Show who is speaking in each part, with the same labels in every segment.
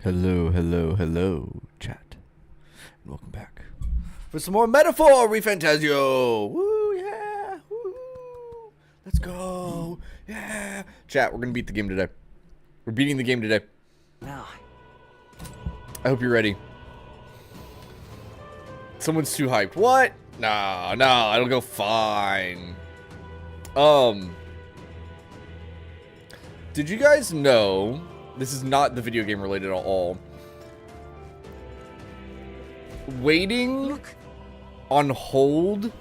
Speaker 1: Hello, hello, hello, chat. And welcome back for some more Metaphor ReFantazio. Woo, yeah. Woo. Let's go. Yeah. Chat, we're going to beat the game today. We're beating the game today.
Speaker 2: No.
Speaker 1: I hope you're ready. Someone's too hyped. What? No, it'll go fine. Did you guys know, this is not the video game related at all, waiting on hold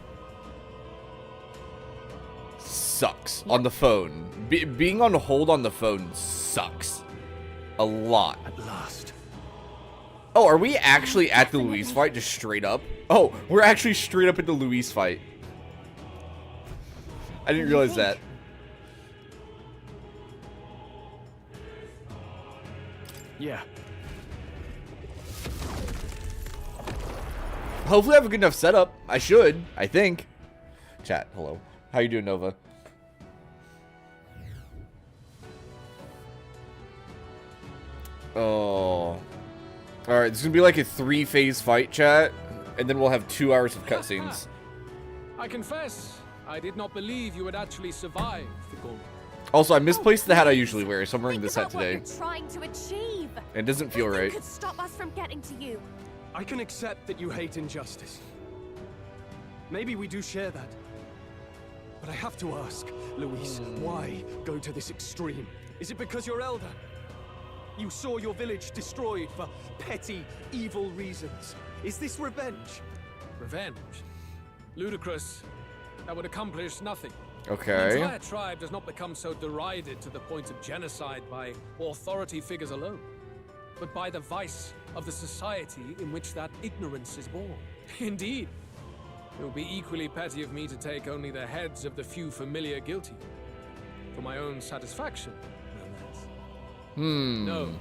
Speaker 1: sucks on the phone. Being on hold on the phone sucks a lot.
Speaker 2: At last.
Speaker 1: Oh, are we actually at the Luis fight? Just straight up? Oh, we're actually straight up at the Luis fight. I didn't realize that.
Speaker 2: Yeah.
Speaker 1: Hopefully I have a good enough setup. I should, I think. Chat, hello. How you doing, Nova? Oh. Alright, this is gonna be like a 3-phase fight, chat. And then we'll have 2 hours of cutscenes.
Speaker 3: I confess, I did not believe you would actually survive the gauntlet.
Speaker 1: Also, I misplaced the hat I usually wear, so I'm wearing this hat today.
Speaker 4: What you're trying to achieve.
Speaker 1: It doesn't feel right.
Speaker 4: Could stop us from getting to you.
Speaker 2: I can accept that you hate injustice. Maybe we do share that. But I have to ask, Luis, why go to this extreme? Is it because you're elder? You saw your village destroyed for petty, evil reasons. Is this revenge?
Speaker 3: Revenge? Ludicrous. That would accomplish nothing.
Speaker 1: Okay.
Speaker 3: The entire tribe does not become so derided to the point of genocide by authority figures alone, but by the vice of the society in which that ignorance is born. Indeed, it would be equally petty of me to take only the heads of the few familiar guilty, for my own satisfaction, no less. No,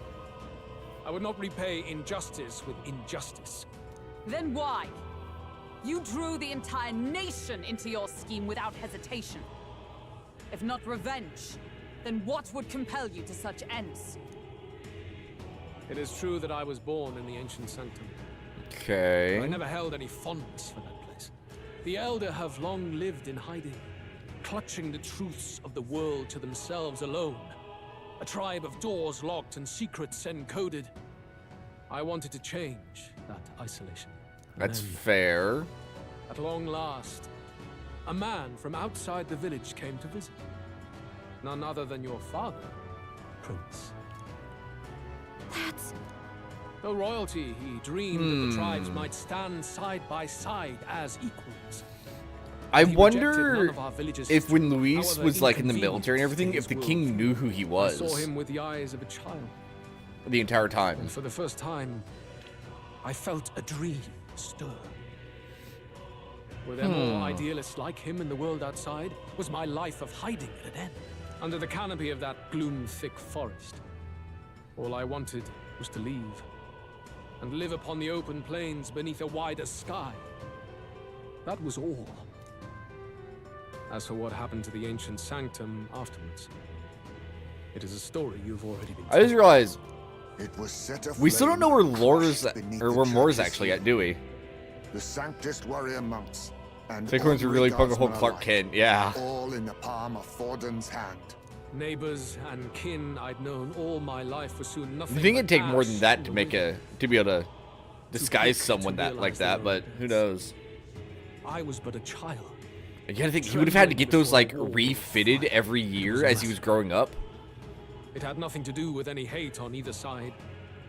Speaker 3: I would not repay injustice with injustice.
Speaker 5: Then why? You drew the entire nation into your scheme without hesitation. If not revenge, then what would compel you to such ends?
Speaker 3: It is true that I was born in the ancient sanctum.
Speaker 1: Okay.
Speaker 3: I never held any fondness for that place. The Elder have long lived in hiding, clutching the truths of the world to themselves alone. A tribe of doors locked and secrets encoded. I wanted to change that isolation.
Speaker 1: That's fair.
Speaker 3: At long last, a man from outside the village came to visit. None other than your father, Prince.
Speaker 4: That's...
Speaker 3: Though royalty, he dreamed that the tribes might stand side by side as equals.
Speaker 1: I
Speaker 3: He
Speaker 1: wonder
Speaker 3: rejected none of our village's
Speaker 1: if when
Speaker 3: history,
Speaker 1: Luis
Speaker 3: however
Speaker 1: was like in the
Speaker 3: inconvenient
Speaker 1: military and everything,
Speaker 3: to
Speaker 1: if the
Speaker 3: his
Speaker 1: king
Speaker 3: world.
Speaker 1: knew who he
Speaker 3: I
Speaker 1: was
Speaker 3: saw him with the eyes of a child,
Speaker 1: the entire time.
Speaker 3: and for the first time, I felt a dream stir. Were there more idealists like him in the world outside? Was my life of hiding at an end? Under the canopy of that gloom-thick forest, all I wanted was to leave, and live upon the open plains beneath a wider sky. That was all. As for what happened to the ancient sanctum afterwards, it is a story you've already been
Speaker 1: I just
Speaker 3: told.
Speaker 1: realized
Speaker 6: It was set
Speaker 1: we still don't know where Lore's
Speaker 6: beneath
Speaker 1: or
Speaker 6: the
Speaker 1: where Moore's
Speaker 6: church's
Speaker 1: actually at,
Speaker 6: heel.
Speaker 1: do we?
Speaker 6: The Sanctist warrior monks and
Speaker 1: Bighorns are really punk a whole
Speaker 6: Guardsmen
Speaker 1: Clark
Speaker 6: alike,
Speaker 1: Kent, yeah.
Speaker 6: all in the palm of Forden's hand.
Speaker 3: Neighbors and kin I'd known all my life were soon nothing.
Speaker 1: I think it'd
Speaker 3: but
Speaker 1: take more
Speaker 3: ash
Speaker 1: than that
Speaker 3: in
Speaker 1: to
Speaker 3: the
Speaker 1: make
Speaker 3: wind.
Speaker 1: to be able to disguise
Speaker 3: quick to
Speaker 1: someone that like
Speaker 3: realize
Speaker 1: that,
Speaker 3: their
Speaker 1: but
Speaker 3: own
Speaker 1: who
Speaker 3: deaths.
Speaker 1: knows?
Speaker 3: I was but a child.
Speaker 1: You gotta think he would have had to get those like refitted every year as he was growing up.
Speaker 3: It had nothing to do with any hate on either side,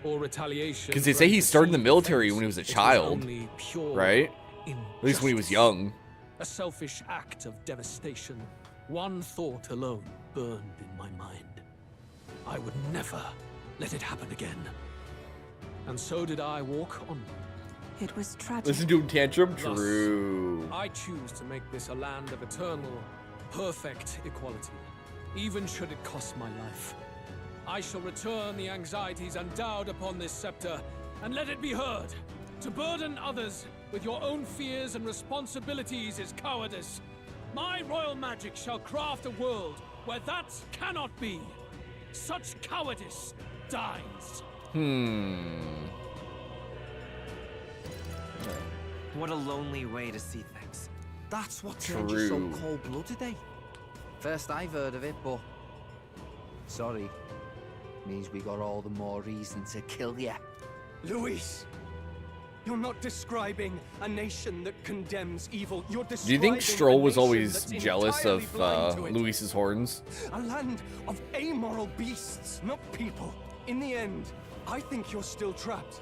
Speaker 3: or retaliation.
Speaker 1: 'Cause they
Speaker 3: for
Speaker 1: say
Speaker 3: any
Speaker 1: he started in the
Speaker 3: perceived
Speaker 1: military
Speaker 3: offense.
Speaker 1: when he was a
Speaker 3: It
Speaker 1: child,
Speaker 3: only pure
Speaker 1: right? At least when he was
Speaker 3: injustice.
Speaker 1: young.
Speaker 3: A selfish act of devastation. One thought alone burned in my mind. I would never let it happen again. And so did I walk onward.
Speaker 4: It was tragic.
Speaker 1: Listen to him tantrum.
Speaker 3: Thus,
Speaker 1: True.
Speaker 3: I choose to make this a land of eternal, perfect equality, even should it cost my life. I shall return the anxieties endowed upon this scepter, and let it be heard. To burden others with your own fears and responsibilities is cowardice. My royal magic shall craft a world where that cannot be. Such cowardice dies.
Speaker 7: What a lonely way to see things. That's what turned you so
Speaker 1: True.
Speaker 7: cold-blooded, eh? First I've heard of it, but... Sorry. Means we got all the more reason to kill ya.
Speaker 2: Luis, you're not describing a nation that condemns evil. You're
Speaker 1: Do you
Speaker 2: describing
Speaker 1: think Stroll
Speaker 2: a
Speaker 1: was
Speaker 2: nation
Speaker 1: always
Speaker 2: that's
Speaker 1: jealous
Speaker 2: entirely
Speaker 1: of
Speaker 2: blind to it.
Speaker 1: Luis's horns?
Speaker 2: A land of amoral beasts, not people. In the end, I think you're still trapped.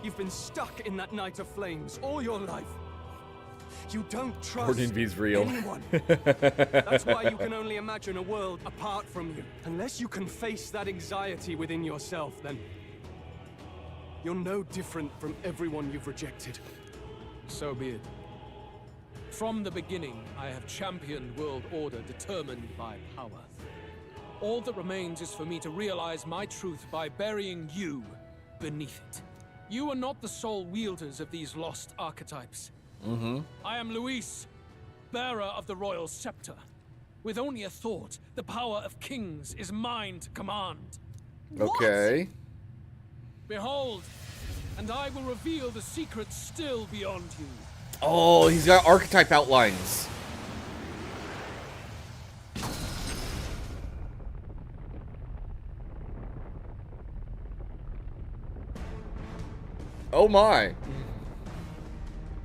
Speaker 2: You've been stuck in that night of flames all your life. You don't trust
Speaker 1: Gordon V's real.
Speaker 2: anyone. That's why you can only imagine a world apart from you. Unless you can face that anxiety within yourself, then you're no different from everyone you've rejected.
Speaker 3: So be it. From the beginning, I have championed world order determined by power. All that remains is for me to realize my truth by burying you beneath it. You are not the sole wielders of these lost archetypes. I am Luis, bearer of the royal scepter. With only a thought, the power of kings is mine to command.
Speaker 1: Okay.
Speaker 3: Behold, and I will reveal the secrets still beyond you.
Speaker 1: Oh, he's got archetype outlines. Oh my.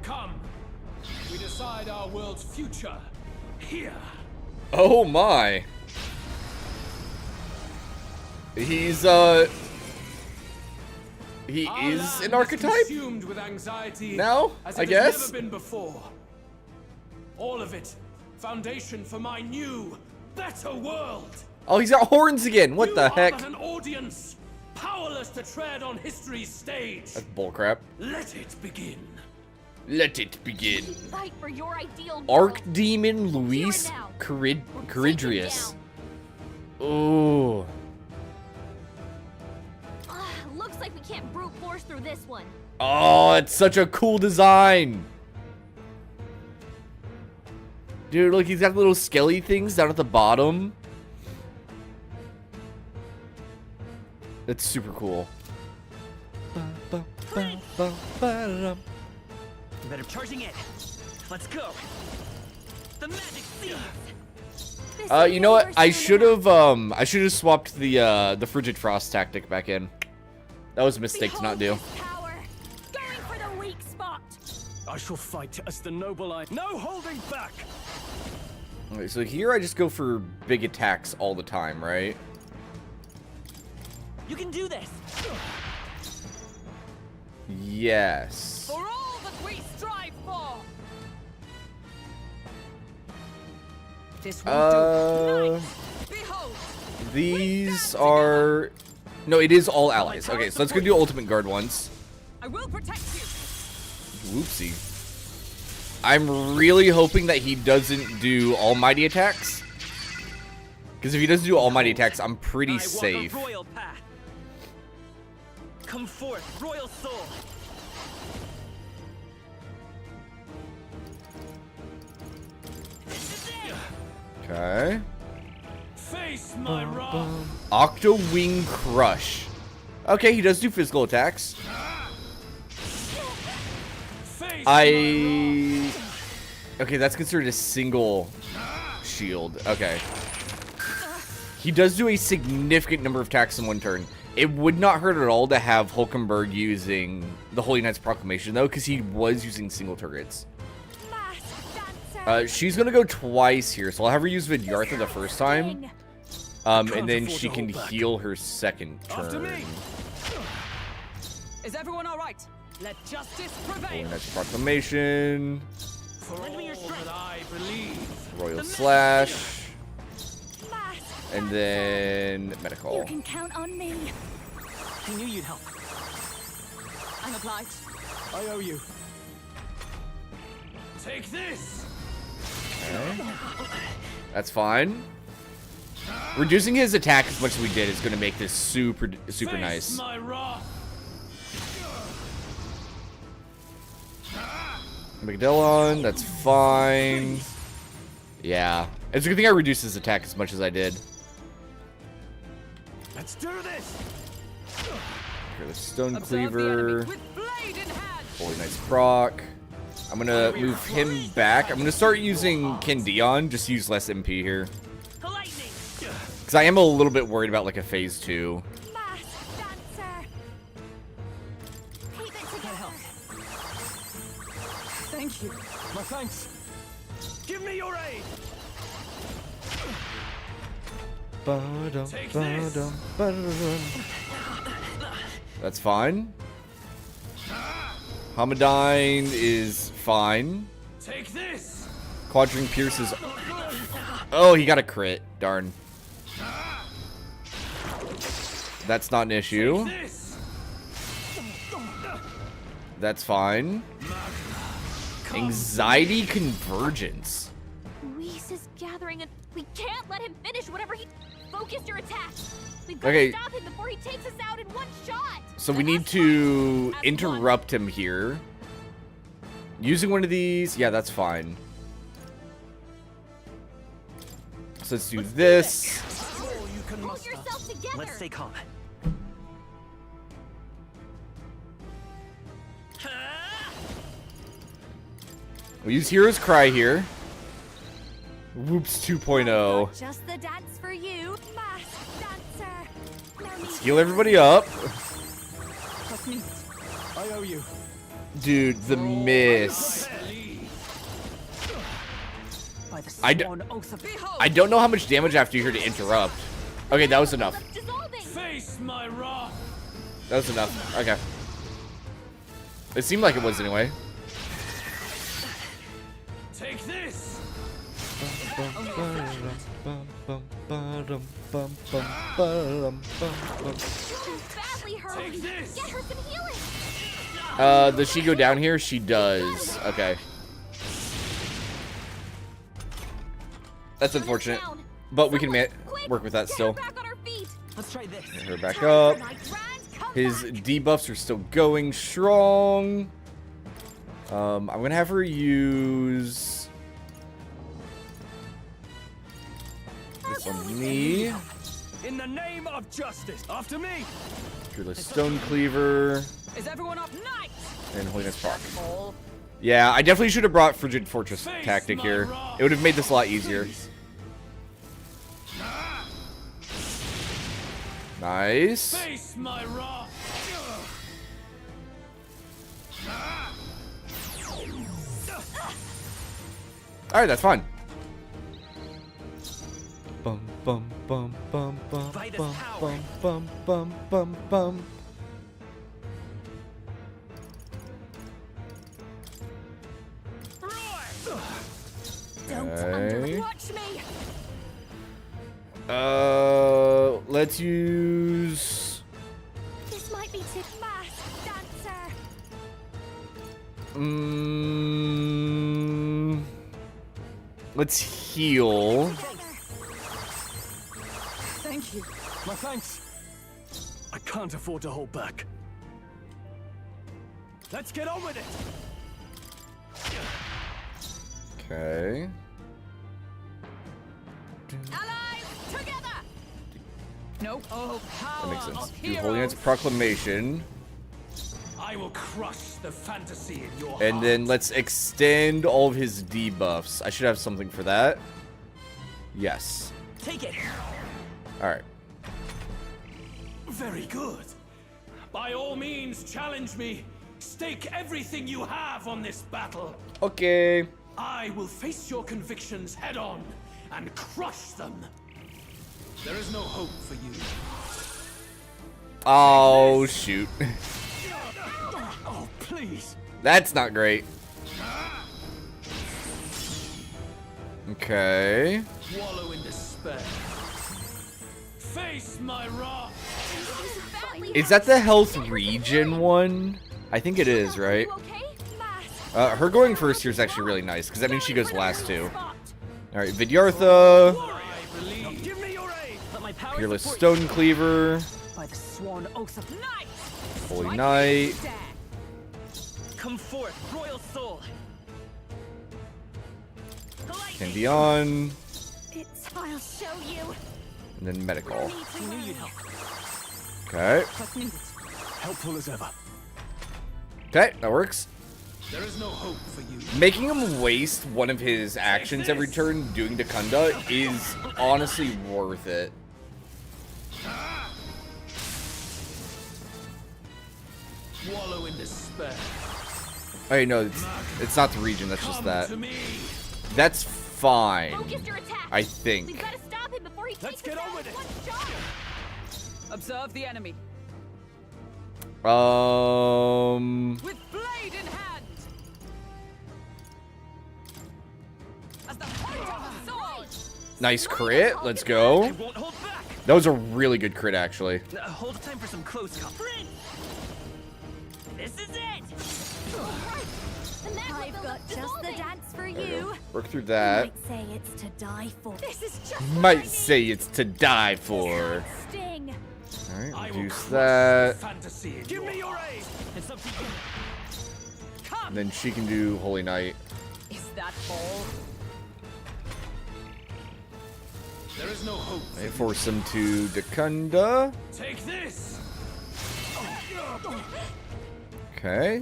Speaker 3: Come, we decide our world's future here.
Speaker 1: Oh my. He's he
Speaker 3: Our
Speaker 1: is
Speaker 3: land
Speaker 1: an archetype?
Speaker 3: consumed with anxiety
Speaker 1: Now,
Speaker 3: as
Speaker 1: I
Speaker 3: it
Speaker 1: guess.
Speaker 3: has never been before. All of it, foundation for my new, better world.
Speaker 1: Oh, he's got horns again. What
Speaker 3: You
Speaker 1: the
Speaker 3: are
Speaker 1: heck?
Speaker 3: but an audience, powerless to tread on history's stage.
Speaker 1: That's bullcrap.
Speaker 3: Let it begin.
Speaker 1: Let it begin.
Speaker 4: Fight for your ideal
Speaker 1: Archdemon Luis
Speaker 4: Here and now.
Speaker 1: Caridrius. Oh.
Speaker 4: Looks like we can't brute force through this one.
Speaker 1: Oh, it's such a cool design. Dude, look, he's got little skelly things down at the bottom. That's super cool.
Speaker 7: Better charging it. Let's go. The magic seed.
Speaker 4: This
Speaker 1: You know what?
Speaker 4: is
Speaker 1: I
Speaker 4: over
Speaker 1: should have swapped the frigid frost tactic back in. That was a mistake to not do.
Speaker 4: Behold this power. Going for the weak spot.
Speaker 2: I shall fight as the noble I. No holding back.
Speaker 1: Okay, so here I just go for big attacks all the time, right?
Speaker 7: You can do this.
Speaker 1: Yes.
Speaker 5: For all that we strive for. This won't do. Behold.
Speaker 1: These are... No, it is all allies. Okay, so let's go do Ultimate Guard once.
Speaker 5: I will protect you.
Speaker 1: Whoopsie. I'm really hoping that he doesn't do almighty attacks. Because if he doesn't do almighty attacks, I'm pretty safe.
Speaker 7: I walk a royal path. Come forth, royal soul.
Speaker 1: Okay.
Speaker 3: Face my wrath.
Speaker 1: Octo Wing Crush. Okay, he does do physical attacks.
Speaker 3: Face
Speaker 1: Okay, that's considered a single shield. Okay. He does do a significant number of attacks in one turn. It would not hurt at all to have Hulkenberg using the Holy Knight's Proclamation, though, because he was using single turrets.
Speaker 4: Mask dancer.
Speaker 1: She's going to go twice here, so I'll have her use Vidyartha the first time. And then she can heal her second
Speaker 2: After
Speaker 1: turn.
Speaker 2: me.
Speaker 5: Is everyone all right? Let justice
Speaker 1: Holy
Speaker 5: prevail.
Speaker 1: Knight's Proclamation.
Speaker 3: For all that I believe.
Speaker 1: Royal Slash.
Speaker 4: Mask
Speaker 1: And
Speaker 4: dancer.
Speaker 1: then
Speaker 4: You
Speaker 1: Medical.
Speaker 4: can count on me.
Speaker 7: I knew you'd help.
Speaker 5: I'm obliged.
Speaker 2: I owe you.
Speaker 3: Take this.
Speaker 1: That's fine. Reducing his attack as much as we did is going to make this super
Speaker 3: Face
Speaker 1: nice.
Speaker 3: my wrath.
Speaker 1: Magdalon, that's fine. Yeah. It's a good thing I reduced his attack as much as I did.
Speaker 2: Let's do this.
Speaker 1: Fearless Stone
Speaker 5: Observe the enemy
Speaker 1: Cleaver.
Speaker 5: with blade in hand.
Speaker 1: Holy Nice proc. I'm gonna move him back. I'm gonna start using Kindion, just use less MP here. Because I am a little bit worried about like a phase 2.
Speaker 4: Mask dancer. Keep it together.
Speaker 5: Thank you.
Speaker 2: My thanks. Give me your aid. Take this.
Speaker 1: That's fine. Hamadine is fine.
Speaker 2: Take this.
Speaker 1: Quadring Pierce is... Oh, he got a crit. Darn. That's not an issue.
Speaker 2: This.
Speaker 1: That's fine. Anxiety Convergence.
Speaker 4: Luis is gathering and we can't let him finish whatever he... Focus your attack. We've got
Speaker 1: Okay.
Speaker 4: to stop him before he takes us out in one shot.
Speaker 1: So we need to interrupt him here. Using one of these, yeah, that's fine. So let's do this.
Speaker 4: Pull yourself together.
Speaker 8: Let's stay calm.
Speaker 1: We'll use Hero's Cry here. Whoops 2.0.
Speaker 4: Just the dance for you, mask dancer. No need
Speaker 1: Heal everybody up.
Speaker 5: Trust me.
Speaker 2: I owe you.
Speaker 1: Dude, the miss.
Speaker 5: By the
Speaker 1: I d-
Speaker 5: sworn oath of behold.
Speaker 1: I don't know how much damage I have to do here to interrupt. Okay, that was enough.
Speaker 4: dissolving.
Speaker 2: Face my wrath.
Speaker 1: That was enough. Okay. It seemed like it was anyway.
Speaker 2: Take this.
Speaker 4: She's badly hurt.
Speaker 2: Take this.
Speaker 4: Get her some healing.
Speaker 1: Does she go down here? She does. Okay. That's unfortunate.
Speaker 4: Down.
Speaker 1: But we can
Speaker 4: Someone, quick,
Speaker 1: work with that
Speaker 4: get
Speaker 1: still.
Speaker 4: her back on her feet.
Speaker 8: Let's try this.
Speaker 1: Get her back
Speaker 4: Time
Speaker 1: up.
Speaker 4: for my grand comeback.
Speaker 1: His debuffs are still going strong. I'm gonna have her use this on me.
Speaker 2: In the name of justice. After me.
Speaker 1: Fearless Stone Cleaver
Speaker 5: Is everyone up? Night.
Speaker 1: and Holiness Proc.
Speaker 5: All.
Speaker 1: Yeah, I definitely should have brought Frigid Fortress
Speaker 2: Face
Speaker 1: tactic
Speaker 2: my
Speaker 1: here.
Speaker 2: wrath.
Speaker 1: It would have made this a lot easier. Nice.
Speaker 2: Face my wrath.
Speaker 1: All right, that's fine. Bum bum bum bum bum
Speaker 8: By this
Speaker 1: bum
Speaker 8: power.
Speaker 1: bum bum bum bum.
Speaker 4: Don't
Speaker 1: Okay.
Speaker 4: underwatch me.
Speaker 1: Let's use.
Speaker 4: This might be too mask dancer.
Speaker 1: Let's heal.
Speaker 5: Thank you.
Speaker 2: My thanks. I can't afford to hold back. Let's get on with it.
Speaker 1: Okay.
Speaker 5: Allies together. No. Oh, power
Speaker 1: That makes sense.
Speaker 5: of
Speaker 1: Do
Speaker 5: heroes.
Speaker 1: Holiness Proclamation.
Speaker 2: I will crush the fantasy in your
Speaker 1: And
Speaker 2: heart.
Speaker 1: then let's extend all of his debuffs. I should have something for that. Yes.
Speaker 8: Take it.
Speaker 1: Alright.
Speaker 2: Very good. By all means, challenge me. Stake everything you have on this battle.
Speaker 1: Okay.
Speaker 2: I will face your convictions head on and crush them. There is no hope for you.
Speaker 1: Oh, shoot.
Speaker 2: Oh, please.
Speaker 1: That's not great. Okay.
Speaker 2: Wallow in despair. Face my wrath.
Speaker 1: Is that the health regen one? I think it is, right?
Speaker 4: You okay? Mask.
Speaker 1: Her going first here is actually really nice, because that means she goes last too. Alright, Vidyartha,
Speaker 2: I believe. Give me your aid.
Speaker 8: Let my power
Speaker 1: Fearless
Speaker 8: support
Speaker 1: Stone Cleaver,
Speaker 5: By the sworn oath of night.
Speaker 1: Holy
Speaker 5: Strike
Speaker 1: Knight.
Speaker 5: me dead.
Speaker 8: you. Come forth, royal soul.
Speaker 1: Candion,
Speaker 4: I'll show you.
Speaker 1: and then Medical.
Speaker 4: Need to
Speaker 8: I knew you'd
Speaker 4: learn.
Speaker 8: help.
Speaker 1: Okay.
Speaker 5: Trust me.
Speaker 2: Helpful as ever.
Speaker 1: Okay, that works.
Speaker 3: There is no hope for you.
Speaker 1: Making him waste one of his actions every turn doing Dakunda is honestly worth it.
Speaker 3: Wallow in despair.
Speaker 1: Oh, no, it's not the region. That's just
Speaker 3: Come
Speaker 1: that.
Speaker 3: to me.
Speaker 1: That's fine.
Speaker 4: Focus your attack.
Speaker 1: I
Speaker 4: We've
Speaker 1: think.
Speaker 4: got to stop him before he
Speaker 2: Let's
Speaker 4: takes
Speaker 2: get
Speaker 4: us
Speaker 2: on
Speaker 4: out
Speaker 2: with
Speaker 4: in
Speaker 2: it.
Speaker 4: one shot.
Speaker 5: Observe the enemy. With blade in hand. As the point of the sword.
Speaker 1: Nice crit. Let's go.
Speaker 8: I won't hold back.
Speaker 1: That was a really good crit, actually.
Speaker 8: Hold time for some close combat. This is it.
Speaker 4: The magma
Speaker 9: I've got
Speaker 4: building's
Speaker 9: just the
Speaker 4: dissolving.
Speaker 9: dance for
Speaker 1: There we
Speaker 9: you.
Speaker 1: go. Work through that.
Speaker 9: Might say it's to die for. This is just
Speaker 1: Might say it's to die for.
Speaker 9: sting.
Speaker 1: Alright,
Speaker 3: I will
Speaker 1: reduce
Speaker 3: crush
Speaker 1: that.
Speaker 3: fantasy in
Speaker 2: Give
Speaker 3: your
Speaker 2: me your
Speaker 3: heart.
Speaker 2: aid.
Speaker 8: It's up to you.
Speaker 1: And then she can do Holy Knight.
Speaker 5: Is that all?
Speaker 3: There is no hope.
Speaker 1: I force him to Dakunda.
Speaker 3: Take this.
Speaker 1: Okay.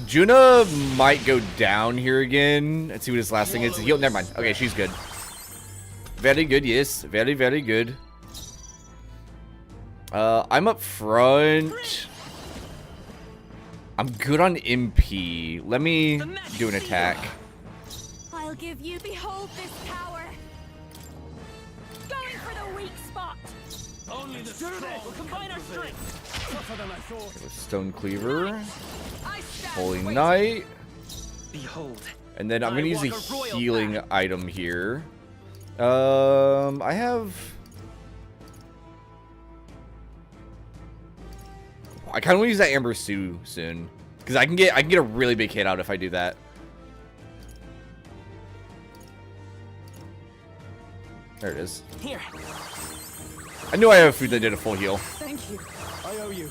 Speaker 1: Juna might go down here again. Let's see what his last thing is. Heal. Never mind. Okay, she's good. Very good. Yes. Very, very good. I'm up front. I'm good on MP. Let me do an attack.
Speaker 9: I'll give you. Behold this power. Going for the weak spot.
Speaker 3: Only the
Speaker 2: Do this.
Speaker 3: strong
Speaker 2: We'll
Speaker 8: Combine our strength.
Speaker 2: Tougher than I thought.
Speaker 1: With Stone Cleaver.
Speaker 5: I stand
Speaker 1: Holy
Speaker 5: waiting.
Speaker 1: Knight.
Speaker 8: Behold.
Speaker 1: And then I'm going to use a
Speaker 8: walk a royal
Speaker 1: healing
Speaker 8: path.
Speaker 1: item here. I have... I kind of want to use that Amber Sue soon. Because I can get a really big hit out if I do that. There it is.
Speaker 8: Here.
Speaker 1: I knew I have food that did a full heal.
Speaker 5: Thank you.
Speaker 2: I owe you.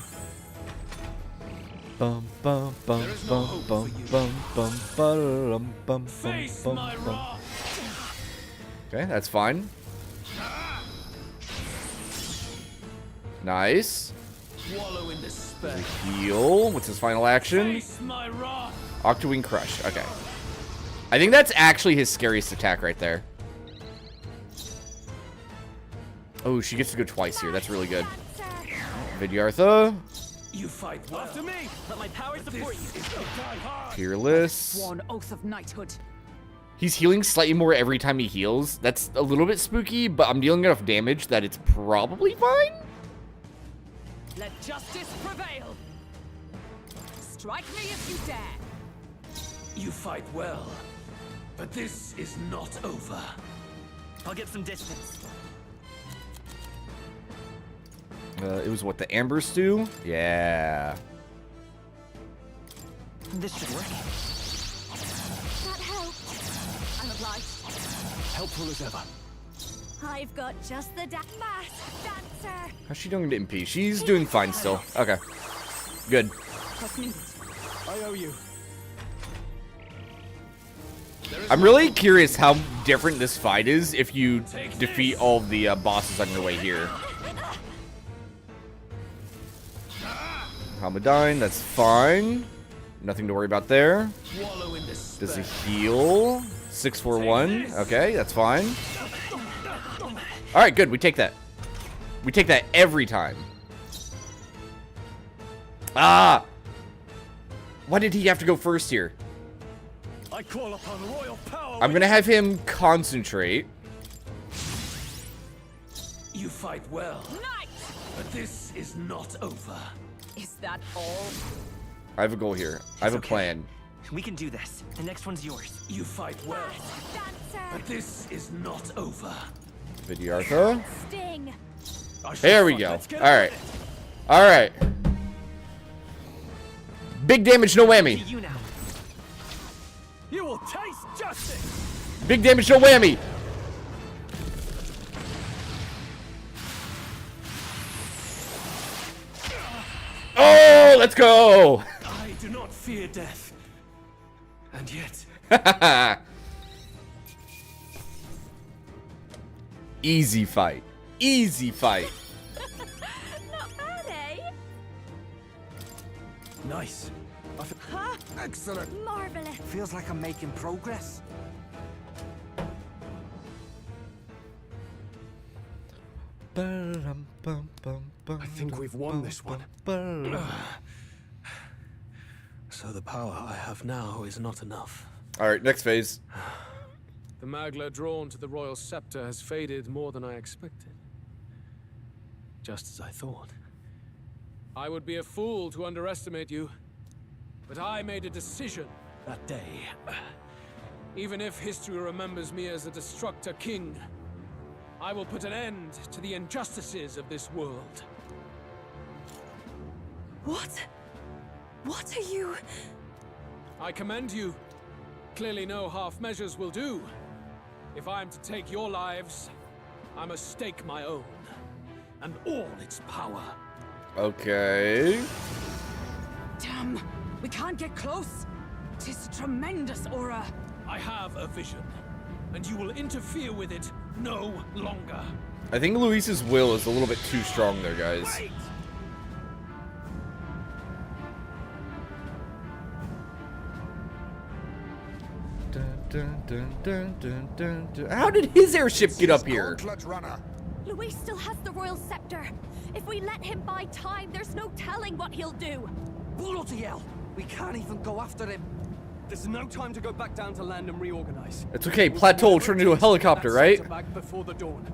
Speaker 1: Bum bum bum
Speaker 3: There is no
Speaker 1: bum
Speaker 3: hope
Speaker 1: bum
Speaker 3: for you.
Speaker 1: bum bum bum bum
Speaker 3: Face
Speaker 1: bum
Speaker 3: my
Speaker 1: bum.
Speaker 3: wrath.
Speaker 1: Okay, that's fine. Nice.
Speaker 3: Wallow in despair.
Speaker 1: Heal. What's his final action?
Speaker 3: Face my wrath.
Speaker 1: Octawing Crush. Okay. I think that's actually his scariest attack right there. Oh, she gets to go twice here. That's really good. Vidyartha.
Speaker 3: You fight well.
Speaker 2: After me.
Speaker 8: Let my power support you.
Speaker 3: This is die hard.
Speaker 1: Fearless.
Speaker 5: Sworn oath of knighthood.
Speaker 1: He's healing slightly more every time he heals. That's a little bit spooky, but I'm dealing enough damage that it's probably fine.
Speaker 5: Let justice prevail. Strike me if you dare.
Speaker 3: You fight well, but this is not over.
Speaker 8: I'll get some distance.
Speaker 1: It was what, the Amber Stew? Yeah.
Speaker 8: This should work.
Speaker 9: That helped.
Speaker 5: I'm obliged.
Speaker 2: Helpful as ever.
Speaker 9: I've got just the masked dancer.
Speaker 1: How's she doing to MP? She's doing fine still. Okay. Good.
Speaker 5: Trust me.
Speaker 2: I owe you.
Speaker 1: I'm really curious how different this fight is if you defeat all of the bosses on your way here. Hamadine, that's fine. Nothing to worry about there.
Speaker 3: Wallow in despair.
Speaker 1: Does he heal? 641. Okay, that's fine. Alright, good. We take that. We take that every time. Ah! Why did he have to go first here?
Speaker 2: I call upon royal power.
Speaker 1: I'm gonna have him concentrate.
Speaker 3: You fight well,
Speaker 5: Knight!
Speaker 3: but this is not over.
Speaker 5: Is that all?
Speaker 1: I have a goal here. I have a
Speaker 8: okay.
Speaker 1: plan.
Speaker 8: We can do this. The next one's yours.
Speaker 3: You fight well,
Speaker 9: Dancer.
Speaker 3: but this is not over.
Speaker 1: Vidyartha.
Speaker 9: Sting.
Speaker 2: I shall
Speaker 1: There we
Speaker 2: fight.
Speaker 1: go.
Speaker 2: Let's get
Speaker 1: Alright.
Speaker 2: on
Speaker 1: Alright. Big damage, no
Speaker 8: To
Speaker 1: whammy.
Speaker 8: you now.
Speaker 2: it. You will taste justice.
Speaker 1: Big damage, no whammy. Oh, let's go.
Speaker 3: I do not fear death. And yet,
Speaker 1: Easy fight. Easy fight.
Speaker 9: Not bad, eh?
Speaker 2: Nice.
Speaker 9: Huh?
Speaker 6: Excellent.
Speaker 9: Marvelous.
Speaker 7: Feels like I'm making progress.
Speaker 2: I think we've won this one. So the power I have now is not enough.
Speaker 1: All right, next phase.
Speaker 3: The Magla drawn to the royal scepter has faded more than I expected. Just as I thought. I would be a fool to underestimate you, but I made a decision that day. Even if history remembers me as a destructor king, I will put an end to the injustices of this world.
Speaker 9: What? What are you?
Speaker 3: I commend you. Clearly no half measures will do. If I am to take your lives, I must stake my own, and all its power.
Speaker 1: Okay.
Speaker 5: Damn, we can't get close. Tis a tremendous aura.
Speaker 3: I have a vision, and you will interfere with it no longer.
Speaker 1: I think Luis's will is a little bit too strong there, guys.
Speaker 3: Wait!
Speaker 1: How did his airship get up here?
Speaker 6: Gauntlet runner.
Speaker 9: Luis still has the royal scepter. If we let him buy time, there's no telling what he'll do.
Speaker 7: Bloody hell! We can't even go after him.
Speaker 2: There's no time to go back down to land and reorganize.
Speaker 1: It's okay, plateau turned into a helicopter, right?
Speaker 2: Back before the dawn.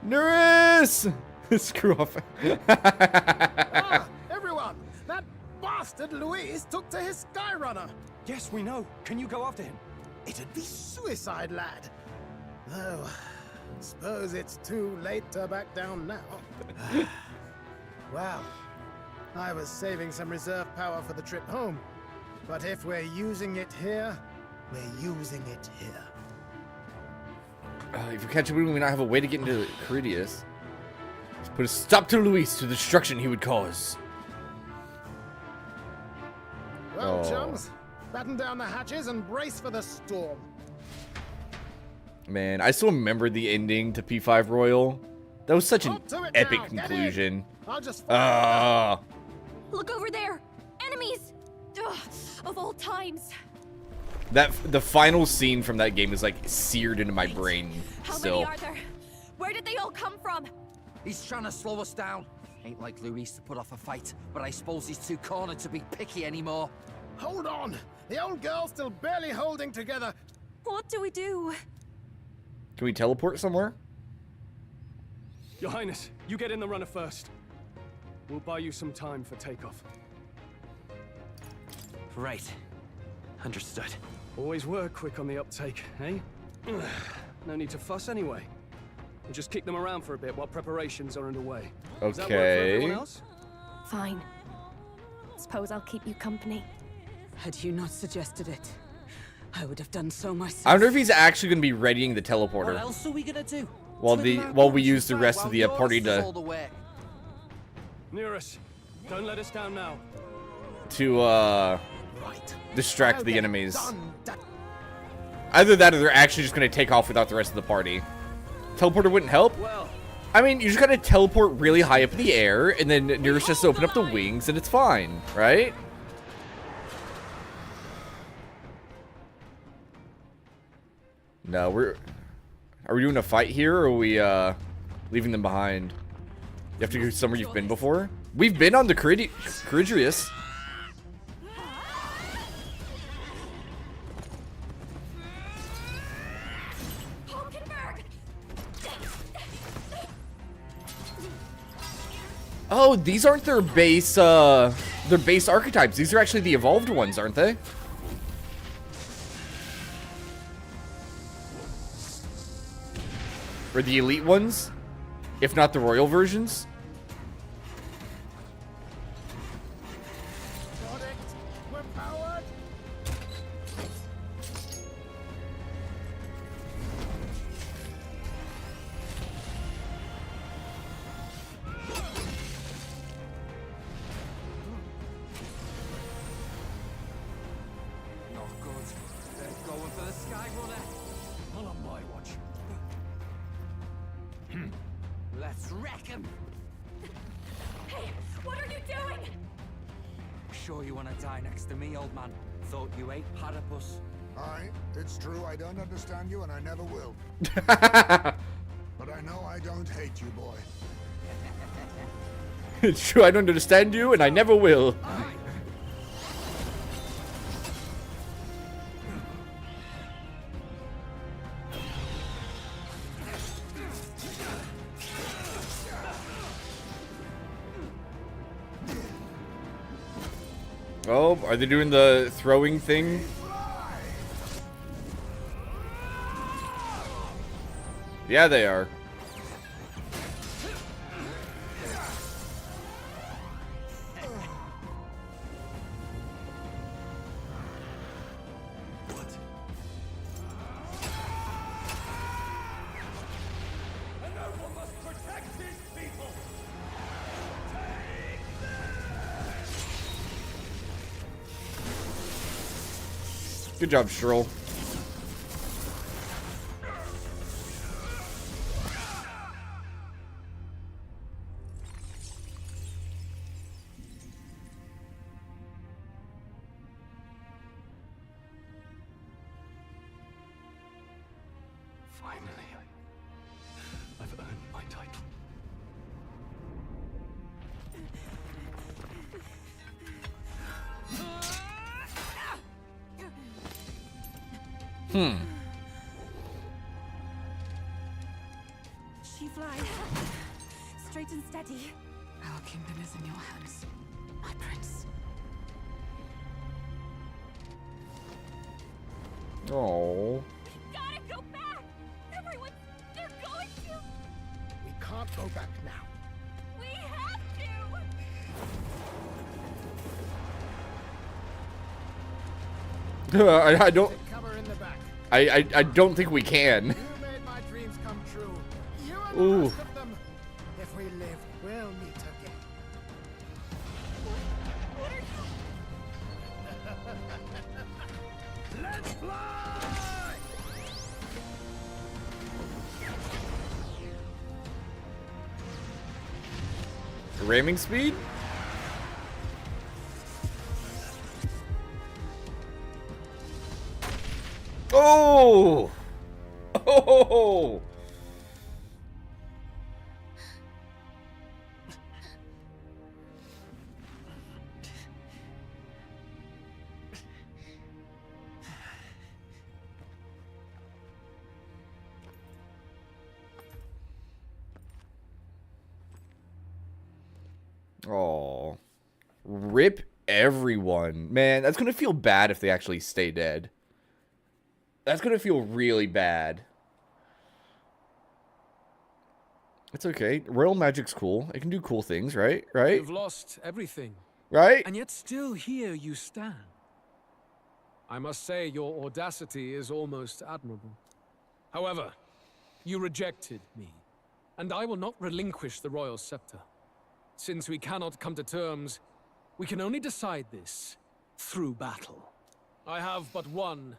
Speaker 1: Nerys! Screw off.
Speaker 10: Everyone! That bastard Luis took to his Skyrunner!
Speaker 2: Yes, we know. Can you go after him?
Speaker 10: It'd be suicide, lad. Though, suppose it's too late to back down now. Well, I was saving some reserve power for the trip home. But if we're using it here, we're using it here.
Speaker 1: If we catch him, we not have a way to get into Caridius. Let's put a stop to Luis to the destruction he would cause.
Speaker 10: Well, chums, batten down the hatches and brace for the storm.
Speaker 1: Man, I still remember the ending to P5 Royal. That was such an epic conclusion.
Speaker 10: I'll just
Speaker 4: Look over there! Enemies! Ugh, of all times.
Speaker 1: the final scene from that game is like seared into my brain
Speaker 4: How
Speaker 1: still.
Speaker 4: many are there? Where did they all come from?
Speaker 7: He's trying to slow us down. Ain't like Luis to put off a fight, but I suppose he's too cornered to be picky anymore.
Speaker 10: hold on. The old girl's still barely holding together.
Speaker 4: What do we do?
Speaker 1: Can we teleport somewhere?
Speaker 2: Your Highness, you get in the runner first. We'll buy you some time for takeoff.
Speaker 8: Right. Understood.
Speaker 2: Always were quick on the uptake, eh? No need to fuss anyway. We'll just kick them around for a bit while preparations are underway. Does that work for everyone else?
Speaker 9: Fine. Suppose I'll keep you company.
Speaker 5: Had you not suggested it, I would have done so myself.
Speaker 1: I wonder if he's actually going to be readying the
Speaker 7: What
Speaker 1: teleporter
Speaker 7: else are we gonna do?
Speaker 1: while
Speaker 7: Twiddle our
Speaker 1: while we
Speaker 7: thumbs
Speaker 1: use the
Speaker 7: and
Speaker 1: rest
Speaker 7: while
Speaker 1: of the
Speaker 7: yours
Speaker 1: party
Speaker 7: does all
Speaker 1: to
Speaker 7: the work.
Speaker 2: Nerys, don't let us down now.
Speaker 10: Right.
Speaker 1: distract
Speaker 10: I'll
Speaker 1: the
Speaker 10: get it
Speaker 1: enemies.
Speaker 10: done.
Speaker 1: Either that or they're actually just going to take off without the rest of the party. Teleporter wouldn't help.
Speaker 2: Well,
Speaker 1: I mean, you just got to teleport really high up in the air, and then Nerys just open up the wings, and it's fine, right? No, are we doing a fight here, or are we leaving them behind? You have to go somewhere you've been before. We've been on the Caridius. Oh, these aren't their base archetypes. These are actually the evolved ones, aren't they? Or the elite ones, if not the royal versions.
Speaker 10: Got it. We're powered.
Speaker 7: Not good. They're going for the sky Attack him!
Speaker 9: Hey, what are you doing?
Speaker 7: Sure you want to die next to me, old man? Thought you ate platypus.
Speaker 6: Aye, it's true I don't understand you and I never will. But I know I don't hate you, boy.
Speaker 1: It's true, I don't understand you, and I never will. Oh, are they doing the throwing thing? Yeah, they are. Good job, Shrill.
Speaker 2: Finally, I've earned my title.
Speaker 9: She flies. Straight and steady.
Speaker 5: Our kingdom is in your hands, my prince.
Speaker 1: Oh.
Speaker 4: Gotta go back! Everyone, they're going to!
Speaker 10: We can't go back now.
Speaker 4: We have to!
Speaker 1: I don't.
Speaker 10: Take cover in the back.
Speaker 1: I don't think we can.
Speaker 10: You made my dreams come true. You are the
Speaker 1: Ooh.
Speaker 10: last of them. If we live, we'll meet again.
Speaker 4: What are you...
Speaker 10: Let's fly!
Speaker 1: Ramming speed? Oh! Oh! Oh. Rip everyone. Man, that's gonna feel bad if they actually stay dead. That's gonna feel really bad. It's okay. Royal magic's cool. It can do cool things, right? Right?
Speaker 3: You've lost everything,
Speaker 1: Right?
Speaker 3: and yet still here you stand. I must say your audacity is almost admirable. However, you rejected me, and I will not relinquish the royal scepter. Since we cannot come to terms, we can only decide this through battle. I have but one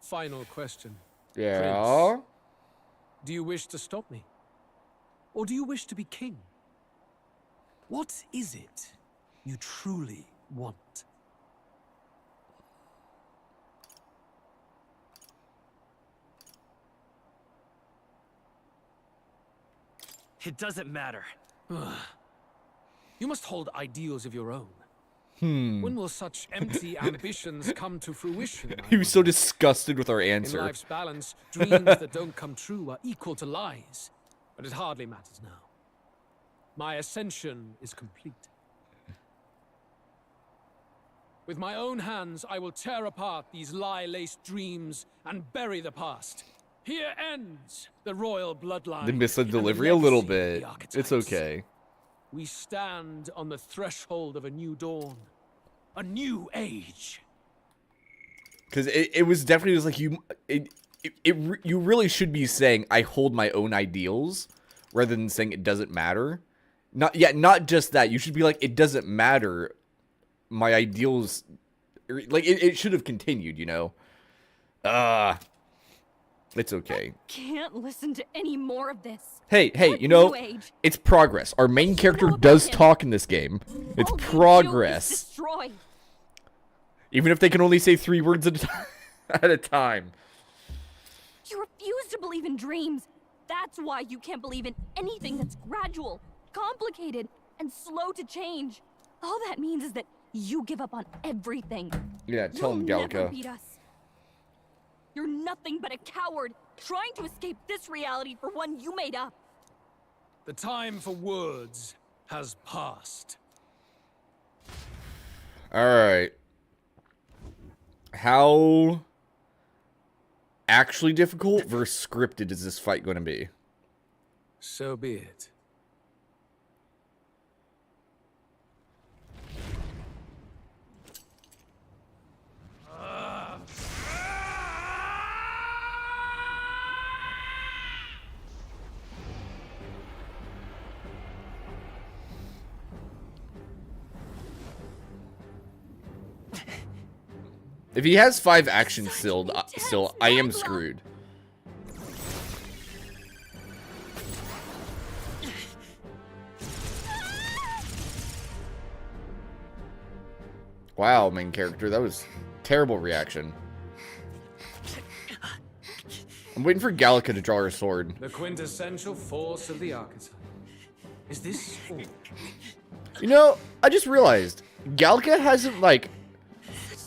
Speaker 3: final question.
Speaker 1: Yeah.
Speaker 3: Prince, do you wish to stop me? Or do you wish to be king? What is it you truly want?
Speaker 8: It doesn't matter.
Speaker 3: You must hold ideals of your own. When will such empty ambitions come to fruition?
Speaker 1: He was so disgusted with our
Speaker 3: In
Speaker 1: answer.
Speaker 3: life's balance, dreams that don't come true are equal to lies. But it hardly matters now. My ascension is complete. With my own hands, I will tear apart these lie-laced dreams and bury the past. Here ends the royal bloodline.
Speaker 1: They missed the
Speaker 3: and
Speaker 1: delivery a little
Speaker 3: legacy of
Speaker 1: bit.
Speaker 3: the
Speaker 1: It's
Speaker 3: archetypes.
Speaker 1: okay.
Speaker 3: We stand on the threshold of a new dawn. A new age.
Speaker 1: Because it was definitely just like you really should be saying I hold my own ideals rather than saying it doesn't matter. Not just that. You should be like, it doesn't matter. My ideals, like it should have continued, you know. It's okay.
Speaker 9: Can't listen to any more of this.
Speaker 1: Hey,
Speaker 9: What
Speaker 1: you know,
Speaker 9: new age?
Speaker 1: it's progress. Our main character
Speaker 9: know about
Speaker 1: does
Speaker 9: him?
Speaker 1: talk in this game. It's
Speaker 9: All you do is
Speaker 1: progress.
Speaker 9: destroy.
Speaker 1: Even if they can only say 3 words at a time. At a time.
Speaker 9: You refuse to believe in dreams. That's why you can't believe in anything that's gradual, complicated, and slow to change. All that means is that you give up on everything.
Speaker 1: Yeah, tell him,
Speaker 9: You'll never
Speaker 1: Gallica.
Speaker 9: beat us. You're nothing but a coward, trying to escape this reality for one you made up.
Speaker 3: The time for words has passed.
Speaker 1: Alright. How actually difficult versus scripted is this fight going to be?
Speaker 3: So be it.
Speaker 1: If he has 5 actions still, I am screwed. Wow, main character, that was terrible reaction. I'm waiting for Gallica to draw her sword.
Speaker 3: The quintessential force of the archetype. Is this all?
Speaker 1: You know, I just realized Gallica hasn't, like,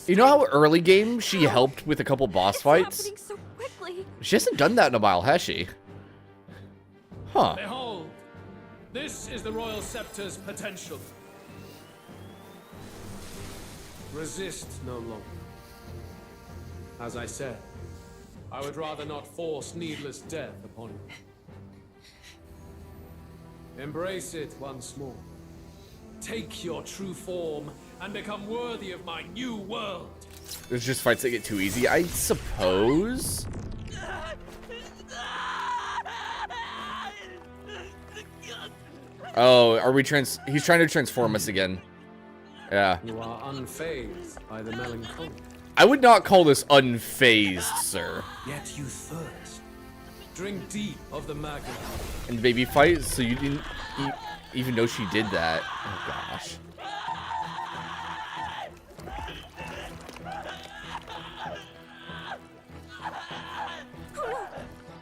Speaker 1: you know how early game she helped with a couple boss fights?
Speaker 9: Happening so quickly.
Speaker 1: She hasn't done that in a while, has she? Huh.
Speaker 3: Behold, this is the Royal Scepter's potential. Resist no longer. As I said, I would rather not force needless death upon you. Embrace it once more. Take your true form and become worthy of my new world.
Speaker 1: There's just fights that get too easy, I suppose. Oh, are we he's trying to transform us again. Yeah.
Speaker 3: You are unfazed by the melancholy.
Speaker 1: I would not call this unfazed, sir.
Speaker 3: Yet you thirst. Drink deep of the magma.
Speaker 1: And baby fight, so you didn't even know she did that. Oh gosh.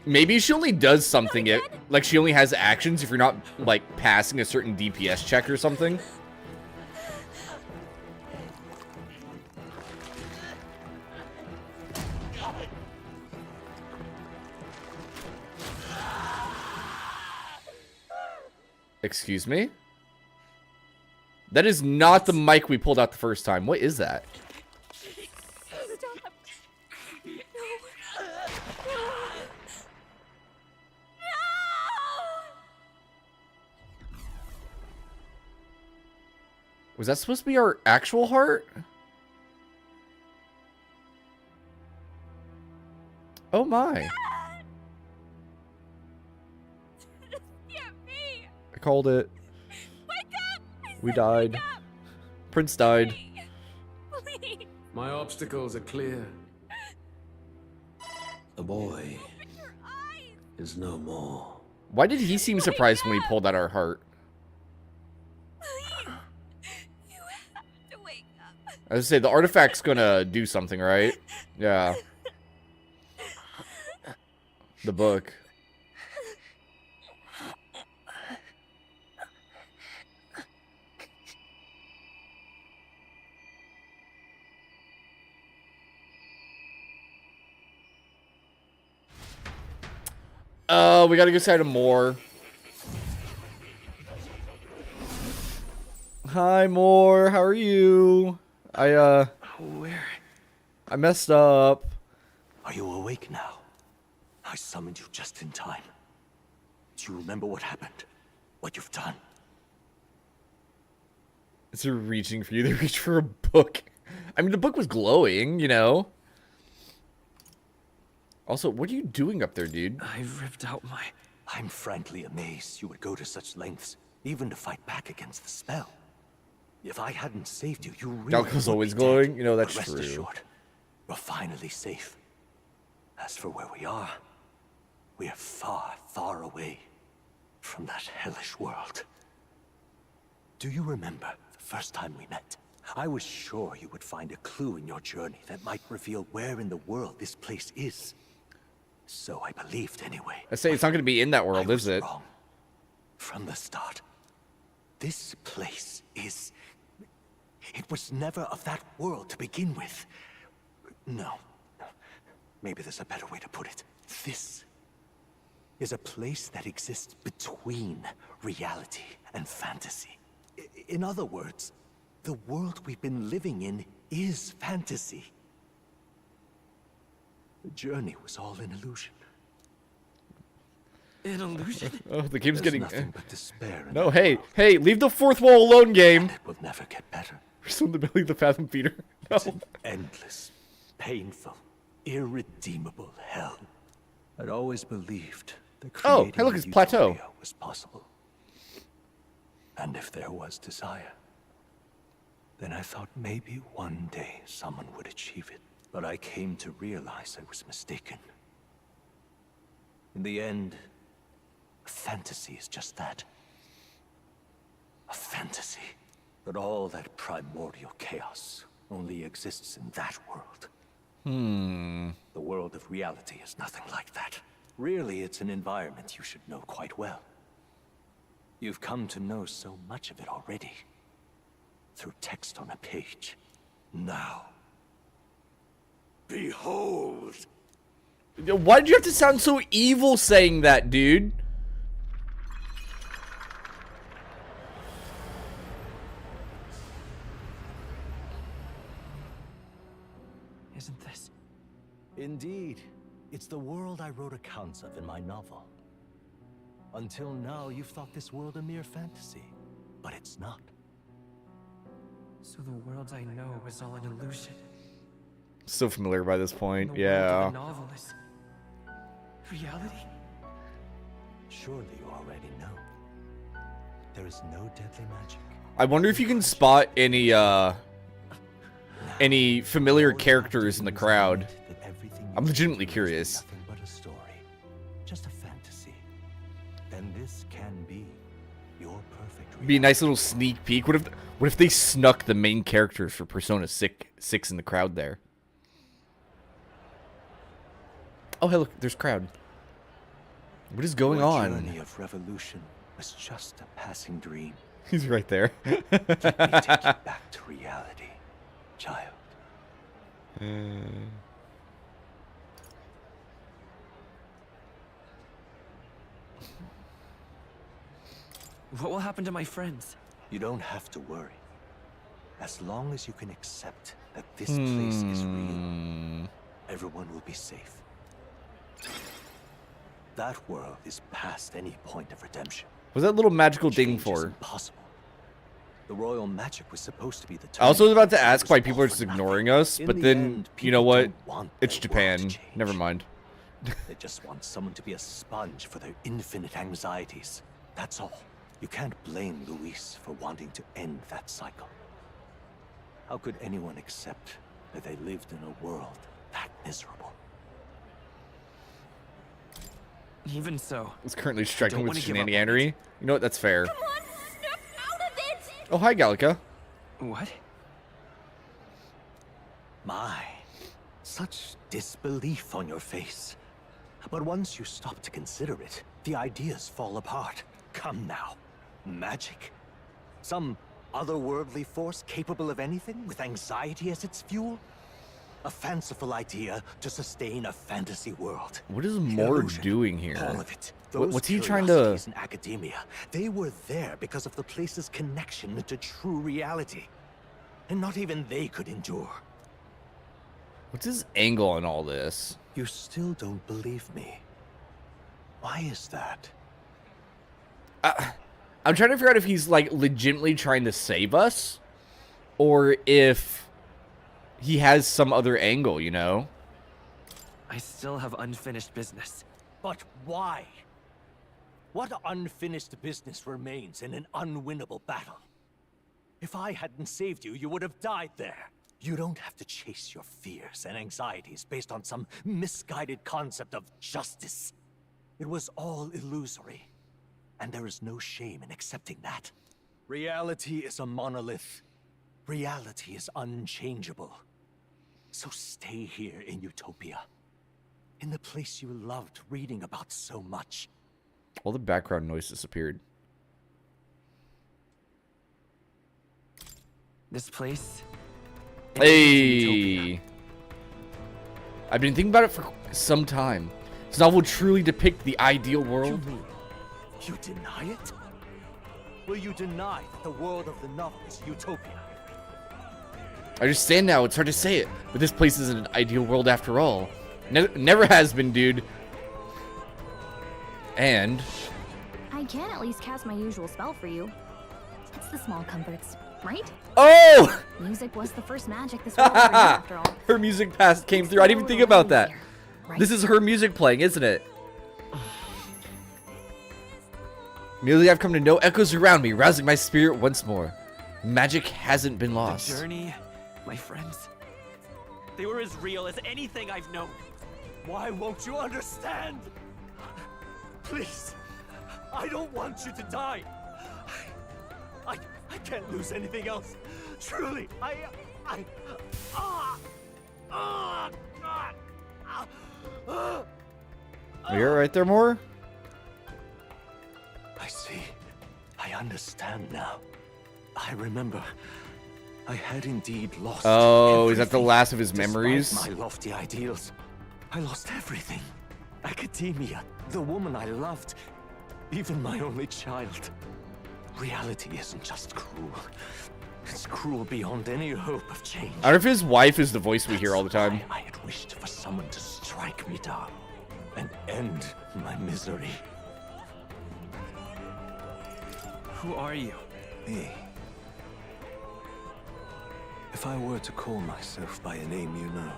Speaker 1: Maybe she only does something if, like, she only has actions if you're not, like, passing a certain DPS check or something. Excuse me? That is not the mic we pulled out the first time. What is that?
Speaker 9: Stop. No. No.
Speaker 1: Was that supposed to be our actual heart? Oh my. I called it.
Speaker 9: Wake up!
Speaker 1: We died.
Speaker 9: Wake up!
Speaker 1: Prince died.
Speaker 9: Please.
Speaker 3: My obstacles are clear. The boy is no more.
Speaker 1: Why did he seem surprised when we pulled out our heart?
Speaker 9: Please. You have to wake up.
Speaker 1: I was gonna say, the artifact's gonna do something, right? Yeah. The book. We gotta go side of more. Hi, Moore. How are you?
Speaker 8: Where
Speaker 1: I messed up.
Speaker 8: are you awake now? I summoned you just in time. Do you remember what happened? What you've done?
Speaker 1: It's a reaching for you. They reach for a book. I mean, the book was glowing, you know? Also, what are you doing up there, dude?
Speaker 8: I ripped out my... I'm frankly amazed you would go to such lengths, even to fight back against the spell. If I hadn't saved you, you really
Speaker 1: Gallica's
Speaker 8: would
Speaker 1: always
Speaker 8: be
Speaker 1: glowing?
Speaker 8: dead.
Speaker 1: You know, that's
Speaker 8: But rest
Speaker 1: true.
Speaker 8: assured, we're finally safe. As for where we are, we're far, far away from that hellish world. Do you remember the first time we met? I was sure you would find a clue in your journey that might reveal where in the world this place is. So I believed anyway.
Speaker 1: I say it's not going to be in that world, is it?
Speaker 8: Wrong. From the start. This place is... It was never of that world to begin with. No. Maybe there's a better way to put it. This is a place that exists between reality and fantasy. In other words, the world we've been living in is fantasy. The journey was all an illusion.
Speaker 2: An illusion?
Speaker 1: Oh, the game's getting...
Speaker 8: Nothing but despair in
Speaker 1: No,
Speaker 8: that
Speaker 1: hey,
Speaker 8: world.
Speaker 1: hey, leave the fourth wall alone, game.
Speaker 8: And it will never get better.
Speaker 1: We're still in the belly of the Fathom Feeder. No.
Speaker 8: It's an endless, painful, irredeemable hell. I'd always believed that
Speaker 1: Oh,
Speaker 8: creating
Speaker 1: hey, look,
Speaker 8: a
Speaker 1: it's Plateau.
Speaker 8: utopia was possible. And if there was desire, then I thought maybe one day someone would achieve it. But I came to realize I was mistaken. In the end, a fantasy is just that. A fantasy. But all that primordial chaos only exists in that world. The world of reality is nothing like that. Really, it's an environment you should know quite well. You've come to know so much of it already. Through text on a page. Now, behold!
Speaker 1: Why did you have to sound so evil saying that, dude?
Speaker 2: Isn't this?
Speaker 8: Indeed. It's the world I wrote accounts of in my novel. Until now, you've thought this world a mere fantasy. But it's not.
Speaker 2: So the world I know is all an illusion.
Speaker 1: So familiar by this point,
Speaker 2: And the
Speaker 1: yeah.
Speaker 2: world of the novel is reality?
Speaker 8: Surely you already know. There is no deadly magic.
Speaker 1: I wonder if you can spot any familiar characters in the crowd. I'm legitimately curious.
Speaker 8: Nothing but a story. Just a fantasy. Then this can be your perfect reality.
Speaker 1: Be a nice little sneak peek. What if they snuck the main characters for Persona 6 in the crowd there? Oh, hey, look, there's crowd. What is going
Speaker 8: Your
Speaker 1: on?
Speaker 8: journey of revolution was just a passing dream.
Speaker 1: He's right there.
Speaker 8: Let me take you back to reality, child.
Speaker 2: What will happen to my friends?
Speaker 8: You don't have to worry. As long as you can accept that this place is real, everyone will be safe. That world is past any point of redemption.
Speaker 1: What's that little magical ding
Speaker 8: Change is
Speaker 1: for?
Speaker 8: impossible. The royal magic was supposed to be the
Speaker 1: I also was about to ask
Speaker 8: It
Speaker 1: why
Speaker 8: was
Speaker 1: people
Speaker 8: all
Speaker 1: are just
Speaker 8: for nothing.
Speaker 1: ignoring us,
Speaker 8: In
Speaker 1: but
Speaker 8: the
Speaker 1: then,
Speaker 8: end,
Speaker 1: you know
Speaker 8: people
Speaker 1: what?
Speaker 8: don't want
Speaker 1: It's
Speaker 8: their world to
Speaker 1: Japan.
Speaker 8: change.
Speaker 1: Never mind.
Speaker 8: They just want someone to be a sponge for their infinite anxieties. That's all. You can't blame Luis for wanting to end that cycle. How could anyone accept that they lived in a world that miserable?
Speaker 2: Even so,
Speaker 1: It's currently striking with
Speaker 2: wanna give up on
Speaker 1: shenaniganery. You know what? That's fair.
Speaker 9: Come on, snap out of it!
Speaker 1: Oh, hi, Gallica.
Speaker 2: what?
Speaker 8: My, such disbelief on your face. But once you stop to consider it, the ideas fall apart. Come now. Magic? Some otherworldly force capable of anything with anxiety as its fuel? A fanciful idea to sustain a fantasy world.
Speaker 1: What is Mord
Speaker 8: Illusion.
Speaker 1: doing here?
Speaker 8: All of it.
Speaker 1: What's
Speaker 8: Those
Speaker 1: he trying to...
Speaker 8: curiosities in academia, they were there because of the place's connection to true reality. And not even they could endure.
Speaker 1: What's his angle on all this?
Speaker 8: You still don't believe me. Why is that?
Speaker 1: I'm trying to figure out if he's, like, legitimately trying to save us, or if he has some other angle, you know?
Speaker 2: I still have unfinished business.
Speaker 8: But why? What unfinished business remains in an unwinnable battle? If I hadn't saved you, you would have died there. You don't have to chase your fears and anxieties based on some misguided concept of justice. It was all illusory. And there is no shame in accepting that. Reality is a monolith. Reality is unchangeable. So stay here in Utopia. In the place you loved reading about so much.
Speaker 1: All the background noise disappeared.
Speaker 7: This place.
Speaker 1: Hey! I've been thinking about it for some time. This novel will truly depict the ideal world.
Speaker 8: You deny it? Will you deny that the world of the novel is Utopia?
Speaker 1: I understand now, it's hard to say it, but this place isn't an ideal world after all. Never has been, dude. And
Speaker 4: I can at least cast my usual spell for you. It's the small comforts, right?
Speaker 1: oh!
Speaker 4: Music was the first magic this world ever knew, after all.
Speaker 1: Her music came through. I didn't even think about that.
Speaker 4: Right?
Speaker 1: This is her music playing, isn't it? Merely I've come to know echoes around me, rousing my spirit once more. Magic hasn't been lost.
Speaker 11: The journey, my friends, they were as real as anything I've known.
Speaker 8: Why won't you understand? Please, I don't want you to die. I can't lose anything else. Truly,
Speaker 1: Are you alright there, Moore?
Speaker 8: I see. I understand now. I remember. I had indeed lost.
Speaker 1: Oh, is that the
Speaker 8: everything.
Speaker 1: last of his
Speaker 8: Despite
Speaker 1: memories?
Speaker 8: my lofty ideals, I lost everything. Academia, the woman I loved, even my only child. Reality isn't just cruel. It's cruel beyond any hope of change.
Speaker 1: I wonder if his wife is the voice we hear all the time.
Speaker 8: That's why I had wished for someone to strike me down and end my misery.
Speaker 11: Who are you?
Speaker 8: Me. If I were to call myself by a name you know,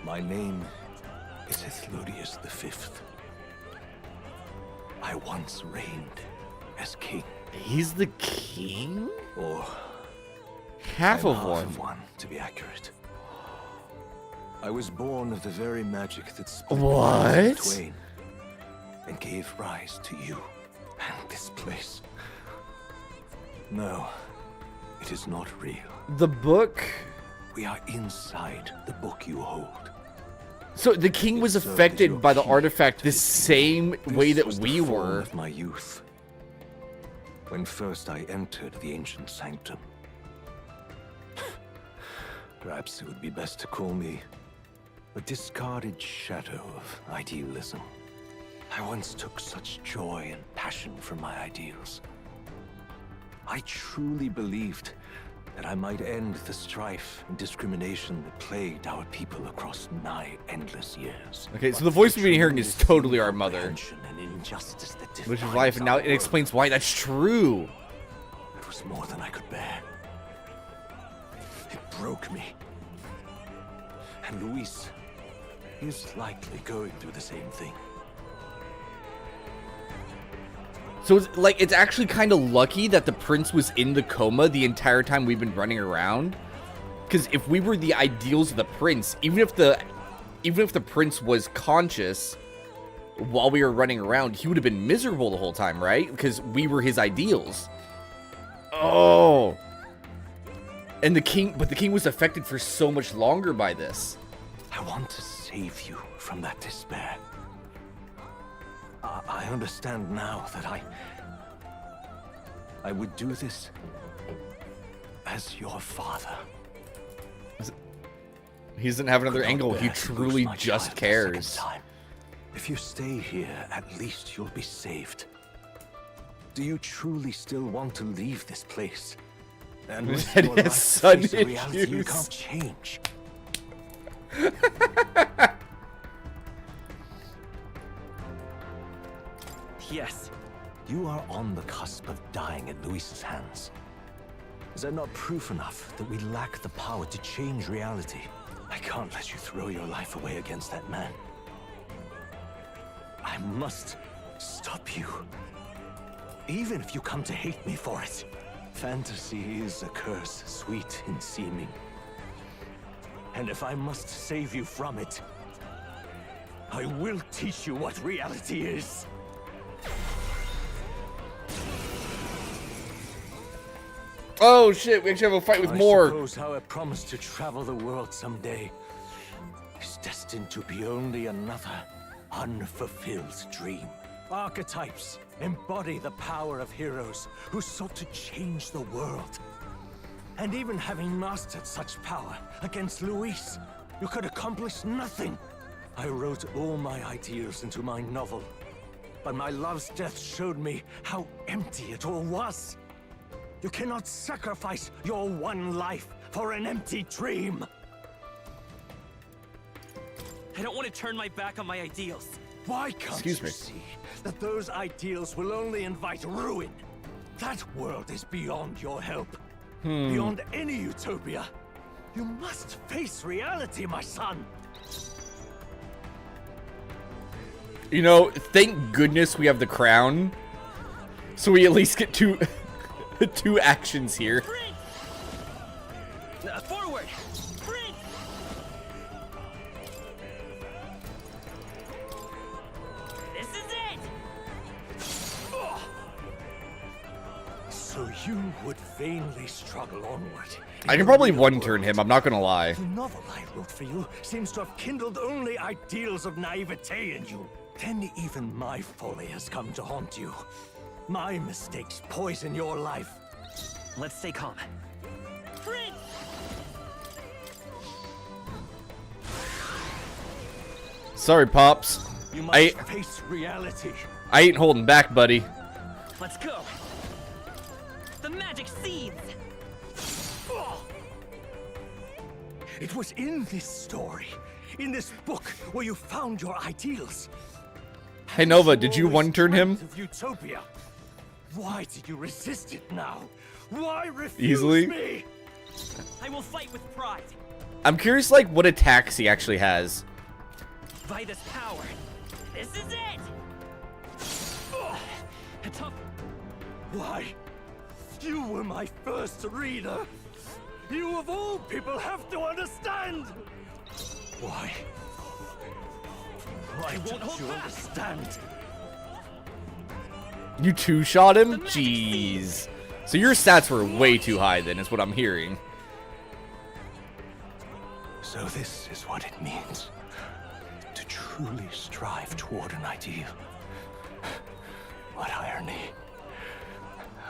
Speaker 8: my name is Ethludius V. I once reigned as king.
Speaker 1: He's the king?
Speaker 8: Or
Speaker 1: Half
Speaker 8: I'm
Speaker 1: of one.
Speaker 8: one, to be accurate. I was born of the very magic that split the
Speaker 1: What?
Speaker 8: world in twain and gave rise to you and this place. No, it is not real.
Speaker 1: The book.
Speaker 8: We are inside the book you hold.
Speaker 1: So the king was
Speaker 8: It served as
Speaker 1: affected
Speaker 8: your
Speaker 1: by the
Speaker 8: key
Speaker 1: artifact
Speaker 8: to
Speaker 1: the
Speaker 8: this
Speaker 1: same
Speaker 8: This
Speaker 1: way that
Speaker 8: was the
Speaker 1: we
Speaker 8: fall
Speaker 1: were.
Speaker 8: of my youth. When first I entered the ancient sanctum. Perhaps it would be best to call me a discarded shadow of idealism. I once took such joy and passion from my ideals. I truly believed that I might end the strife and discrimination that plagued our people across nigh endless years.
Speaker 1: Okay, so the voice we've been hearing is totally our mother.
Speaker 8: Incomprehension and injustice that
Speaker 1: Which is
Speaker 8: defines
Speaker 1: life, and now
Speaker 8: our
Speaker 1: it
Speaker 8: world.
Speaker 1: explains why that's true.
Speaker 8: It was more than I could bear. It broke me. And Luis is likely going through the same thing.
Speaker 1: So it's like it's actually kind of lucky that the prince was in the coma the entire time we've been running around. Because if we were the ideals of the prince, even if the prince was conscious while we were running around, he would have been miserable the whole time, right? Because we were his ideals. Oh. And the king was affected for so much longer by this.
Speaker 8: I want to save you from that despair. I understand now that I would do this as your father.
Speaker 1: He doesn't have another
Speaker 8: Could not
Speaker 1: angle. He
Speaker 8: bear to lose
Speaker 1: truly
Speaker 8: my
Speaker 1: just
Speaker 8: child a
Speaker 1: cares.
Speaker 8: second time. If you stay here, at least you'll be saved. Do you truly still want to leave this place? And risk
Speaker 1: That
Speaker 8: your
Speaker 1: has
Speaker 8: life to
Speaker 1: son
Speaker 8: face a reality you
Speaker 1: issues.
Speaker 8: can't change?
Speaker 11: Yes.
Speaker 8: You are on the cusp of dying at Luis's hands. Is that not proof enough that we lack the power to change reality? I can't let you throw your life away against that man. I must stop you. Even if you come to hate me for it. Fantasy is a curse, sweet in seeming. And if I must save you from it, I will teach you what reality is.
Speaker 1: Oh shit, we actually have a fight with
Speaker 8: I
Speaker 1: more.
Speaker 8: suppose how I promised to travel the world someday is destined to be only another unfulfilled dream. Archetypes embody the power of heroes who sought to change the world. And even having mastered such power against Luis, you could accomplish nothing. I wrote all my ideals into my novel, but my love's death showed me how empty it all was. You cannot sacrifice your one life for an empty dream.
Speaker 11: I don't want to turn my back on my ideals.
Speaker 8: Why can't you see that those ideals will only invite ruin? That world is beyond your help. Beyond any utopia. You must face reality, my son.
Speaker 1: You know, thank goodness we have the crown, so we at least get two actions here.
Speaker 11: Forward! Sprint! This is it!
Speaker 8: So you would vainly struggle onward.
Speaker 1: I can probably one-turn him, I'm not gonna lie.
Speaker 8: The novel I wrote for you seems to have kindled only ideals of naivete in you. Then even my folly has come to haunt you. My mistakes poison your life.
Speaker 11: Let's stay calm. Sprint!
Speaker 1: Sorry, Pops.
Speaker 8: You must face reality.
Speaker 1: I ain't holding back, buddy.
Speaker 11: Let's go. The magic seeds.
Speaker 8: It was in this story, in this book, where you found your ideals.
Speaker 1: Hey Nova, did you one-turn him?
Speaker 8: Of utopia. Why did you resist it now? Why refuse
Speaker 1: Easily?
Speaker 8: me?
Speaker 11: I will fight with pride.
Speaker 1: I'm curious, like, what attacks he actually has.
Speaker 11: By this power. This is it!
Speaker 8: Why? You were my first reader. You of all people have to understand. Why? Why don't you understand?
Speaker 1: You two-shot him? Jeez. So your stats were way too high then, is what I'm hearing.
Speaker 8: So this is what it means to truly strive toward an ideal. What irony.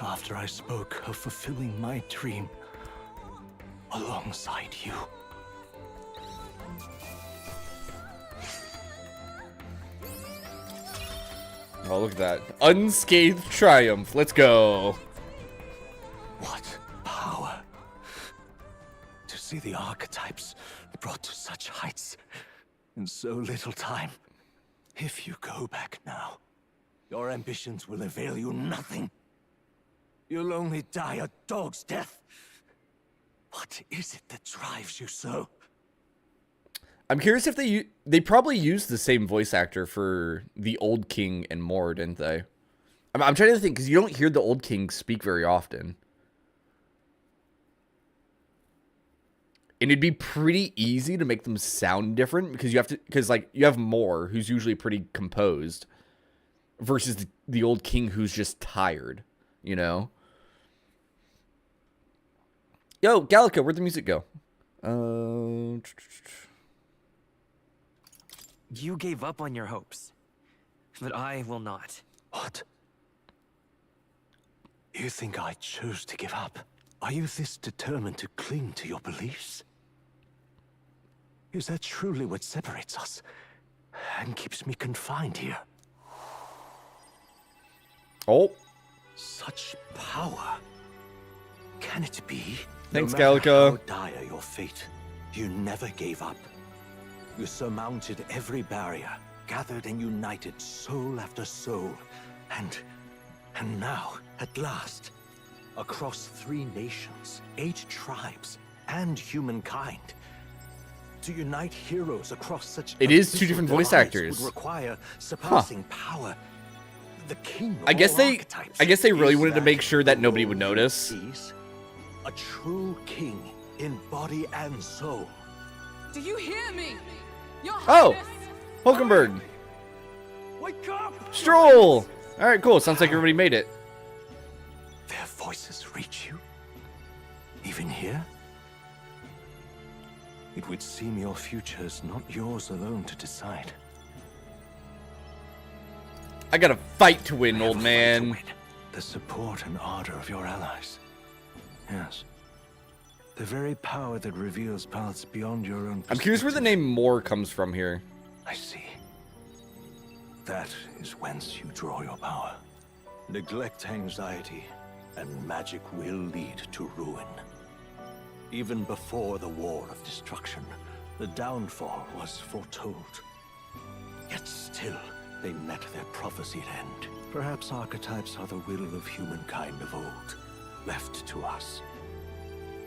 Speaker 8: After I spoke of fulfilling my dream alongside you.
Speaker 1: Oh, look at that. Unscathed triumph. Let's go.
Speaker 8: What power. To see the archetypes brought to such heights in so little time. If you go back now, your ambitions will avail you nothing. You'll only die a dog's death. What is it that drives you so?
Speaker 1: I'm curious if they probably used the same voice actor for the Old King and more, didn't they? I'm trying to think, because you don't hear the Old King speak very often. And it'd be pretty easy to make them sound different, because you have Moore, who's usually pretty composed, versus the Old King, who's just tired, you know? Yo, Gallica, where'd the music go?
Speaker 11: You gave up on your hopes, but I will not.
Speaker 8: What? You think I chose to give up? Are you this determined to cling to your beliefs? Is that truly what separates us and keeps me confined here?
Speaker 1: Oh.
Speaker 8: Such power. Can it be?
Speaker 1: Thanks,
Speaker 8: no matter
Speaker 1: Gallica.
Speaker 8: how dire your fate, you never gave up. You surmounted every barrier, gathered and united soul after soul, and now, at last, across 3 nations, 8 tribes, and humankind, to unite heroes across such
Speaker 1: It is 2
Speaker 8: abyssal
Speaker 1: different voice
Speaker 8: divides
Speaker 1: actors.
Speaker 8: would require surpassing power. The king of
Speaker 1: I guess
Speaker 8: all
Speaker 1: they
Speaker 8: archetypes.
Speaker 1: really
Speaker 8: Is
Speaker 1: wanted to
Speaker 8: that
Speaker 1: make sure that
Speaker 8: the
Speaker 1: nobody
Speaker 8: role
Speaker 1: would
Speaker 8: you
Speaker 1: notice.
Speaker 8: seize? A true king in body and soul.
Speaker 5: Do you hear me? Your
Speaker 1: Oh.
Speaker 5: Highness?
Speaker 1: Hulkenberg.
Speaker 8: Wake up!
Speaker 1: Stroll. All right, cool. Sounds like everybody made it.
Speaker 8: Their voices reach you? Even here? It would seem your future is not yours alone to decide.
Speaker 1: I got a fight to win,
Speaker 8: I have
Speaker 1: old
Speaker 8: a fight
Speaker 1: man.
Speaker 8: to win. The support and ardor of your allies. Yes. The very power that reveals paths beyond your own.
Speaker 1: I'm curious where the name Moore comes from here.
Speaker 8: I see. That is whence you draw your power. Neglect anxiety, and magic will lead to ruin. Even before the War of Destruction, the downfall was foretold. Yet still, they met their prophesied end. Perhaps archetypes are the will of humankind of old, left to us.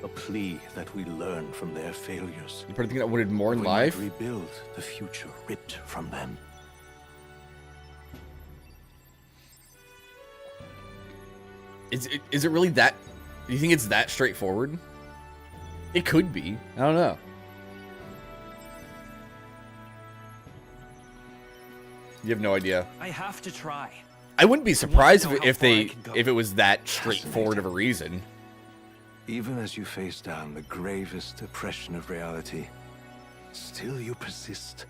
Speaker 8: A plea that we learn from their failures.
Speaker 1: You probably think I wanted more in
Speaker 8: We
Speaker 1: life?
Speaker 8: might rebuild the future ripped from them.
Speaker 1: Is it really that? Do you think it's that straightforward? It could be. I don't know. You have no idea.
Speaker 11: I have to try.
Speaker 1: I wouldn't be surprised
Speaker 11: know how
Speaker 1: if
Speaker 11: far I
Speaker 1: they
Speaker 11: can go.
Speaker 1: if it was that straightforward of a reason.
Speaker 8: Even as you face down the gravest oppression of reality, still you persist.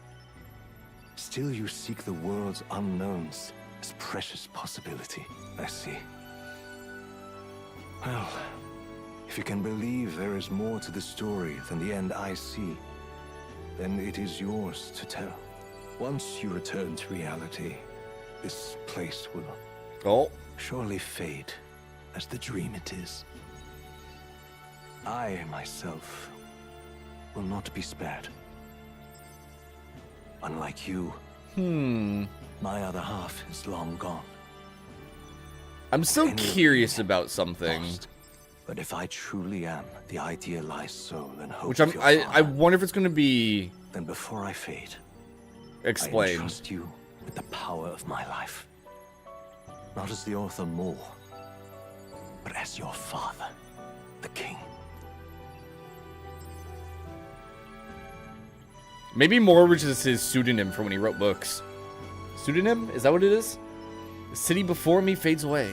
Speaker 8: Still you seek the world's unknowns as precious possibility. I see. Well, if you can believe there is more to the story than the end I see, then it is yours to tell. Once you return to reality, this place will surely fade as the dream it is. I, myself, will not be spared. Unlike you, my other half is long gone.
Speaker 1: I'm so
Speaker 8: Any
Speaker 1: curious about something.
Speaker 8: Lost. But if I truly am the idealized soul and hope
Speaker 1: Which
Speaker 8: of your
Speaker 1: I
Speaker 8: father,
Speaker 1: wonder if it's gonna be
Speaker 8: then before I fade, I
Speaker 1: explained.
Speaker 8: entrust you with the power of my life. Not as the author Moore, but as your father, the king.
Speaker 1: Maybe Moore was just his pseudonym for when he wrote books. Pseudonym? Is that what it is? The city before me fades away.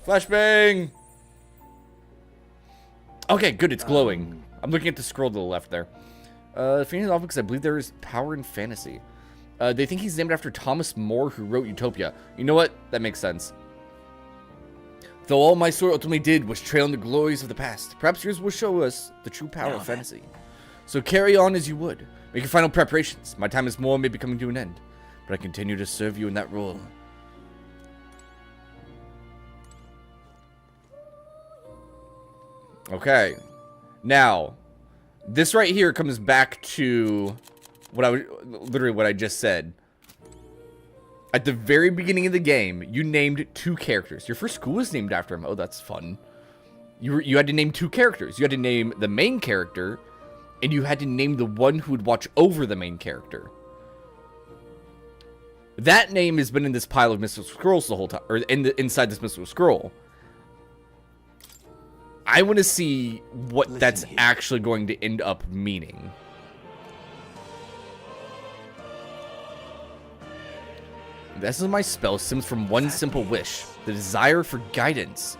Speaker 1: Flashbang! Okay, good, it's glowing. I'm looking at the scroll to the left there. Fantasy novel because I believe there is power in fantasy. They think he's named after Thomas More, who wrote Utopia. You know what? That makes sense. Though all my sword ultimately did was trail in the glories of the past, perhaps yours will show us the true power of fantasy. So carry on as you would. Make your final preparations. My time as More may be coming to an end, but I continue to serve you in that role. Okay. Now, this right here comes back to what I just said. At the very beginning of the game, you named 2 characters. Your first school was named after him. Oh, that's fun. You had to name 2 characters. You had to name the main character, and you had to name the one who would watch over the main character. That name has been in this pile of mystical scrolls the whole time, or inside this mystical scroll. I want to see what that's actually going to end up meaning. This is my spell stems from one simple wish, the desire for guidance.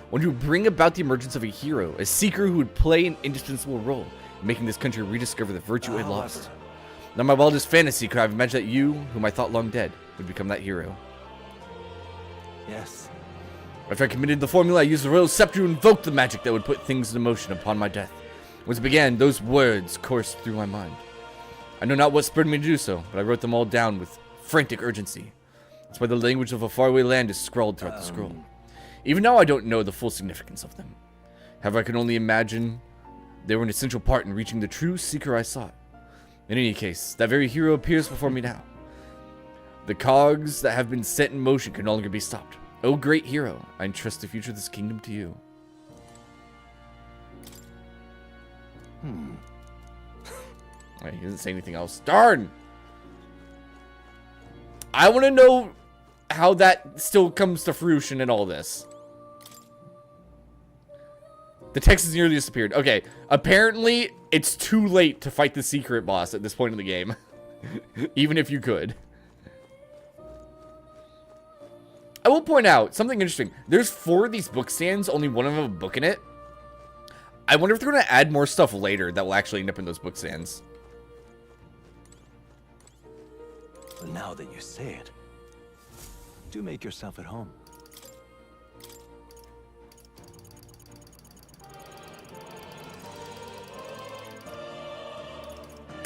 Speaker 1: One who would bring about the emergence of a hero, a seeker who would play an indispensable role in making this country rediscover the virtue it had lost. Not my wildest fantasy could I have imagined that you, whom I thought long dead, would become that hero.
Speaker 8: Yes.
Speaker 1: After I committed the formula, I used the royal scepter to invoke the magic that would put things into motion upon my death. Once it began, those words coursed through my mind. I know not what spurred me to do so, but I wrote them all down with frantic urgency. That's why the language of a faraway land is scrawled throughout the scroll. Even now I don't know the full significance of them. However, I can only imagine they were an essential part in reaching the true seeker I sought. In any case, that very hero appears before me now. The cogs that have been set in motion can no longer be stopped. O great hero, I entrust the future of this kingdom to you. Wait, he doesn't say anything else. Darn! I want to know how that still comes to fruition in all this. The text has nearly disappeared. Okay, apparently it's too late to fight the secret boss at this point in the game. Even if you could. I will point out something interesting. There's 4 of these book stands, only one of them have a book in it. I wonder if they're going to add more stuff later that will actually end up in those book stands.
Speaker 8: Well, now that you say it, do make yourself at home.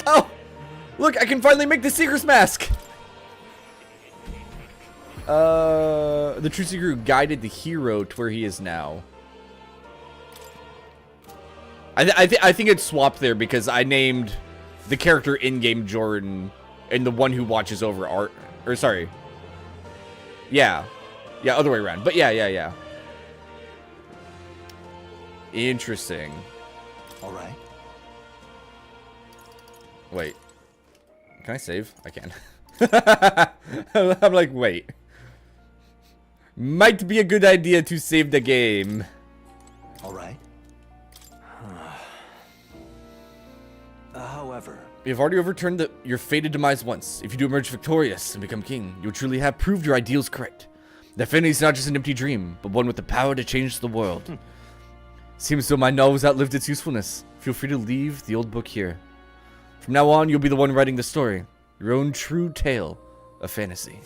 Speaker 1: Oh! Look, I can finally make the Seeker's Mask! The true seeker who guided the hero to where he is now. I think it's swapped there because I named the character in-game Jordan and the one who watches over Art. Or, sorry. Yeah. Yeah, other way around. But yeah. Interesting.
Speaker 8: Alright.
Speaker 1: Wait. Can I save? I can. I'm like, wait. Might be a good idea to save the game.
Speaker 8: Alright. However,
Speaker 1: You've already overturned your fated demise once. If you do emerge victorious and become king, you'll truly have proved your ideals correct. That fantasy is not just an empty dream, but one with the power to change the world. Seems as though my novel's outlived its usefulness. Feel free to leave the old book here. From now on, you'll be the one writing the story. Your own true tale of fantasy.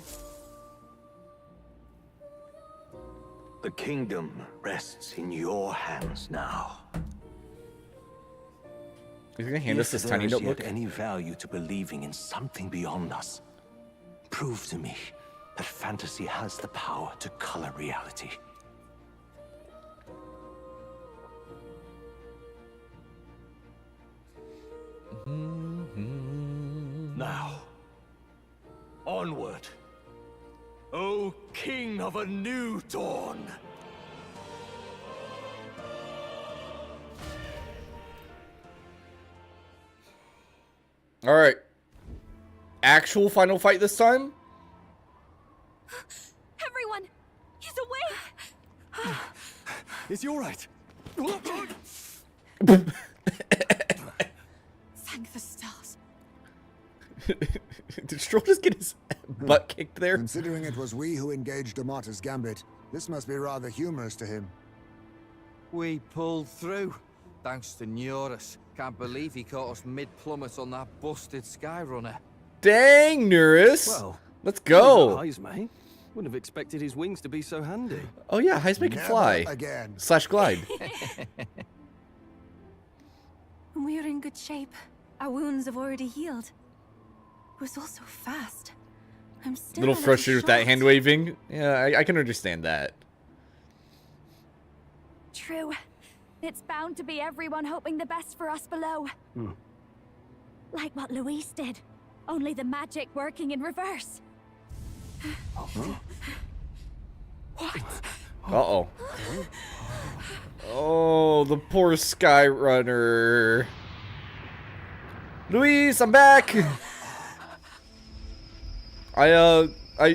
Speaker 8: the kingdom rests in your hands now.
Speaker 1: He's gonna hand us this tiny
Speaker 8: If there is
Speaker 1: notebook.
Speaker 8: yet any value to believing in something beyond us, prove to me that fantasy has the power to color reality. Now, onward, O King of a new dawn!
Speaker 1: All right. Actual final fight this time?
Speaker 9: Everyone! He's awake!
Speaker 2: Is he all right?
Speaker 5: Thank the stars.
Speaker 1: Did Stroll just get his butt kicked there?
Speaker 6: Considering it was we who engaged Amata's gambit, this must be rather humorous to him.
Speaker 7: We pulled through, thanks to Neurus. Can't believe he caught us mid-plummet on that busted Skyrunner.
Speaker 1: Dang, Neurus.
Speaker 2: Well,
Speaker 1: let's go.
Speaker 2: Eyes, mate. Wouldn't have expected his wings to be so handy.
Speaker 1: Oh yeah, Heisman can
Speaker 6: Never
Speaker 1: fly.
Speaker 6: again.
Speaker 1: / glide.
Speaker 9: We're in good shape. Our wounds have already healed. It was all so fast. I'm still
Speaker 1: A little
Speaker 9: a
Speaker 1: frustrated with that
Speaker 9: shocked.
Speaker 1: hand waving. Yeah, I can understand that.
Speaker 9: True. It's bound to be everyone hoping the best for us below. Like what Luis did. Only the magic working in reverse. What?
Speaker 1: Uh-oh. Oh, the poor Skyrunner. Luis, I'm back. I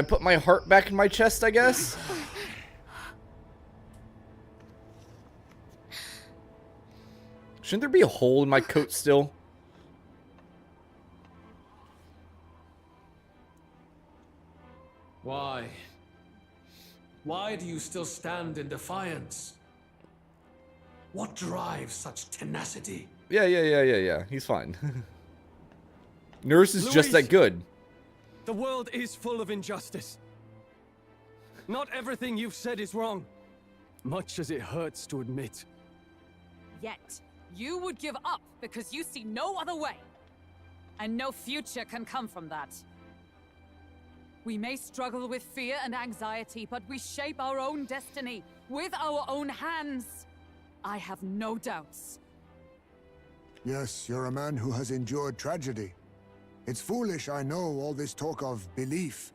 Speaker 1: put my heart back in my chest, I guess. Shouldn't there be a hole in my coat still?
Speaker 3: Why? Why do you still stand in defiance? What drives such tenacity?
Speaker 1: Yeah. He's fine. Nurse is just that good.
Speaker 2: The world is full of injustice. Not everything you've said is wrong, much as it hurts to admit.
Speaker 5: Yet, you would give up because you see no other way. And no future can come from that. We may struggle with fear and anxiety, but we shape our own destiny with our own hands. I have no doubts.
Speaker 6: Yes, you're a man who has endured tragedy. It's foolish, I know, all this talk of belief.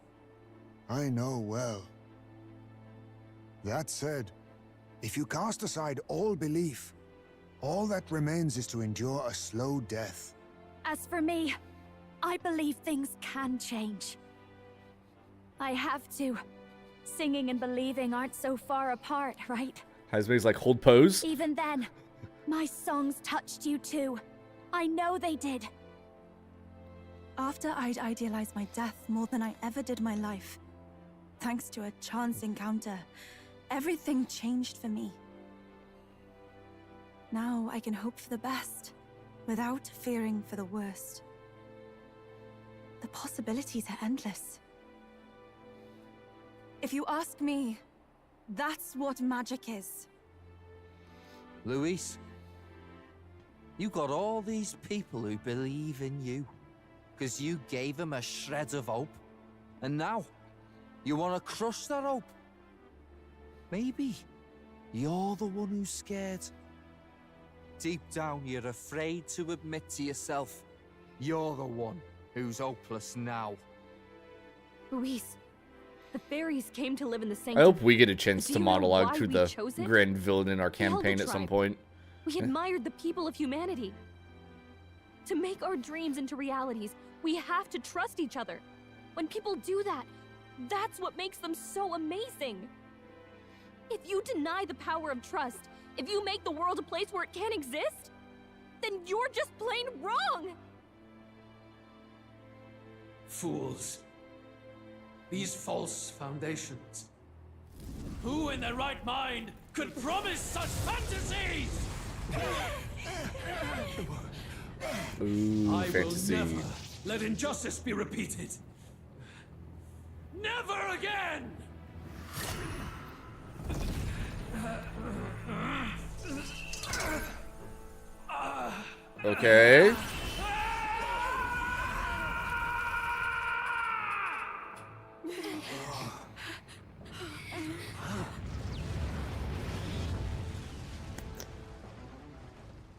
Speaker 6: I know well. That said, if you cast aside all belief, all that remains is to endure a slow death.
Speaker 9: As for me, I believe things can change. I have to. Singing and believing aren't so far apart, right?
Speaker 1: Heismei's like, hold pose.
Speaker 9: Even then, my songs touched you too. I know they did.
Speaker 12: After I'd idealized my death more than I ever did my life, thanks to a chance encounter, everything changed for me. Now I can hope for the best, without fearing for the worst. The possibilities are endless. If you ask me, that's what magic is.
Speaker 7: Luis, you got all these people who believe in you, because you gave them a shred of hope. And now, you want to crush that hope. Maybe you're the one who's scared. Deep down, you're afraid to admit to yourself, you're the one who's hopeless now.
Speaker 9: Luis, the fairies came to live in the
Speaker 1: I
Speaker 9: sanctum.
Speaker 1: hope we get a chance
Speaker 9: Do
Speaker 1: to
Speaker 9: you know
Speaker 1: monologue
Speaker 9: why
Speaker 1: through
Speaker 9: we
Speaker 1: the
Speaker 9: chose it?
Speaker 1: grand villain in our
Speaker 9: We held a
Speaker 1: campaign at some
Speaker 9: tribe.
Speaker 1: point.
Speaker 9: We admired the people of humanity. To make our dreams into realities, we have to trust each other. When people do that, that's what makes them so amazing. If you deny the power of trust, if you make the world a place where it can't exist, then you're just plain wrong!
Speaker 3: Fools. These false foundations. Who in their right mind could promise such fantasies?
Speaker 1: Ooh,
Speaker 3: I
Speaker 1: fantasy.
Speaker 3: will never let injustice be repeated. Never again!
Speaker 1: Okay.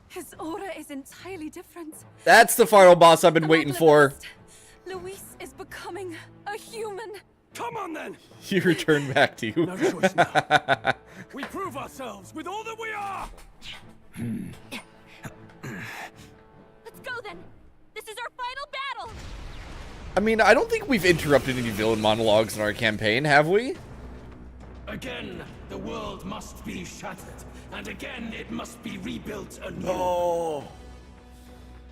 Speaker 12: His aura is entirely different.
Speaker 1: That's the final boss I've been waiting for.
Speaker 12: Luis is becoming a human.
Speaker 2: Come on then!
Speaker 1: He returned back to you.
Speaker 2: No choice now. We prove ourselves with all that we are!
Speaker 9: Let's go then! This is our final battle!
Speaker 1: I mean, I don't think we've interrupted any villain monologues in our campaign, have we?
Speaker 8: Again, the world must be shattered, and again it must be rebuilt anew.
Speaker 1: Oh.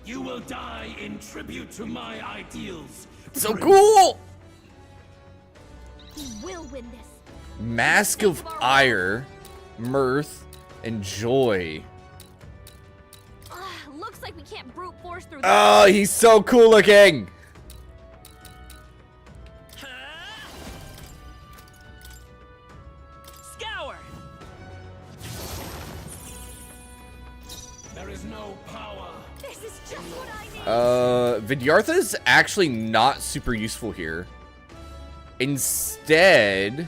Speaker 8: You will die in tribute to my ideals.
Speaker 1: So cool!
Speaker 9: We will win this.
Speaker 1: Mask of ire, mirth, and joy.
Speaker 9: Looks like we can't brute force through this.
Speaker 1: Oh, he's so cool looking!
Speaker 11: Scour!
Speaker 8: There is no power.
Speaker 9: This is just what I need.
Speaker 1: Vidyartha's actually not super useful here. Instead,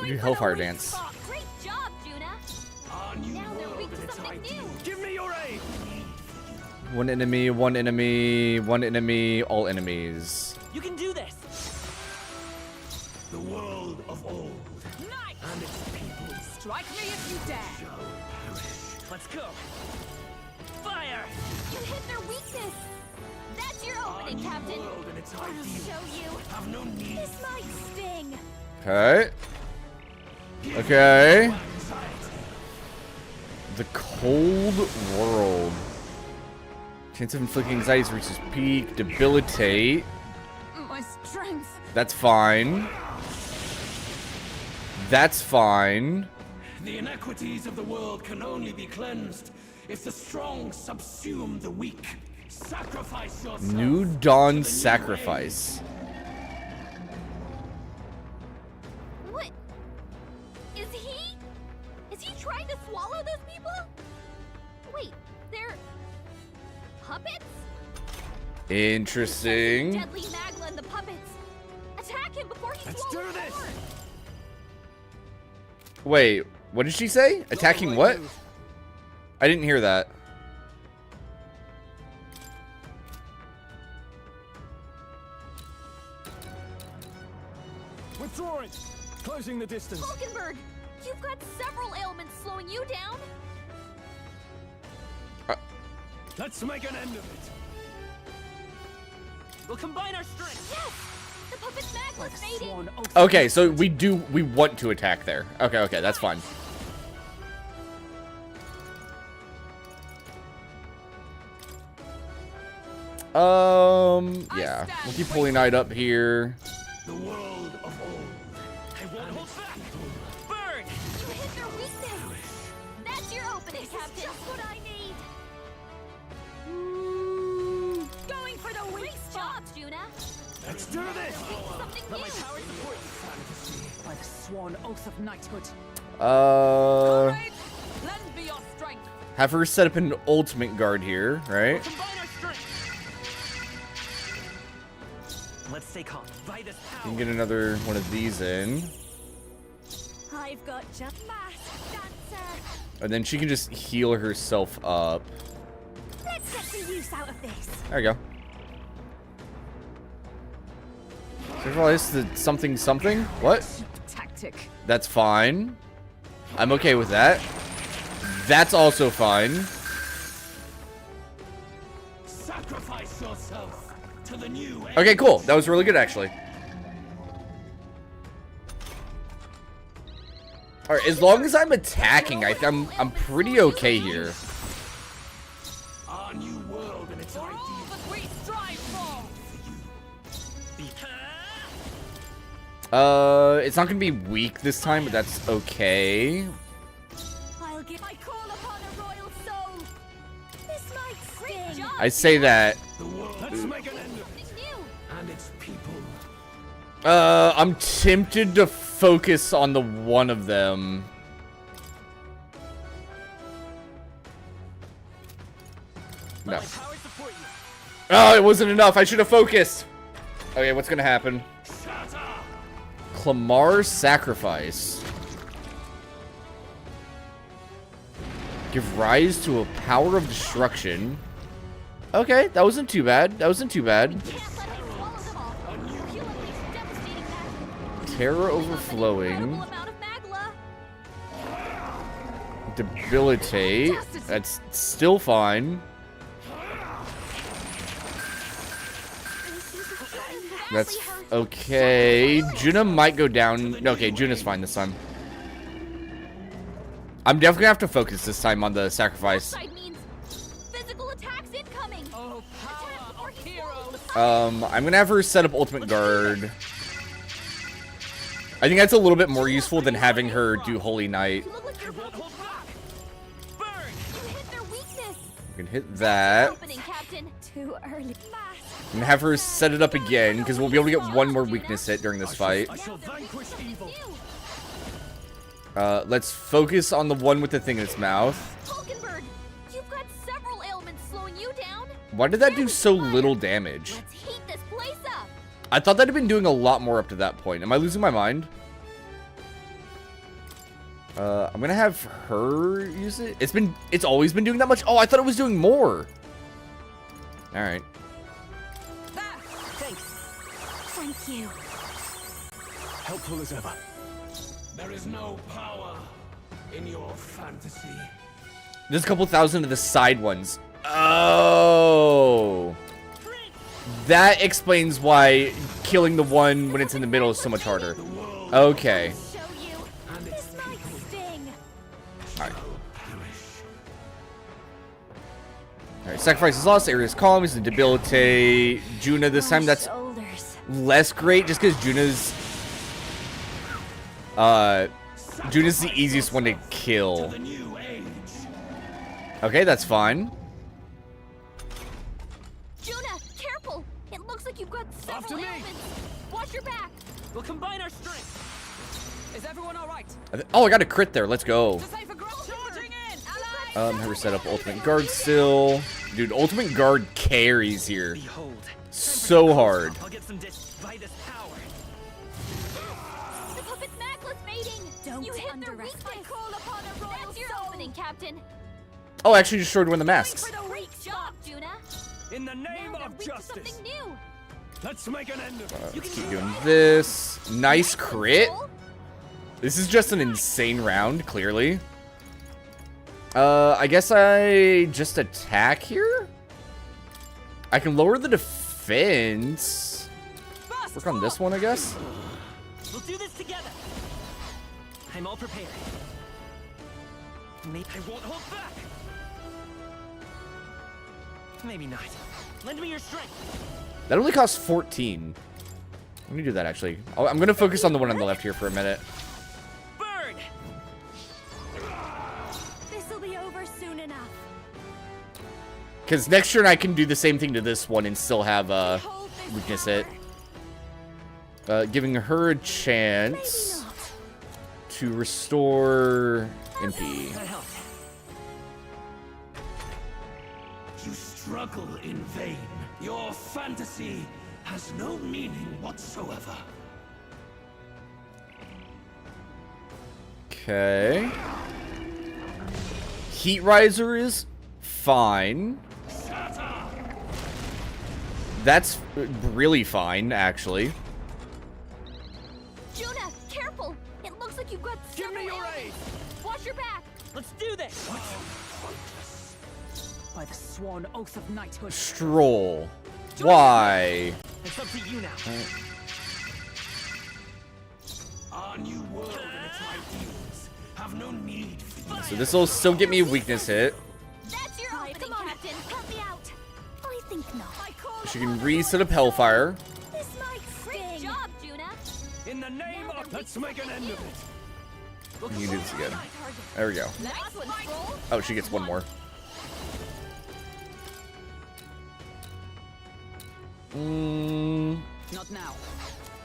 Speaker 1: we do Hellfire Dance.
Speaker 9: Great job, Juna. Now they're weak to something new.
Speaker 2: Give me your aid!
Speaker 1: One enemy, one enemy, one enemy, all enemies.
Speaker 11: You can do this!
Speaker 8: The world of old
Speaker 5: Nice!
Speaker 8: and its people
Speaker 5: Strike me if you dare!
Speaker 8: shall perish.
Speaker 11: Let's go! Fire!
Speaker 9: You hit their weakness. That's your opening,
Speaker 8: New
Speaker 9: Captain.
Speaker 8: world and its
Speaker 9: I'll
Speaker 8: ideals
Speaker 9: show you.
Speaker 8: have no need.
Speaker 9: This might sting.
Speaker 1: Okay. Okay. The cold world. Chance of inflicting anxiety reaches peak. Debilitate.
Speaker 5: My strength!
Speaker 1: That's fine. That's fine.
Speaker 8: The inequities of the world can only be cleansed if the strong subsume the weak. Sacrifice yourself.
Speaker 1: New Dawn Sacrifice.
Speaker 9: What? Is he trying to swallow those people? Wait, they're puppets?
Speaker 1: Interesting.
Speaker 9: Deadly Magla and the puppets. Attack him before he
Speaker 2: Let's
Speaker 9: swallows
Speaker 2: do this!
Speaker 9: more.
Speaker 1: Wait, what did she say? Attacking what? I didn't hear that.
Speaker 2: Withdrawing! Closing the distance.
Speaker 9: Falkenberg, you've got several ailments slowing you down.
Speaker 2: Let's make an end of it.
Speaker 11: We'll combine our strength!
Speaker 9: Yes! The puppet's necklace fading.
Speaker 1: Okay, so we want to attack there. Okay, that's fine. Yeah. We'll keep Holy Knight up here.
Speaker 8: The world of old.
Speaker 11: I won't hold back. Burn!
Speaker 9: You hit their weakness. That's your opening, Captain. Just what I need. Going for the weak spot, Juna.
Speaker 2: Let's do this!
Speaker 9: Something new.
Speaker 11: My power support
Speaker 5: By the sworn oath of knighthood. Comrades, lend me your strength.
Speaker 1: Have her set up an ultimate guard here, right?
Speaker 11: combine our strength. Let's stay calm. By this
Speaker 1: You
Speaker 11: power.
Speaker 1: can get another one of these in.
Speaker 9: I've got just mask dancer.
Speaker 1: And then she can just heal herself up.
Speaker 9: Let's get some use out of this.
Speaker 1: There we go. Sacrifice the something? What?
Speaker 5: Tactic.
Speaker 1: That's fine. I'm okay with that. That's also fine.
Speaker 8: Sacrifice yourself to the new age.
Speaker 1: Okay, cool. That was really good, actually. All right, as long as I'm attacking, I'm pretty okay here.
Speaker 8: Our new world and its
Speaker 5: All
Speaker 8: ideals.
Speaker 5: that we strive for.
Speaker 1: It's not gonna be weak this time, but that's okay.
Speaker 9: I'll give. I call upon a royal soul. This might sting.
Speaker 1: I say that.
Speaker 8: The world. Let's make an end of it.
Speaker 9: Something new.
Speaker 8: And its people.
Speaker 1: I'm tempted to focus on the one of them. No.
Speaker 11: My power support you.
Speaker 1: Oh, it wasn't enough. I should have focused. Okay, what's gonna happen? Clamar's sacrifice. Give rise to a power of destruction. Okay, that wasn't too bad. That wasn't too bad.
Speaker 9: Can't let him swallow them all. He'll unleash devastating magic.
Speaker 1: Terror
Speaker 9: Incredible
Speaker 1: overflowing.
Speaker 9: amount of magla.
Speaker 1: Debilitate. That's still fine. That's okay. Juna might go down. Okay, Juna's fine this time. I'm definitely gonna have to focus this time on the sacrifice.
Speaker 9: Side means physical attacks incoming.
Speaker 5: Oh, power of heroes.
Speaker 1: I'm gonna have her set up ultimate guard. I think that's a little bit more useful than having her do Holy Knight.
Speaker 9: You look like you're about to crack.
Speaker 11: Burn!
Speaker 9: You hit their weakness.
Speaker 1: We can hit that.
Speaker 9: Opening, Captain. Too early.
Speaker 1: And have her set it up again, because we'll be able to get one more weakness hit during this fight.
Speaker 8: I shall vanquish evil.
Speaker 1: Let's focus on the one with the thing in its mouth.
Speaker 9: Hulkenberg, you've got several ailments slowing you down.
Speaker 1: Why did that do so little damage?
Speaker 9: Let's heat this place up.
Speaker 1: I thought that had been doing a lot more up to that point. Am I losing my mind? I'm gonna have her use it. It's always been doing that much. Oh, I thought it was doing more. All right.
Speaker 9: Thank you.
Speaker 2: Helpful as ever.
Speaker 8: There is no power in your fantasy.
Speaker 1: There's a couple thousand of the side ones. Oh. That explains why killing the one when it's in the middle is so much harder. Okay.
Speaker 9: Show you. This might sting.
Speaker 1: Alright. Alright, sacrifice is lost, area is calm, is to debilitate. Juna this time, that's
Speaker 9: Shoulders.
Speaker 1: less great just because Juna's the easiest one to kill.
Speaker 8: The new age.
Speaker 1: Okay, that's fine.
Speaker 9: Juna, careful. It looks like you've got
Speaker 2: After
Speaker 9: several
Speaker 2: me.
Speaker 9: ailments. Watch your back.
Speaker 11: We'll combine our strength.
Speaker 5: Is everyone all right?
Speaker 1: Oh, I got a crit there. Let's go.
Speaker 5: Decipher growth. Charging in. Allies.
Speaker 1: Have her set up ultimate guard still. Dude, ultimate guard carries here.
Speaker 11: Behold.
Speaker 1: So hard.
Speaker 11: I'll get some by this power.
Speaker 9: The puppet's necklace fading.
Speaker 12: Don't
Speaker 9: You hit their
Speaker 12: underestimate.
Speaker 9: weakness. I call upon a royal That's your opening, Captain.
Speaker 1: Oh, I actually destroyed one of the masks.
Speaker 9: For the weak job, Juna.
Speaker 2: In the name
Speaker 9: Now they're
Speaker 2: of
Speaker 9: weak to
Speaker 2: justice.
Speaker 9: something new.
Speaker 2: Let's make an end of it.
Speaker 1: Let's keep doing this. Nice crit. This is just an insane round, clearly. I guess I just attack here? I can lower the defense. work on this one, I guess.
Speaker 11: We'll do this together. I'm all prepared. Maybe I won't hold back. Maybe not. Lend me your strength.
Speaker 1: That only costs 14. Let me do that, actually. I'm going to focus on the one on the left here for a minute.
Speaker 11: Burn!
Speaker 9: This'll be over soon enough.
Speaker 1: Because next turn I can do the same thing to this one and still have weakness hit. Giving her a chance to restore MP.
Speaker 8: You struggle in vain. Your fantasy has no meaning whatsoever.
Speaker 1: Okay. Heat Riser is fine. That's really fine, actually.
Speaker 9: Juna, careful! It looks like you've got several enemies. Watch your back!
Speaker 11: Let's do this!
Speaker 5: By the sworn oath of knighthood.
Speaker 1: Stroll. Why?
Speaker 11: It's up to you now.
Speaker 8: Our new world and its ideals have no need for you.
Speaker 1: So this will still get me a weakness hit.
Speaker 9: That's your opening, Captain! Help me out! I think not.
Speaker 1: She can reset up Hellfire.
Speaker 9: This might sting. Great job, Juna!
Speaker 2: In the name of... Let's make an end of it.
Speaker 1: You can do this again. There we go.
Speaker 9: Nice one, Stroll!
Speaker 1: Oh, she gets one more.
Speaker 5: Not now.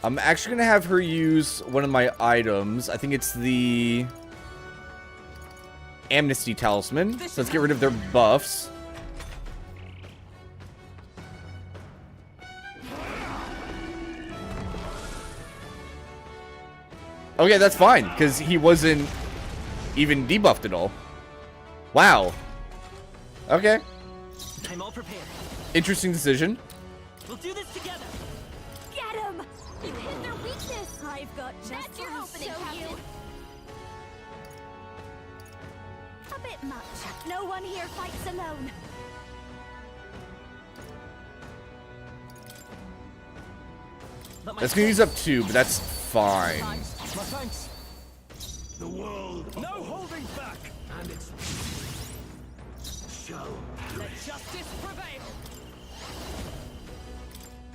Speaker 1: I'm actually going to have her use one of my items. I think it's the Amnesty Talisman. So let's get rid of their buffs. Okay, that's fine, because he wasn't even debuffed at all. Wow. Okay.
Speaker 11: I'm all prepared.
Speaker 1: Interesting decision.
Speaker 11: We'll do this together.
Speaker 9: Get him! You hit their weakness! I've got just That's your opening, Captain! A bit much. No one here fights alone.
Speaker 1: That's going to use up 2, but that's fine.
Speaker 2: My thanks.
Speaker 8: The world
Speaker 2: No holding back.
Speaker 8: and its shall
Speaker 5: Let justice prevail.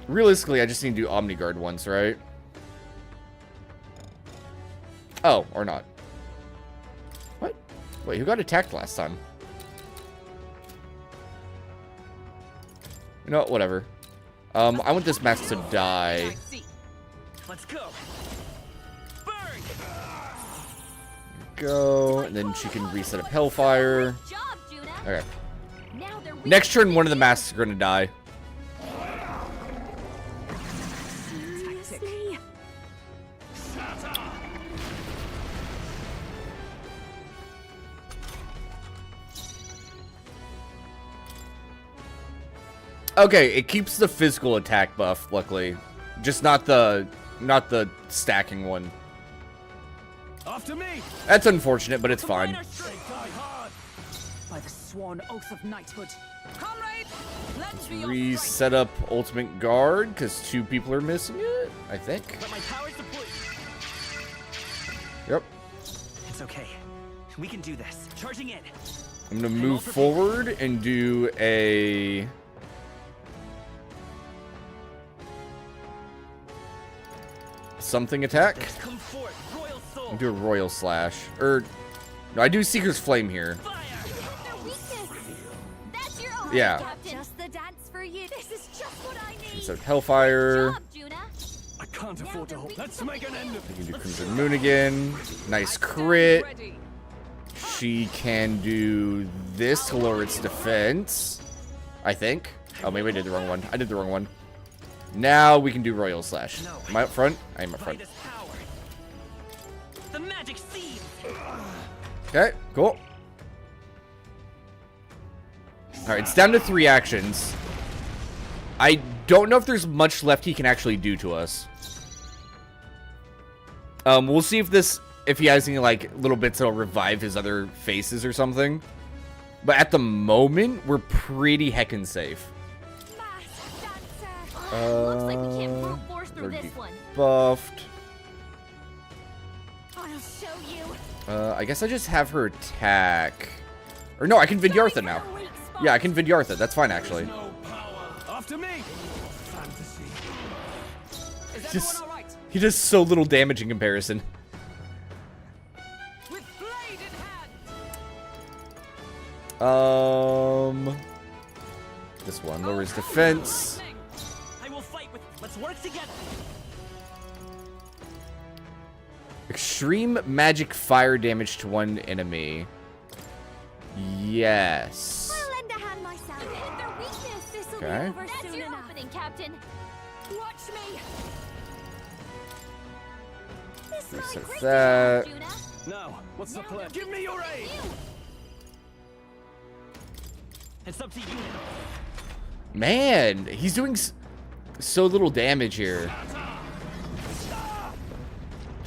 Speaker 1: Realistically, I just need to do Omni Guard once, right? Oh, or not. What? Wait, who got attacked last time? You know what? Whatever. I want this mask to die.
Speaker 11: Let's go. Burn!
Speaker 1: Go, and then she can reset up Hellfire.
Speaker 9: Good job, Juna!
Speaker 1: Okay.
Speaker 9: Now they're
Speaker 1: Next turn, one of the masks are going to die.
Speaker 9: Seriously?
Speaker 1: Okay, it keeps the physical attack buff, luckily. Just not the stacking one.
Speaker 2: After me.
Speaker 1: That's unfortunate, but it's fine.
Speaker 5: By the sworn oath of knighthood. Comrades, lend me your
Speaker 1: Reset up Ultimate Guard, because 2 people are missing it, I think.
Speaker 11: But my powers deployed.
Speaker 1: Yep.
Speaker 11: It's okay. We can do this. Charging in.
Speaker 1: I'm going to move forward and do a... something attack.
Speaker 11: Come forth, Royal Soul.
Speaker 1: I'll do a Royal Slash. Or, no, I do Seeker's Flame here.
Speaker 11: Fire!
Speaker 9: Their weakness! That's your opening,
Speaker 1: Yeah.
Speaker 9: Captain! Just the dance for you. This is just what I need!
Speaker 1: So Hellfire.
Speaker 9: Good job, Juna!
Speaker 2: I can't afford to hold. Let's make an end of
Speaker 1: You
Speaker 2: it.
Speaker 1: can do Crimson Moon again. Nice crit. She can do this to lower its defense. I think. Oh, maybe I did the wrong one. I did the wrong one. Now we can do Royal Slash. Am I up front? I am up front.
Speaker 11: By this power. The magic seed.
Speaker 1: Okay, cool. Alright, it's down to 3 actions. I don't know if there's much left he can actually do to us. We'll see if he has any, like, little bits that'll revive his other faces or something. But at the moment, we're pretty heckin' safe.
Speaker 9: Looks like we can't brute force
Speaker 4: through this one.
Speaker 1: Buffed.
Speaker 4: I'll show you.
Speaker 1: I guess I just have her attack. Or no, I can Vidyartha now. Yeah, I can Vidyartha. That's fine, actually.
Speaker 2: After me.
Speaker 1: Just, he does so little damage in comparison.
Speaker 5: With blade in hand.
Speaker 1: This one lowers defense.
Speaker 11: I will fight with. Let's work together.
Speaker 1: Extreme magic fire damage to one enemy. Yes.
Speaker 4: I'll lend a hand myself. Hit their weakness. This'll be
Speaker 1: Okay.
Speaker 4: over That's your opening, Captain. Watch me. This might
Speaker 1: Reset
Speaker 4: break
Speaker 1: that.
Speaker 4: you, Juna.
Speaker 2: Now, what's the plan? Give me your aid.
Speaker 11: It's up to you now.
Speaker 1: Man, he's doing so little damage here.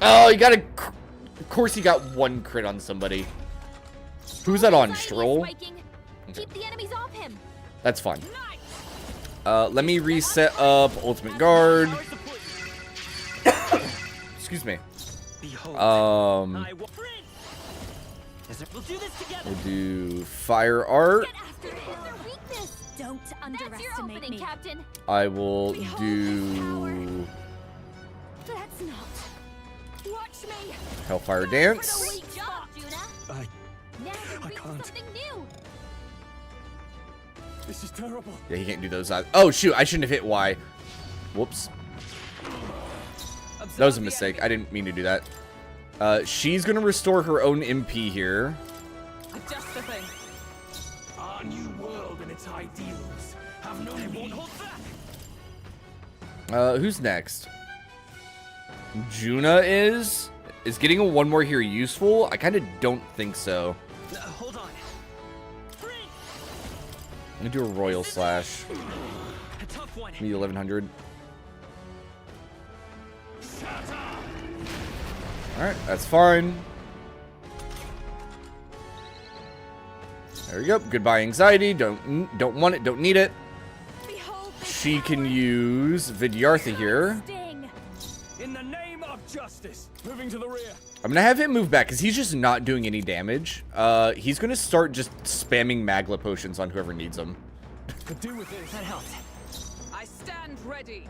Speaker 1: Oh, he got a... Of course he got one crit on somebody. Who's that on? Stroll? Okay.
Speaker 4: Keep the enemies off him.
Speaker 1: That's fine. Let me reset up Ultimate Guard. Excuse me.
Speaker 11: We'll do this together.
Speaker 1: We'll do Fire Art.
Speaker 4: Get after it. Hit their weakness. Don't underestimate That's your opening, me. Captain.
Speaker 1: I will do
Speaker 4: That's not. Watch me.
Speaker 1: Hellfire Dance.
Speaker 4: Great job, Juna. Now
Speaker 2: I can't.
Speaker 4: something new.
Speaker 2: This is terrible.
Speaker 1: Yeah, he can't do those. Oh, shoot. I shouldn't have hit Y. Whoops. That was a mistake. I didn't mean to do that. She's going to restore her own MP here.
Speaker 5: Adjust the thing.
Speaker 8: Our new world and its ideals have no need.
Speaker 1: Who's next? Juna is? Is getting a one more here useful? I kind of don't think so.
Speaker 11: Hold on.
Speaker 1: I'm going to do a Royal Slash.
Speaker 11: A tough one.
Speaker 1: Maybe 1100. Alright, that's fine. There we go. Goodbye anxiety. Don't want it. Don't need it. She can use Vidyartha here.
Speaker 2: In the name of justice. Moving to the rear.
Speaker 1: I'm gonna have him move back because he's just not doing any damage. He's gonna start just spamming Magla potions on whoever needs them.
Speaker 2: Could do with this.
Speaker 11: That helped.
Speaker 5: I stand ready.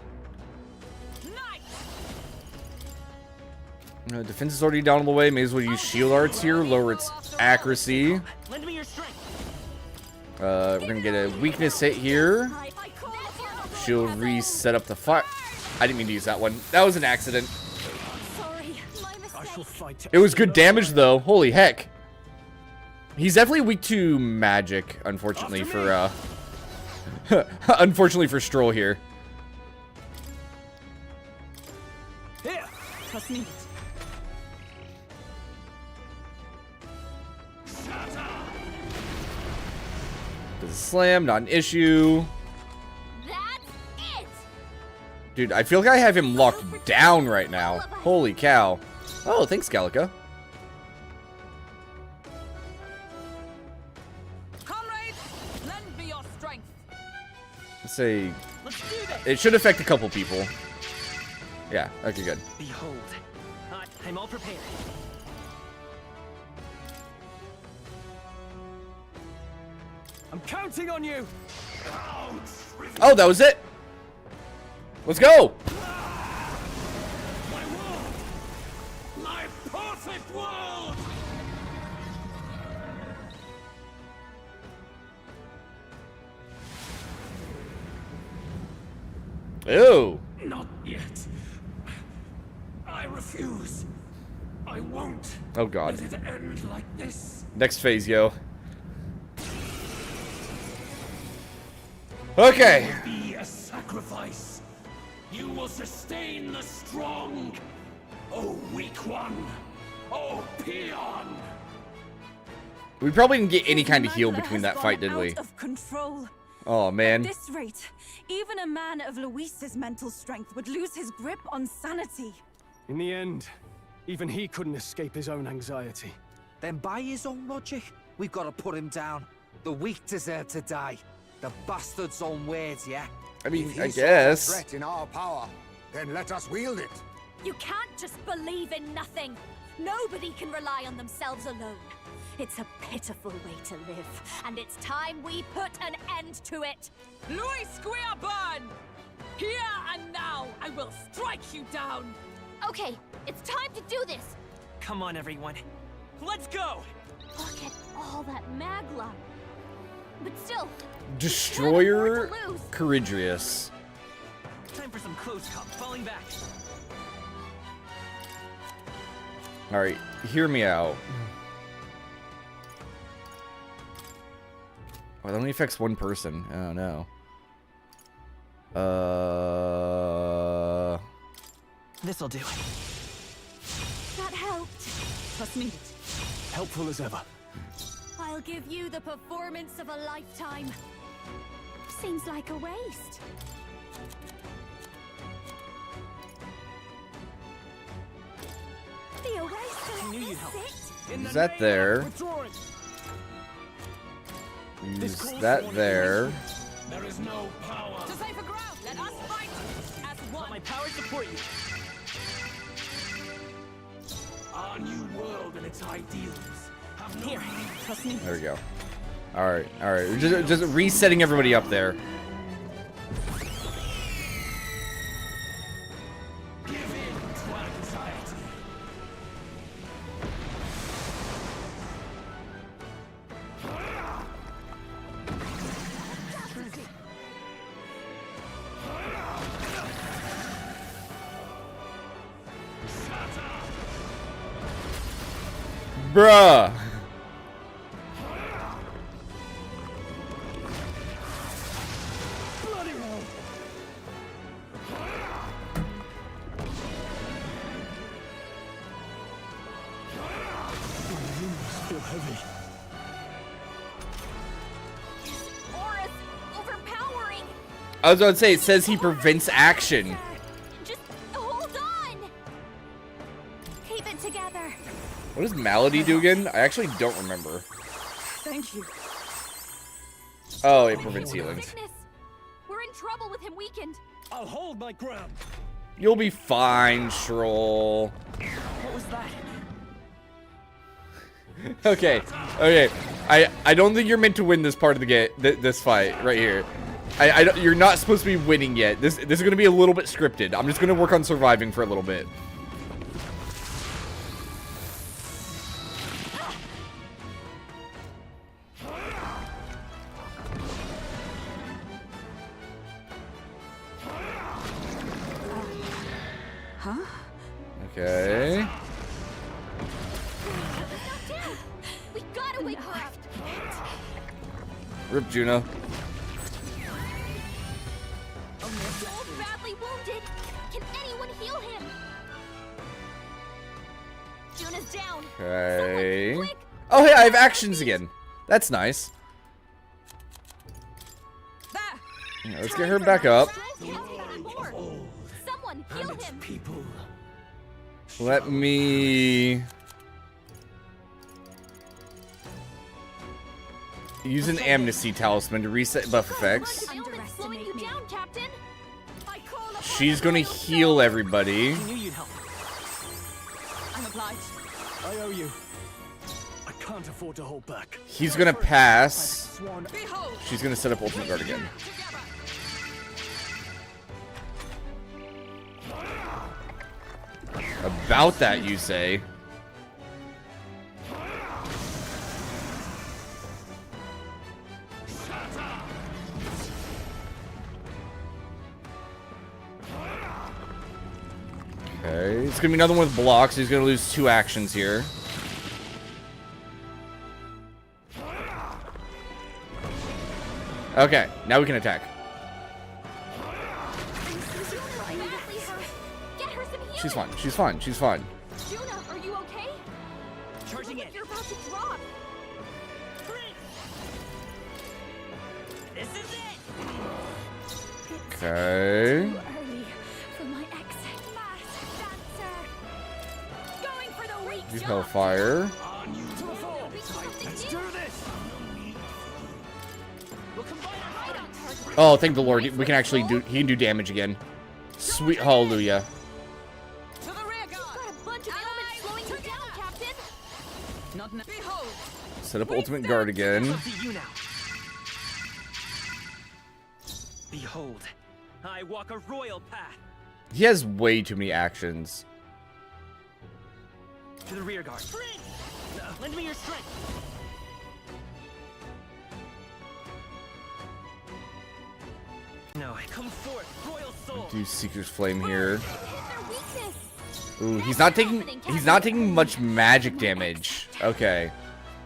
Speaker 1: Defense is already down all the way. May as well use Shield Arts here. Lower its accuracy.
Speaker 11: Lend me your strength.
Speaker 1: We're gonna get a weakness hit here. She'll reset up the fire. I didn't mean to use that one. That was an accident.
Speaker 4: Sorry, my mistake.
Speaker 2: I shall fight.
Speaker 1: It was good damage though. Holy heck. He's definitely weak to magic, unfortunately for unfortunately for Stroll here.
Speaker 2: Here.
Speaker 5: Trust me.
Speaker 1: Does a slam, not an issue.
Speaker 4: That's it.
Speaker 1: Dude, I feel like I have him locked down right now. Holy cow. Oh, thanks, Gallica.
Speaker 5: Comrades, lend me your strength.
Speaker 1: Let's say
Speaker 11: Let's do this.
Speaker 1: it should affect a couple people. Yeah, okay, good.
Speaker 11: Behold. I'm all prepared.
Speaker 2: I'm counting on you.
Speaker 1: Oh, that was it. Let's go.
Speaker 8: My world! My perfect world!
Speaker 1: Ew.
Speaker 8: Not yet. I refuse. I won't.
Speaker 1: Oh, God.
Speaker 8: Let it end like this.
Speaker 1: Next phase, yo. Okay.
Speaker 8: Be a sacrifice. You will sustain the strong. Oh, weak one. Oh, peon.
Speaker 1: We probably didn't get any kind of heal
Speaker 12: Magla
Speaker 1: between
Speaker 12: has
Speaker 1: that fight,
Speaker 12: gone
Speaker 1: did we?
Speaker 12: out of control.
Speaker 1: Oh, man.
Speaker 12: At this rate, even a man of Luis's mental strength would lose his grip on sanity.
Speaker 2: In the end, even he couldn't escape his own anxiety.
Speaker 7: Then by his own logic, we've got to put him down. The weak deserve to die. The bastard's own words, yeah?
Speaker 1: I mean,
Speaker 6: If
Speaker 1: I
Speaker 6: he saw a
Speaker 1: guess.
Speaker 6: threat in our power, Then let us wield it.
Speaker 9: You can't just believe in nothing. Nobody can rely on themselves alone. It's a pitiful way to live, and it's time we put an end to it.
Speaker 5: Louis Squeerburn! Here and now, I will strike you down!
Speaker 4: Okay, it's time to do this.
Speaker 11: Come on, everyone. Let's go!
Speaker 4: Look at all that magla. But still,
Speaker 1: Destroyer
Speaker 4: we can't afford to lose.
Speaker 1: Courageous.
Speaker 11: Time for some close comp. Falling back.
Speaker 1: Alright, hear me out. Oh, that only affects one person. Oh no.
Speaker 11: This'll do.
Speaker 9: That helped.
Speaker 5: Trust me.
Speaker 2: Helpful as ever.
Speaker 9: I'll give you the performance of a lifetime. Seems like a waste. The eraser
Speaker 11: knew you'd
Speaker 9: is
Speaker 11: help.
Speaker 9: it?
Speaker 1: Use that there. Use that there.
Speaker 2: There is no power.
Speaker 5: To safer ground, let us fight as
Speaker 11: Let
Speaker 5: one.
Speaker 11: my power support you.
Speaker 2: Our new world and its ideals have no
Speaker 11: Here, trust me.
Speaker 1: There we go. Alright, alright. Just resetting everybody up there.
Speaker 2: give in to our anxiety.
Speaker 1: Bruh!
Speaker 2: Bloody hell! Feel heavy.
Speaker 4: Aura's overpowering.
Speaker 1: I was about to say, it says he prevents action.
Speaker 4: Just hold on.
Speaker 9: Keep it together.
Speaker 1: What does Malady do again? I actually don't remember.
Speaker 5: Thank you.
Speaker 1: Oh, it prevents healing.
Speaker 4: Sickness. We're in trouble with him weakened.
Speaker 2: I'll hold my ground.
Speaker 1: You'll be fine, Shroll.
Speaker 11: What was that?
Speaker 1: Okay, okay. I don't think you're meant to win this part of the game. This fight right here. You're not supposed to be winning yet. This is gonna be a little bit scripted. I'm just gonna work on surviving for a little bit.
Speaker 5: Huh?
Speaker 1: Okay.
Speaker 4: We gotta wake her up.
Speaker 1: Rip Juno.
Speaker 4: Joel's badly wounded. Can anyone heal him? Juna's down.
Speaker 1: Okay.
Speaker 4: Someone, quick.
Speaker 1: Oh, hey, I have actions again. That's nice.
Speaker 5: There!
Speaker 1: Yeah, let's get her back up.
Speaker 4: Joel can't take anymore. Someone heal him.
Speaker 2: People.
Speaker 1: Let me use an amnesty talisman to reset buff effects.
Speaker 4: Ailment slowing you down, Captain.
Speaker 9: I call upon
Speaker 1: She's gonna heal everybody.
Speaker 11: I knew you'd help.
Speaker 5: I'm obliged.
Speaker 2: I owe you. I can't afford to hold back.
Speaker 1: He's gonna pass.
Speaker 2: Swan.
Speaker 5: Behold!
Speaker 1: She's gonna set up ultimate guard again.
Speaker 5: Together!
Speaker 1: About that, you say? Okay, it's gonna be another one with blocks. He's gonna lose 2 actions here. Okay, now we can attack.
Speaker 4: Get her some healing.
Speaker 1: She's fine. She's fine. She's fine.
Speaker 4: Juna, are you okay?
Speaker 11: Charging
Speaker 4: Look,
Speaker 11: in.
Speaker 4: you're about to drop.
Speaker 11: This is it.
Speaker 1: Okay.
Speaker 9: too early for my exit. Masked dancer. Going for the weak.
Speaker 1: Use Hellfire.
Speaker 2: Let's do this.
Speaker 11: We'll combine our
Speaker 4: Right on target.
Speaker 1: Oh, thank the Lord. We can actually do. He can do damage again. Sweet hallelujah.
Speaker 5: To the rear guard.
Speaker 9: Got a bunch of elements slowing you down, Captain.
Speaker 5: Not now. Behold.
Speaker 1: Set up ultimate guard again.
Speaker 11: Up to you now. Behold, I walk a royal path.
Speaker 1: He has way too many actions.
Speaker 11: To the rear guard. Lend me your strength. No, come forth, royal soul.
Speaker 1: Do Seeker's Flame here.
Speaker 9: Their weakness.
Speaker 1: Ooh, he's not taking much magic damage. Okay.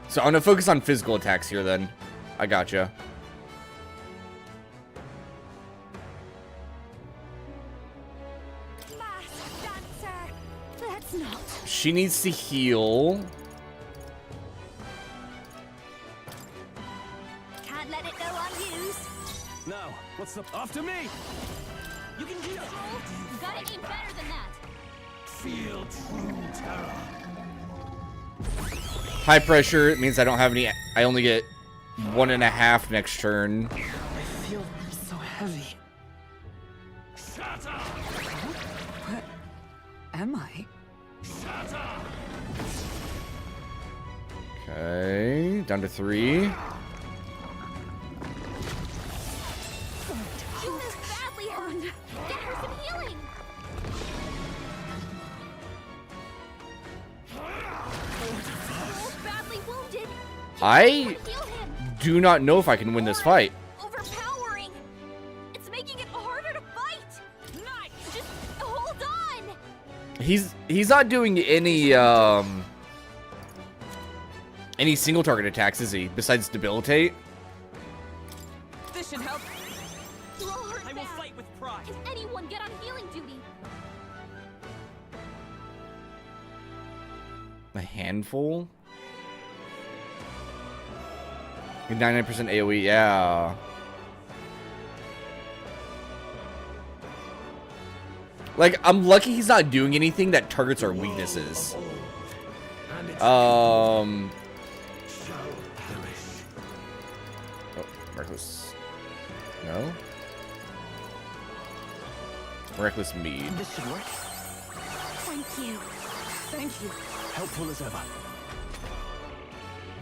Speaker 1: So I'm gonna focus on physical attacks here then. I gotcha.
Speaker 9: Masked dancer. That's not.
Speaker 1: She needs to heal.
Speaker 9: Can't let it go unused.
Speaker 2: Now, what's up? After me!
Speaker 11: You can do it.
Speaker 9: You gotta aim better than that.
Speaker 2: Feel true terror.
Speaker 1: High pressure means I don't have any. I only get 1.5 next turn.
Speaker 11: I feel so heavy.
Speaker 2: Shatter!
Speaker 5: Where am I?
Speaker 2: Shatter!
Speaker 1: Okay, down to 3.
Speaker 9: Yuna's badly hurt. Get her some healing. Wolf's badly wounded.
Speaker 1: I
Speaker 9: Heal him.
Speaker 1: do not know if I can win this fight.
Speaker 9: Overpowering. It's making it harder to fight. Nice. Just hold on.
Speaker 1: He's not doing any single target attacks, is he? Besides debilitate.
Speaker 5: This should help.
Speaker 9: Throw her
Speaker 11: I will
Speaker 9: back.
Speaker 11: fight with pride.
Speaker 9: Can anyone get on healing duty?
Speaker 1: A handful. 99% AoE, yeah. Like, I'm lucky he's not doing anything that targets our weaknesses. Oh, reckless. No? Reckless mead.
Speaker 11: This should work.
Speaker 9: Thank you.
Speaker 5: Thank you.
Speaker 2: Helpful as ever.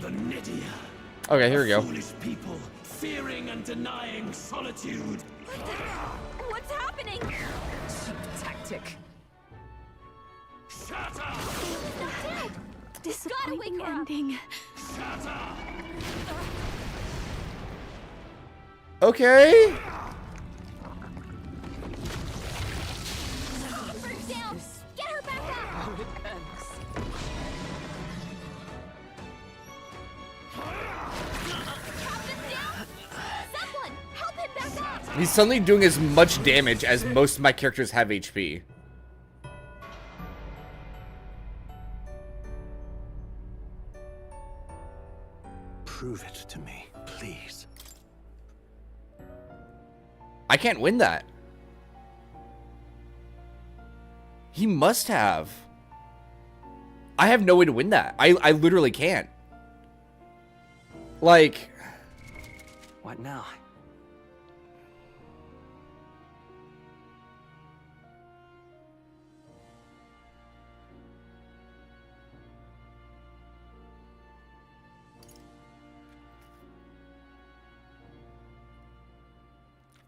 Speaker 2: The Nidia.
Speaker 1: Okay, here we go.
Speaker 2: Foolish people, fearing and denying solitude.
Speaker 9: What's happening?
Speaker 5: Tactic.
Speaker 2: Shatter!
Speaker 9: Dead.
Speaker 12: Disappointing
Speaker 9: wake her up.
Speaker 12: ending.
Speaker 2: Shatter!
Speaker 1: Okay.
Speaker 9: Keep her down. Get her back up.
Speaker 5: How it ends.
Speaker 9: Captain's down. Someone help him back up.
Speaker 1: He's suddenly doing as much damage as most of my characters have HP.
Speaker 8: Prove it to me, please.
Speaker 1: I can't win that. He must have. I have no way to win that. I literally can't. Like,
Speaker 11: What now?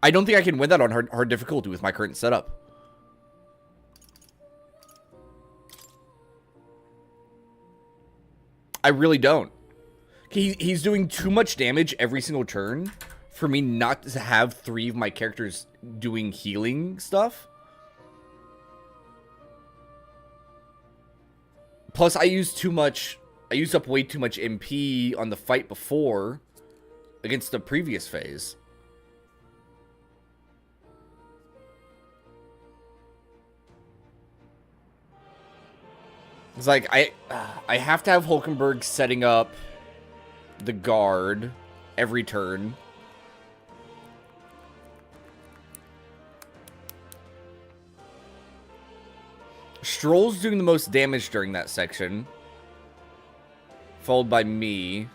Speaker 1: I don't think I can win that on hard difficulty with my current setup. I really don't. He's doing too much damage every single turn for me not to have 3 of my characters doing healing stuff. Plus, I used up way too much MP on the fight before against the previous phase. It's like, I have to have Hulkenberg setting up the guard every turn. Stroll's doing the most damage during that section, followed by me.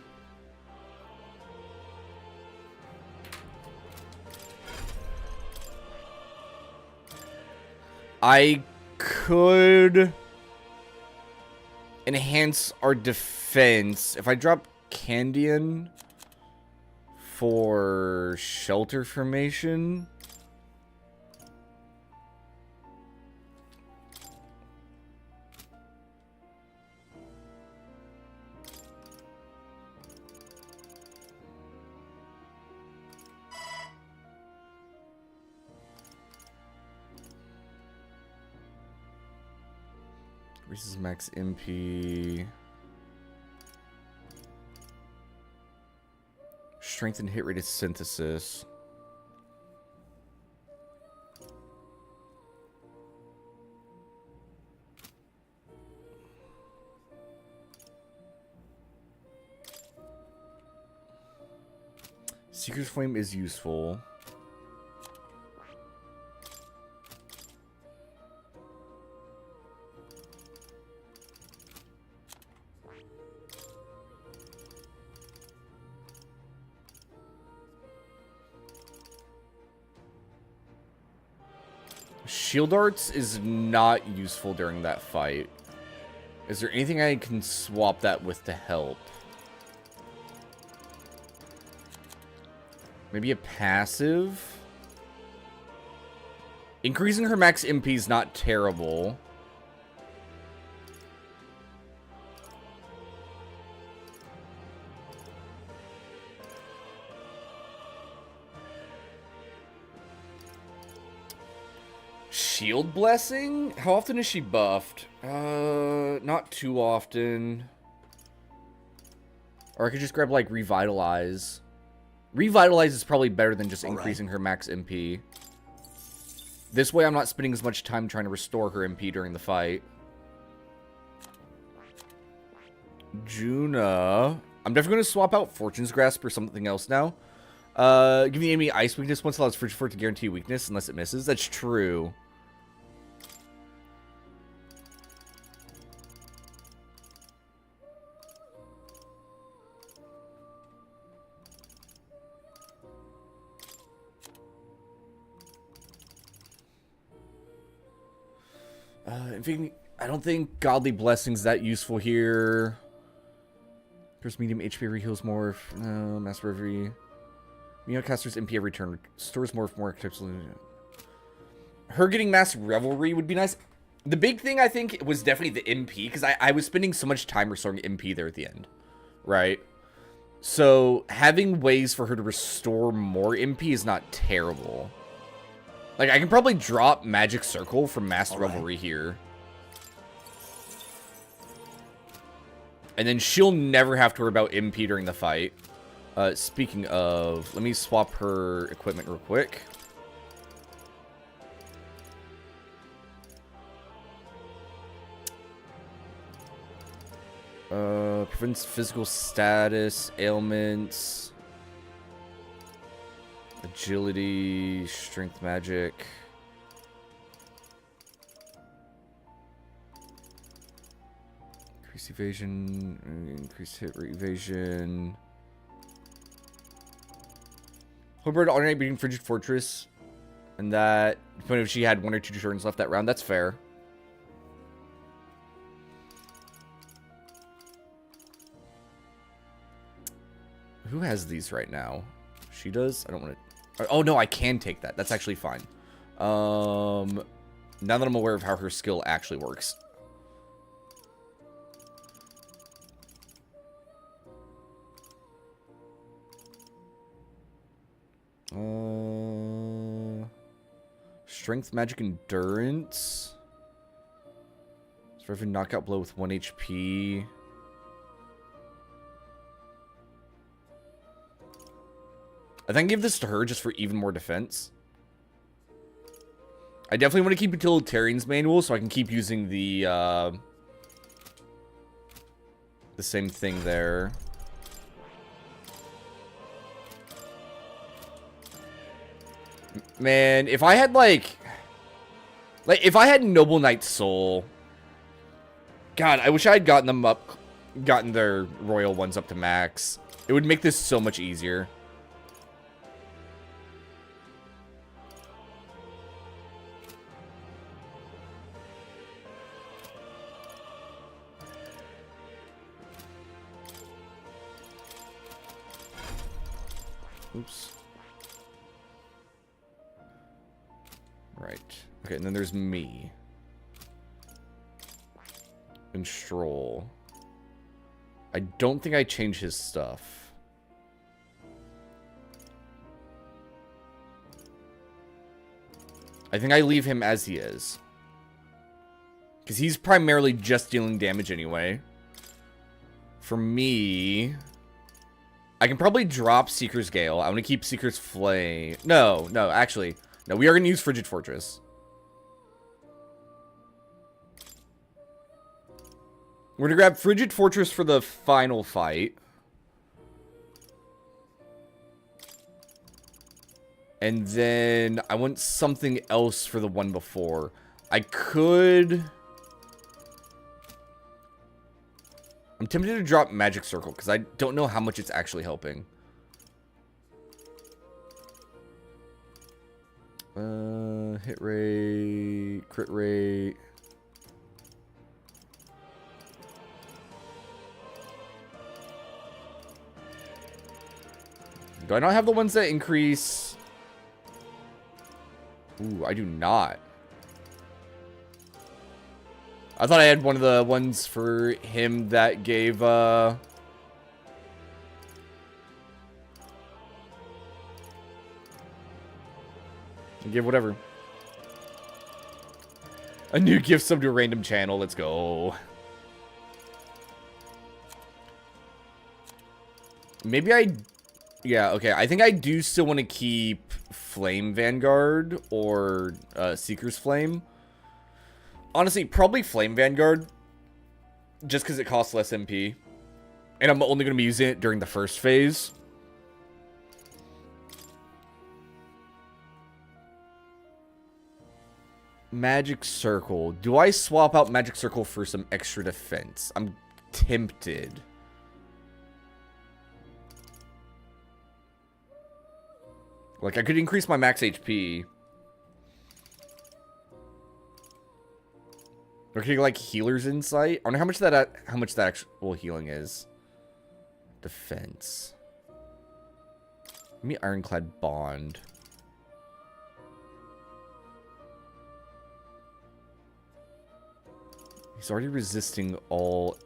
Speaker 1: I could enhance our defense if I drop Candian for shelter formation. Reese's max MP. Strength and hit rate is synthesis. Seeker's Flame is useful. Shield Arts is not useful during that fight. Is there anything I can swap that with to help? Maybe a passive? Increasing her max MP is not terrible. Shield Blessing? How often is she buffed? Not too often. Or I could just grab, like, Revitalize. Revitalize is probably better than just increasing her max MP. This way I'm not spending as much time trying to restore her MP during the fight. Juna. I'm definitely going to swap out Fortune's Grasp for something else now. Give the enemy ice weakness once allows for it to guarantee weakness unless it misses. That's true. I don't think Godly Blessing's that useful here. There's medium HP re-heals more. No, Master Reverie. Caster's MP every turn. Stores more archetypes. Her getting Mass Revelry would be nice. The big thing, I think, was definitely the MP, because I was spending so much time restoring MP there at the end. Right? So, having ways for her to restore more MP is not terrible. Like, I can probably drop Magic Circle from Mass Revelry here. And then she'll never have to worry about MP during the fight. Speaking of, let me swap her equipment real quick. Prevents physical status, ailments, agility, strength magic. Increase evasion, increase hit rate evasion. Homebird alternate between Frigid Fortress and that, depending if she had 1 or 2 turns left that round, that's fair. Who has these right now? She does? I don't want to... Oh, no, I can take that. That's actually fine. Now that I'm aware of how her skill actually works. Strength, magic, endurance. Surviving knockout blow with 1 HP. I think I can give this to her just for even more defense. I definitely want to keep Utilitarian's Manual so I can keep using the same thing there. Man, if I had like if I had Noble Knight's Soul, God, I wish I had gotten their royal ones up to max. It would make this so much easier. Oops. Right. Okay, and then there's me. And Stroll. I don't think I changed his stuff. I think I leave him as he is. Because he's primarily just dealing damage anyway. For me, I can probably drop Seeker's Gale. I want to keep Seeker's Flame. No, actually. No, we are going to use Frigid Fortress. We're going to grab Frigid Fortress for the final fight. And then I want something else for the one before. I could... I'm tempted to drop Magic Circle because I don't know how much it's actually helping. Hit rate, crit rate. Do I not have the ones that increase? Ooh, I do not. I thought I had one of the ones for him that gave, give whatever. A new gift sub to a random channel. Let's go. Maybe I... Yeah, okay. I think I do still want to keep Flame Vanguard or Seeker's Flame. Honestly, probably Flame Vanguard. Just because it costs less MP. And I'm only going to be using it during the first phase. Magic Circle. Do I swap out Magic Circle for some extra defense? I'm tempted. Like, I could increase my max HP. Or could you, like, Healer's Insight? I wonder how much that actual healing is. Defense. Give me Ironclad Bond. He's already resisting all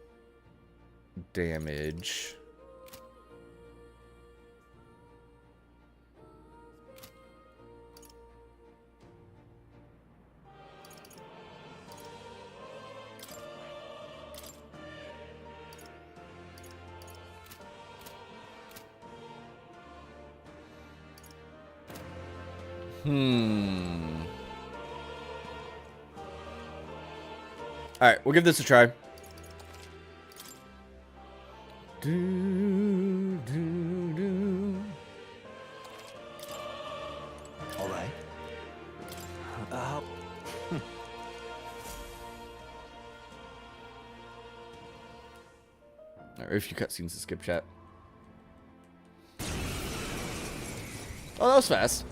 Speaker 1: damage. Alright, we'll give this a try.
Speaker 8: Alright.
Speaker 1: Alright, a few cutscenes to skip chat. Oh, that was fast.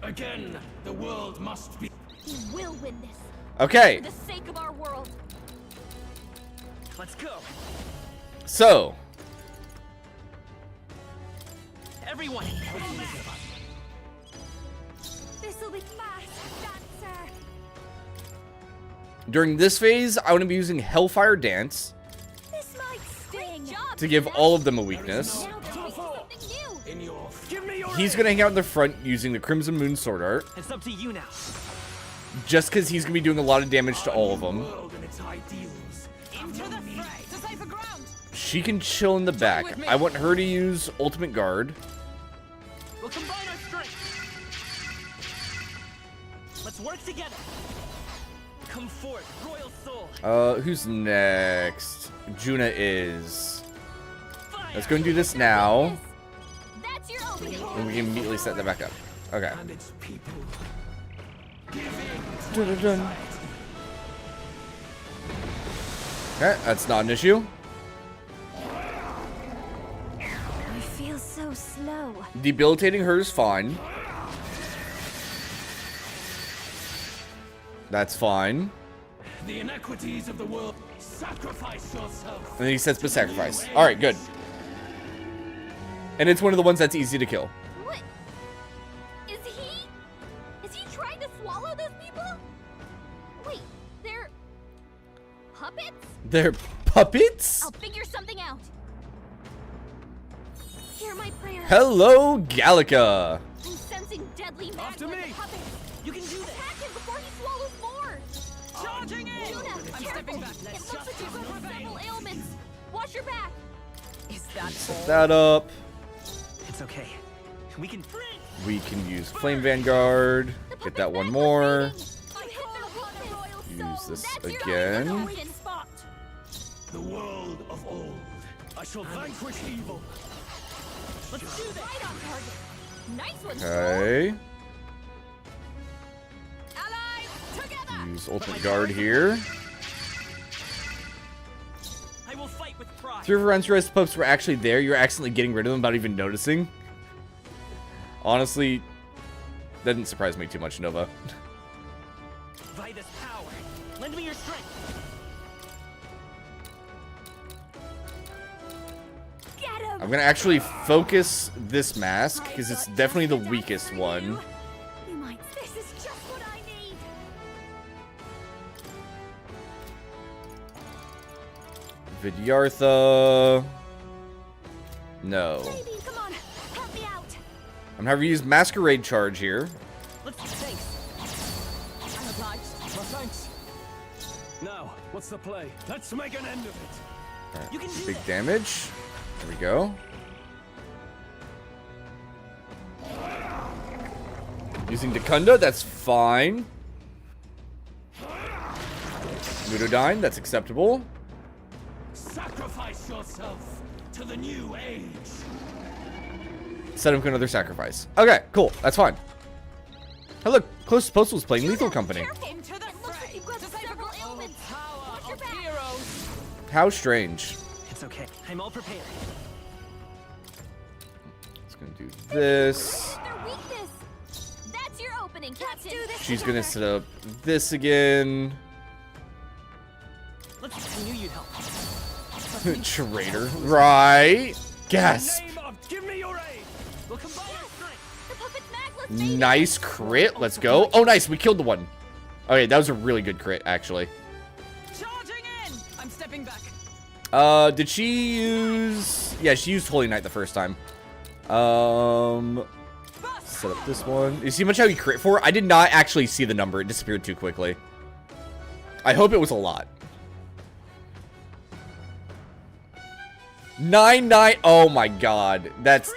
Speaker 13: Again, the world must be.
Speaker 9: He will win this.
Speaker 1: Okay.
Speaker 9: For the sake of our world.
Speaker 11: Let's go.
Speaker 1: So.
Speaker 11: Everyone.
Speaker 9: This'll be fast, dancer.
Speaker 1: During this phase, I want to be using Hellfire Dance.
Speaker 9: This might sting.
Speaker 1: To give all of them a weakness. He's going to hang out in the front using the Crimson Moon Sword Art.
Speaker 11: It's up to you now.
Speaker 1: Just because he's going to be doing a lot of damage to all of them. She can chill in the back. I want her to use Ultimate Guard.
Speaker 11: We'll combine our strength. Let's work together. Come forth, royal soul.
Speaker 1: Who's next? Juna is. Let's go and do this now. And we can immediately set that back up. Okay. Dun, dun, dun. Okay, that's not an issue.
Speaker 9: I feel so slow.
Speaker 1: Debilitating her is fine. That's fine.
Speaker 13: The inequities of the world. Sacrifice yourself.
Speaker 1: And then he sets but sacrifice. Alright, good. And it's one of the ones that's easy to kill.
Speaker 9: What swallow those people? Wait, they're puppets?
Speaker 1: They're puppets?
Speaker 9: I'll figure something out. Hear my prayers.
Speaker 1: Hello, Gallica.
Speaker 9: I'm sensing deadly magic.
Speaker 2: After me.
Speaker 9: Puppets.
Speaker 11: You can do this.
Speaker 9: Attack him before he swallows more.
Speaker 5: Charging in!
Speaker 9: Juna,
Speaker 5: I'm
Speaker 9: careful.
Speaker 5: stepping back.
Speaker 9: It looks like you've got several ailments. Watch your back.
Speaker 5: Is that
Speaker 1: Set
Speaker 5: all?
Speaker 1: that up.
Speaker 11: It's okay. We can.
Speaker 1: We can use Flame Vanguard. Get that one more. Use this again.
Speaker 13: The world of old.
Speaker 2: I shall vanquish evil.
Speaker 9: Let's do this. Right on target. Nice one.
Speaker 1: Okay.
Speaker 5: Allies, together!
Speaker 1: Use Ultimate Guard here.
Speaker 11: I will fight with pride.
Speaker 1: If your Rentros pups were actually there, you're accidentally getting rid of them without even noticing. Honestly, that didn't surprise me too much, Nova.
Speaker 11: By this power, lend me your strength.
Speaker 9: Get him.
Speaker 1: I'm gonna actually focus this mask because it's definitely the weakest one.
Speaker 9: You might. This is just what I need.
Speaker 1: Vidyartha. No.
Speaker 9: Baby, come on. Help me out.
Speaker 1: I'm gonna have you use Masquerade Charge here.
Speaker 11: Let's thanks.
Speaker 5: I'm obliged.
Speaker 2: Well, thanks. Now, what's the play? Let's make an end of it.
Speaker 1: Alright,
Speaker 11: You can do
Speaker 1: big
Speaker 11: this.
Speaker 1: damage. There we go. Using Dekunda, that's fine. Ludodyne, that's acceptable.
Speaker 13: Sacrifice yourself to the new age.
Speaker 1: Set him to another sacrifice. Okay, cool. That's fine. Hey, look, Close Postal is playing Lethal Company.
Speaker 5: Into the fray!
Speaker 9: You've got several ailments.
Speaker 5: Power
Speaker 9: Watch your
Speaker 5: of
Speaker 9: back.
Speaker 5: heroes!
Speaker 1: How strange.
Speaker 11: It's okay. I'm all prepared.
Speaker 1: It's gonna do this.
Speaker 9: Their weakness. That's your opening, Captain. Let's do this.
Speaker 1: She's gonna set up this again.
Speaker 11: I knew you'd help.
Speaker 1: Traitor. Right. Gasp.
Speaker 2: Name of, give me your aid.
Speaker 11: We'll combine our strength.
Speaker 9: The puppet's mag. Let's save it.
Speaker 1: Nice crit. Let's go. Oh, nice. We killed the one. Okay, that was a really good crit, actually.
Speaker 5: Charging in! I'm stepping back.
Speaker 1: Did she use... Yeah, she used Holy Knight the first time. Set up this one. You see how much how he crit for? I did not actually see the number. It disappeared too quickly. I hope it was a lot. 9-9. Oh my god. That's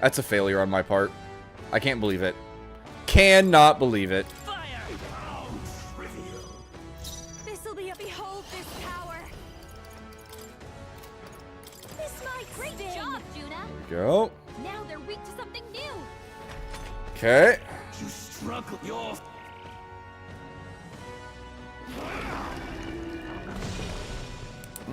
Speaker 1: a failure on my part. I can't believe it. Cannot believe it.
Speaker 9: This'll be a behold this power. This might great job, Juna.
Speaker 1: There we go.
Speaker 9: Now they're weak to something new.
Speaker 1: Okay.
Speaker 13: You struggle. Your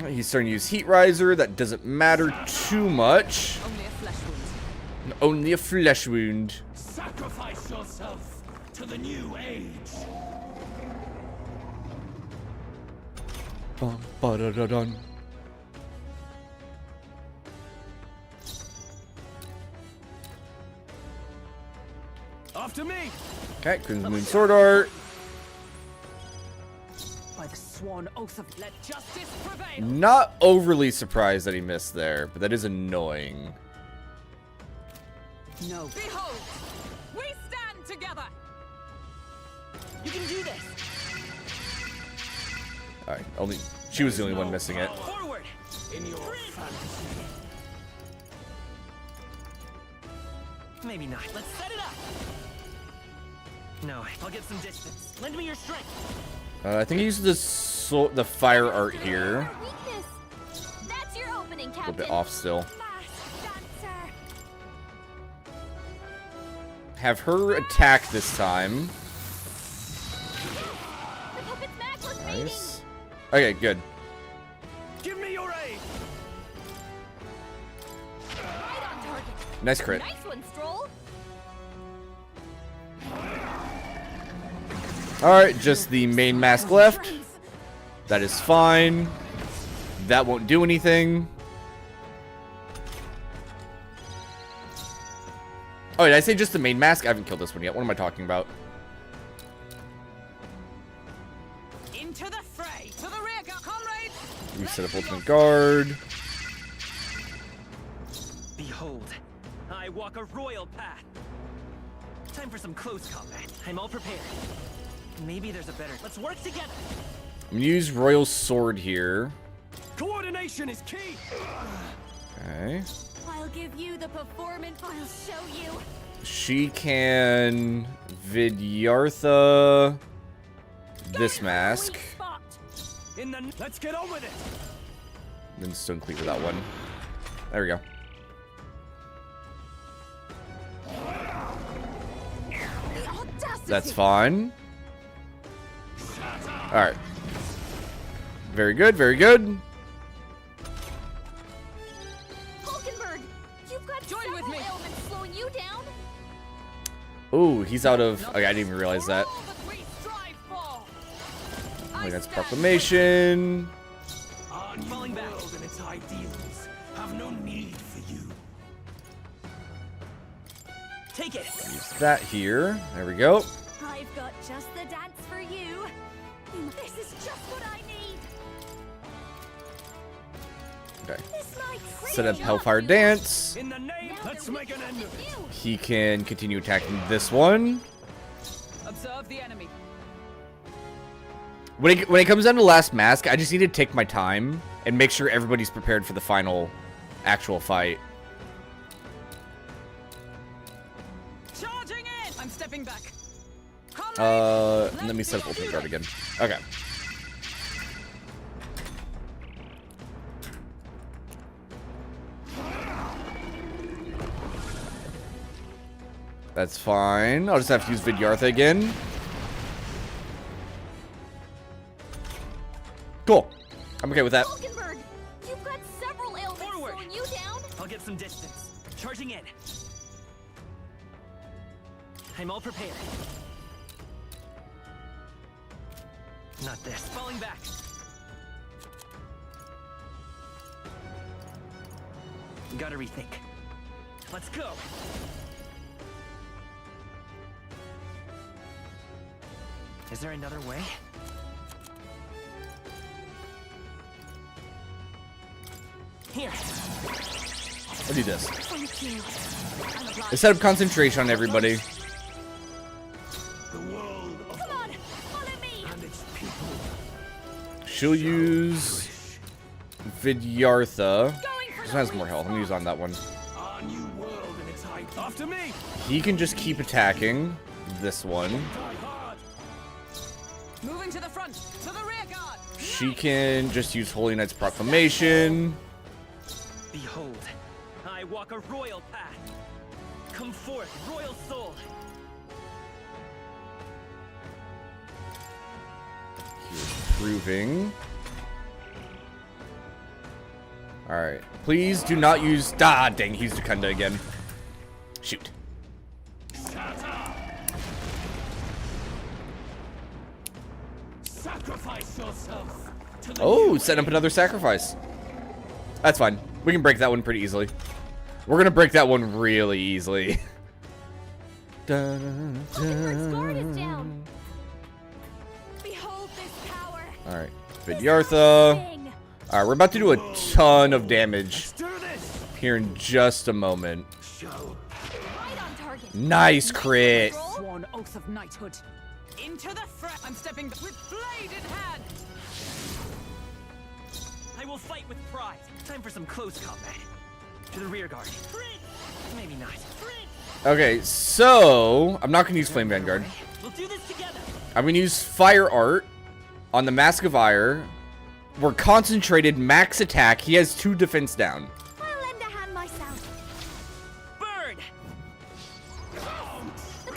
Speaker 1: He's starting to use Heat Riser. That doesn't matter too much.
Speaker 5: Only a flesh wound.
Speaker 1: Only a flesh wound.
Speaker 13: sacrifice yourself to the new age.
Speaker 1: Bum, ba-da-da-dun.
Speaker 2: After me.
Speaker 1: Okay, Crimson Moon Sword Art.
Speaker 5: By the sworn oath of let justice prevail!
Speaker 1: Not overly surprised that he missed there, but that is annoying.
Speaker 5: No. Behold! We stand together!
Speaker 11: You can do this.
Speaker 1: Alright, only she was the only one missing it.
Speaker 11: Forward.
Speaker 13: In your fantasy.
Speaker 11: Maybe not. Let's set it up. No, I'll get some distance. Lend me your strength.
Speaker 1: I think he used the fire art here.
Speaker 9: Weakness. That's your opening,
Speaker 1: A
Speaker 9: Captain.
Speaker 1: little bit off still.
Speaker 9: Masked dancer.
Speaker 1: Have her attack this time.
Speaker 9: The puppet's mag was fading.
Speaker 1: Nice. Okay, good.
Speaker 2: Give me your aid.
Speaker 9: Right on target.
Speaker 1: Nice crit.
Speaker 9: Nice one, Stroll.
Speaker 1: Alright, just the main mask left. That is fine. That won't do anything. Oh, did I say just the main mask? I haven't killed this one yet. What am I talking about?
Speaker 5: Into the fray, to the rear, comrades.
Speaker 1: Reset up ultimate guard.
Speaker 11: Behold, I walk a royal path. Time for some close combat. I'm all prepared. Maybe there's a better. Let's work together.
Speaker 1: I'm gonna use Royal Sword here.
Speaker 2: Coordination is key.
Speaker 1: Okay.
Speaker 4: I'll give you the performance. I'll show you.
Speaker 1: She can Vidyartha this mask.
Speaker 2: Let's get on with it.
Speaker 1: Then Stone Cleaver that one. There we go. That's fine. Alright. Very good, very good.
Speaker 4: Hulkenberg, you've got several ailments slowing you down.
Speaker 1: Ooh, he's out of... Okay, I didn't even realize that. Okay, that's Proclamation.
Speaker 13: Our new world and its ideals have no need for you.
Speaker 11: Take it.
Speaker 1: Use that here. There we go.
Speaker 4: I've got just the dance for you. This is just what I need.
Speaker 1: Okay.
Speaker 4: This might
Speaker 1: Set up Hellfire Dance.
Speaker 2: In the name, let's make an end of it.
Speaker 1: He can continue attacking this one.
Speaker 5: Observe the enemy.
Speaker 1: When it comes down to last mask, I just need to take my time and make sure everybody's prepared for the final actual fight.
Speaker 5: Charging in. I'm stepping back.
Speaker 1: Let me set up ultimate guard again. Okay. That's fine. I'll just have to use Vidyartha again. Cool. I'm okay with that.
Speaker 4: Hulkenberg, you've got several ailments slowing you down.
Speaker 11: I'll get some distance. Charging in. I'm all prepared. Not this. Falling back. Gotta rethink. Let's go. Is there another way? Here.
Speaker 1: I'll do this.
Speaker 4: Thank you.
Speaker 1: Let's set up concentration on everybody.
Speaker 13: The world of
Speaker 4: Come on, follow me.
Speaker 13: and its people.
Speaker 1: She'll use Vidyartha. This one has more health. I'm gonna use on that one.
Speaker 13: Our new world and its ideals.
Speaker 2: After me.
Speaker 1: He can just keep attacking this one.
Speaker 13: Die hard.
Speaker 5: Moving to the front, to the rear guard.
Speaker 1: She can just use Holy Knight's Proclamation.
Speaker 11: Behold, I walk a royal path. Come forth, royal soul.
Speaker 1: Here's proving. Alright. Please do not use... Ah, dang, he's Dukunda again. Shoot.
Speaker 13: Sacrifice yourself to the
Speaker 1: Oh, set up another sacrifice. That's fine. We can break that one pretty easily. We're gonna break that one really easily.
Speaker 4: Hulkenberg's guard is down. Behold this power.
Speaker 1: Alright. Vidyartha. Alright, we're about to do a ton of damage here in just a moment.
Speaker 4: Right on target.
Speaker 1: Nice crit.
Speaker 5: Sworn oath of knighthood. Into the fray. I'm stepping with blade in hand.
Speaker 11: I will fight with pride. Time for some close combat. To the rear guard. Maybe not.
Speaker 1: Okay, so I'm not gonna use Flame Vanguard.
Speaker 11: We'll do this together.
Speaker 1: I'm gonna use Fire Art on the Mask of Ire. We're concentrated, max attack. He has 2 defense down.
Speaker 4: I'll lend a hand myself.
Speaker 11: Bird.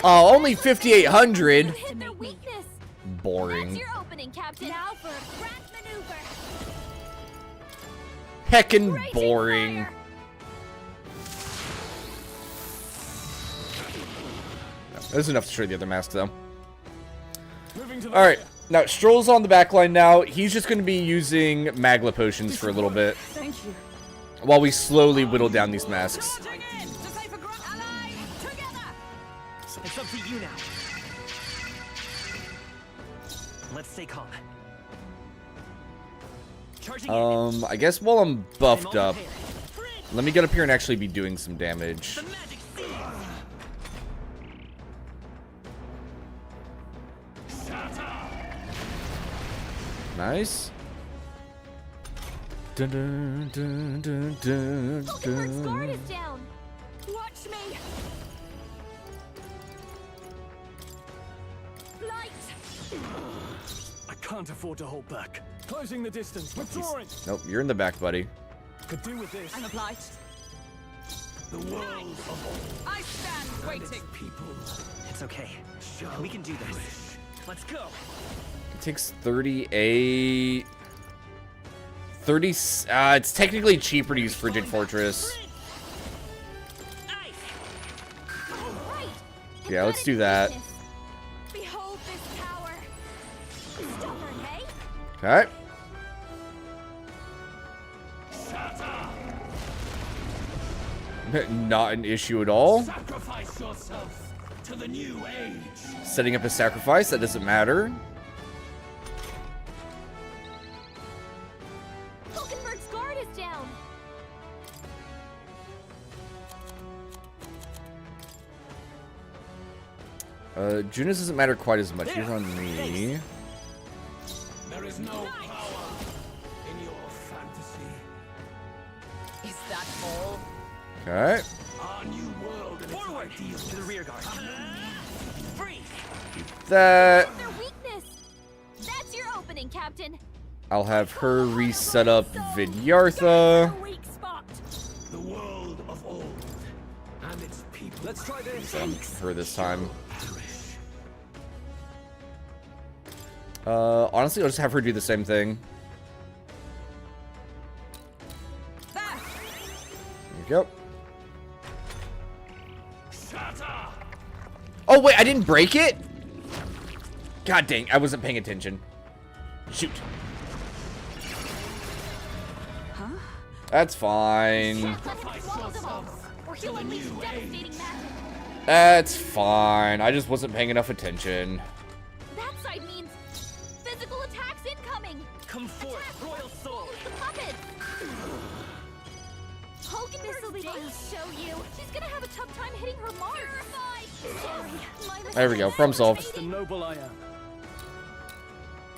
Speaker 1: Oh, only 5,800.
Speaker 4: You hit their weakness.
Speaker 1: Boring.
Speaker 4: That's your opening, Captain. Now for a grand maneuver.
Speaker 1: Heckin'
Speaker 4: Raging
Speaker 1: boring.
Speaker 4: fire.
Speaker 1: That's enough to show the other mask, though.
Speaker 2: Moving to the
Speaker 1: Alright,
Speaker 2: rear.
Speaker 1: now Stroll's on the back line now. He's just going to be using Magla potions for a little bit
Speaker 5: Thank you.
Speaker 1: while we slowly whittle down these masks.
Speaker 5: Charging in to save a ally together.
Speaker 11: It's up to you now. Let's stay calm. Charging in.
Speaker 1: I guess while I'm buffed
Speaker 11: I'm all
Speaker 1: up,
Speaker 11: prepared.
Speaker 1: let me get up here and actually be doing some damage.
Speaker 11: The magic seed.
Speaker 1: Nice. Dun, dun, dun, dun, dun,
Speaker 9: Hulkenberg's guard
Speaker 1: dun.
Speaker 9: is down. Watch me. Light.
Speaker 2: I can't afford to hold back. Closing the distance. Withdrawing.
Speaker 1: Nope, you're in the back, buddy.
Speaker 2: Could do with this.
Speaker 5: I'm obliged.
Speaker 13: The world of all
Speaker 5: I stand waiting.
Speaker 13: people.
Speaker 11: It's okay. We can do this. Let's go.
Speaker 1: It takes 38... 30... it's technically cheaper to use Frigid Fortress.
Speaker 11: Ice.
Speaker 9: All right.
Speaker 1: Yeah, let's do that.
Speaker 9: Behold this power. Stubborn, hey?
Speaker 1: Okay. Not an issue at all.
Speaker 13: Sacrifice yourself to the new age.
Speaker 1: Setting up a sacrifice, that doesn't matter.
Speaker 9: Hulkenberg's guard is down.
Speaker 1: Junis doesn't matter quite as much. He's on me.
Speaker 13: There is no power in your fantasy.
Speaker 5: Is that all?
Speaker 1: Okay.
Speaker 13: Our new world and its
Speaker 11: Forward
Speaker 13: ideals.
Speaker 11: to the rear guard. Free.
Speaker 1: That...
Speaker 9: Their weakness. That's your opening, Captain.
Speaker 1: I'll have her reset up Vidyartha.
Speaker 9: A weak spot.
Speaker 13: The world of old and its people.
Speaker 2: Let's try this.
Speaker 1: Her this time.
Speaker 13: Perish.
Speaker 1: Honestly, I'll just have her do the same thing.
Speaker 5: There.
Speaker 1: There you go.
Speaker 13: Shatter.
Speaker 1: Oh, wait, I didn't break it? God dang, I wasn't paying attention. Shoot.
Speaker 5: Huh?
Speaker 1: That's fine.
Speaker 9: Let him swallow them all, or he'll unleash devastating magic.
Speaker 1: That's fine. I just wasn't paying enough attention.
Speaker 9: That side means physical attacks incoming.
Speaker 11: Come forth, royal soul.
Speaker 9: The puppets. Hulkenberg's days show you. She's gonna have a tough time hitting her mark. Sorry, my
Speaker 1: There we go, problem solved.
Speaker 2: Just the noble I am.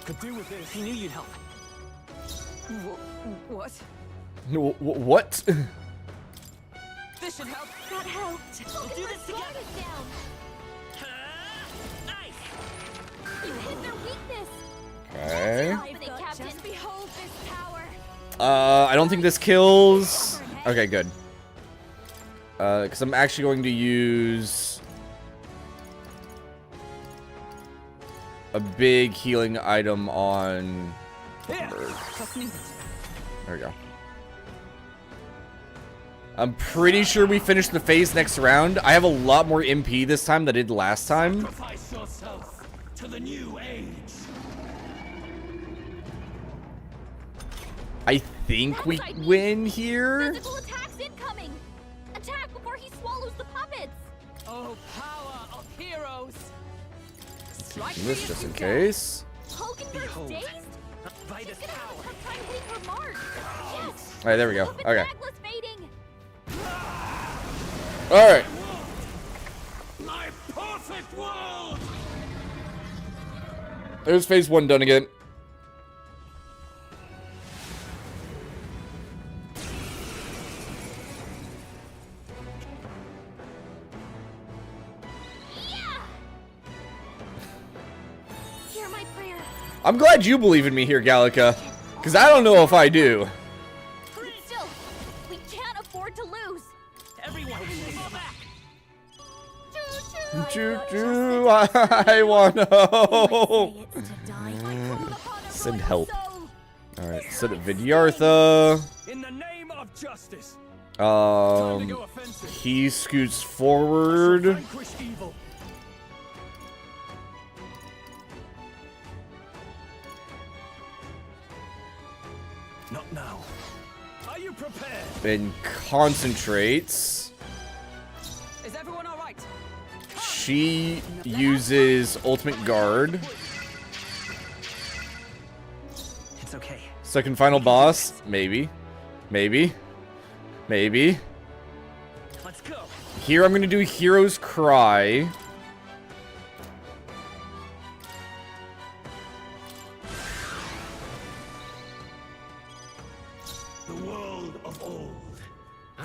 Speaker 2: Could do with this.
Speaker 11: He knew you'd help.
Speaker 5: What?
Speaker 1: What?
Speaker 5: This should help.
Speaker 9: That helped.
Speaker 11: We'll do this
Speaker 9: Hulkenberg's guard
Speaker 11: together.
Speaker 9: is down.
Speaker 11: Ice.
Speaker 9: You hit their weakness.
Speaker 1: Okay.
Speaker 9: Opening, Captain. Just behold this power.
Speaker 1: I don't think this kills. Okay, good. Because I'm actually going to use a big healing item on.
Speaker 5: Trust me.
Speaker 1: There we go. I'm pretty sure we finished the phase next round. I have a lot more MP this time than I did last time.
Speaker 13: Sacrifice yourself to the new age.
Speaker 1: I think we win here.
Speaker 9: Physical attacks incoming. Attack before he swallows the puppets.
Speaker 5: Oh, power of heroes. Strike
Speaker 1: This
Speaker 5: me
Speaker 1: just
Speaker 5: if
Speaker 1: in
Speaker 5: you
Speaker 1: case.
Speaker 9: Hulkenberg's
Speaker 11: Behold.
Speaker 9: dazed.
Speaker 11: By
Speaker 9: She's
Speaker 11: this
Speaker 9: gonna have a
Speaker 11: power.
Speaker 9: tough time hitting her mark. Yes.
Speaker 1: All right, there we go.
Speaker 9: Open
Speaker 1: Okay.
Speaker 9: backless fading.
Speaker 1: All right.
Speaker 13: My perfect world.
Speaker 1: There's phase 1 done again.
Speaker 9: Hear my prayer.
Speaker 1: I'm glad you believe in me here, Gallica. Because I don't know if I do.
Speaker 9: But still, we can't afford to lose.
Speaker 11: Everyone, fall back.
Speaker 1: Choo-choo, I wanna home. Send help. Alright, send it Vidyartha.
Speaker 2: In the name of justice. Time to go offensive.
Speaker 1: He scoots forward.
Speaker 2: Vanquish evil.
Speaker 13: Not now.
Speaker 2: Are you prepared?
Speaker 1: And concentrates.
Speaker 5: Is everyone all right?
Speaker 1: She uses ultimate guard.
Speaker 11: It's okay.
Speaker 1: Second final boss, maybe. Maybe. Maybe.
Speaker 11: Let's go.
Speaker 1: Here I'm gonna do Hero's Cry.
Speaker 13: The world of old